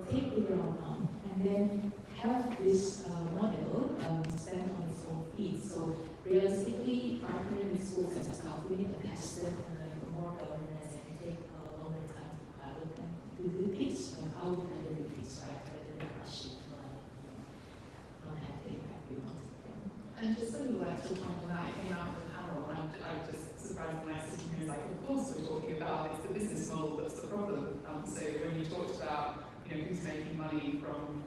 [SPEAKER 13] take the ground on and then have this model stand on its own feet. So realistically, partnering with schools and stuff, we need to test it and more governance and take a longer time to pilot and do the things, and how we can do the things right rather than rush it not have the impact we want.
[SPEAKER 9] And just sort of like to point on that, I came out of the panel and I was just surprised when I was sitting here, like, of course we're talking about it's the business model that's the problem. So when you talked about who's making money from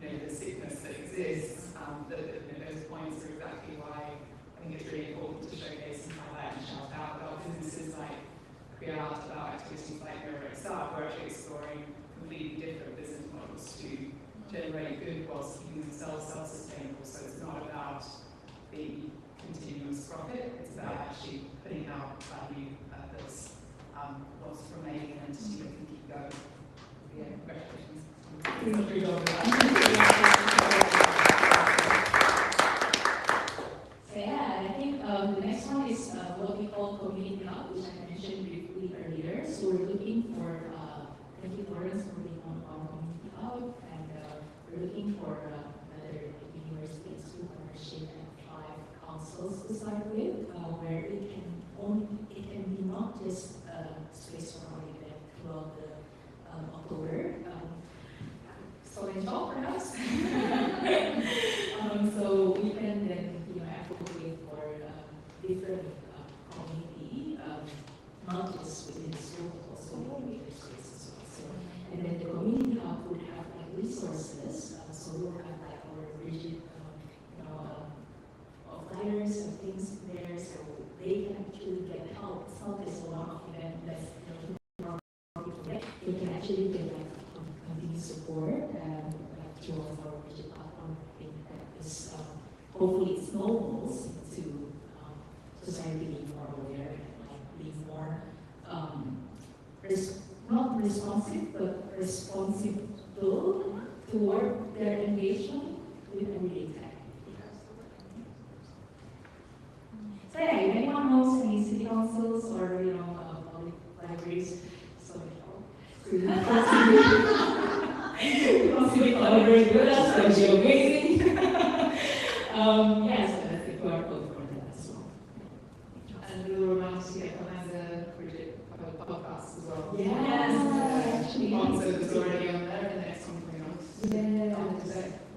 [SPEAKER 9] the sickness that exists, those points are exactly why I think it's really important to showcase and highlight and shout out about businesses like Create, about activities like MirrorXR. We're actually exploring completely different business models to generate good whilst keeping themselves self-sustainable. So it's not about the continuous profit, it's about actually putting out value that's what's remaining an entity that can keep going. Yeah, congratulations.
[SPEAKER 13] So yeah, I think the next one is what we call Community Hub, which I mentioned briefly earlier. So we're looking for, thank you Lawrence for being on our Community Hub, and we're looking for another university and school partnership and 5 councils to start with, where it can be not just space for our event throughout the October. So in talk perhaps. So we can then advocate for different community, not just within the school, but also within the space as well. So, and then the community hub would have like resources. So we'll have like our rigid, of flyers and things there, so they can actually get help. It's not just a one-off event that's they can actually get like continued support and like through our rigid platform. I think that is hopefully it snowballs to society being more aware and like being more not responsive but responsible toward their engagement with everyday tech. So yeah, if anyone knows any city councils or public libraries, so possibly collaborate with us, that would be amazing. Yes, that's the QR code for that as well.
[SPEAKER 9] And we will remind you to comment the Bridget podcast as well.
[SPEAKER 13] Yes, actually.
[SPEAKER 9] One so it's already on there, and the next one coming on.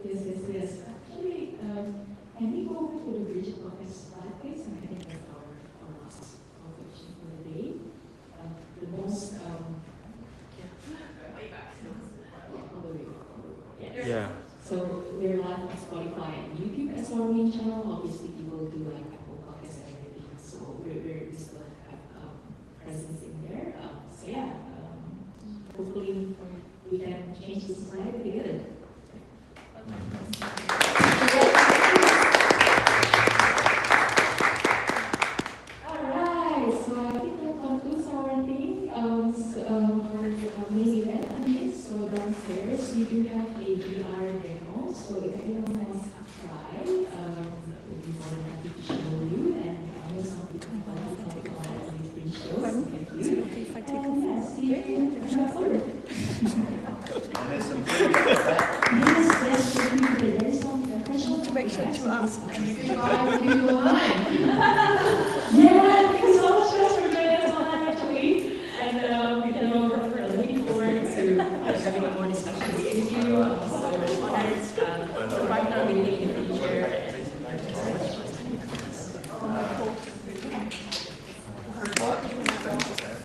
[SPEAKER 13] Yes. Actually, can we go over to the Bridget podcast slide, please? And I think that's our last question for the day. The most,
[SPEAKER 5] Yeah.
[SPEAKER 13] So we're live on Spotify and YouTube as our main channel. Obviously, people do like Apple Podcasts and everything, so we still have presence in there. So yeah, hopefully we can change the society together. Alright, so I think that concludes our thing for main event. So downstairs we do have a VR demo, so if anyone wants to try, we'll be more than happy to show you, and I know some people want to talk about these free shows. Thank you. And see you in October.
[SPEAKER 14] And there's some food.
[SPEAKER 13] Yes, there's some special.
[SPEAKER 10] Make sure to ask.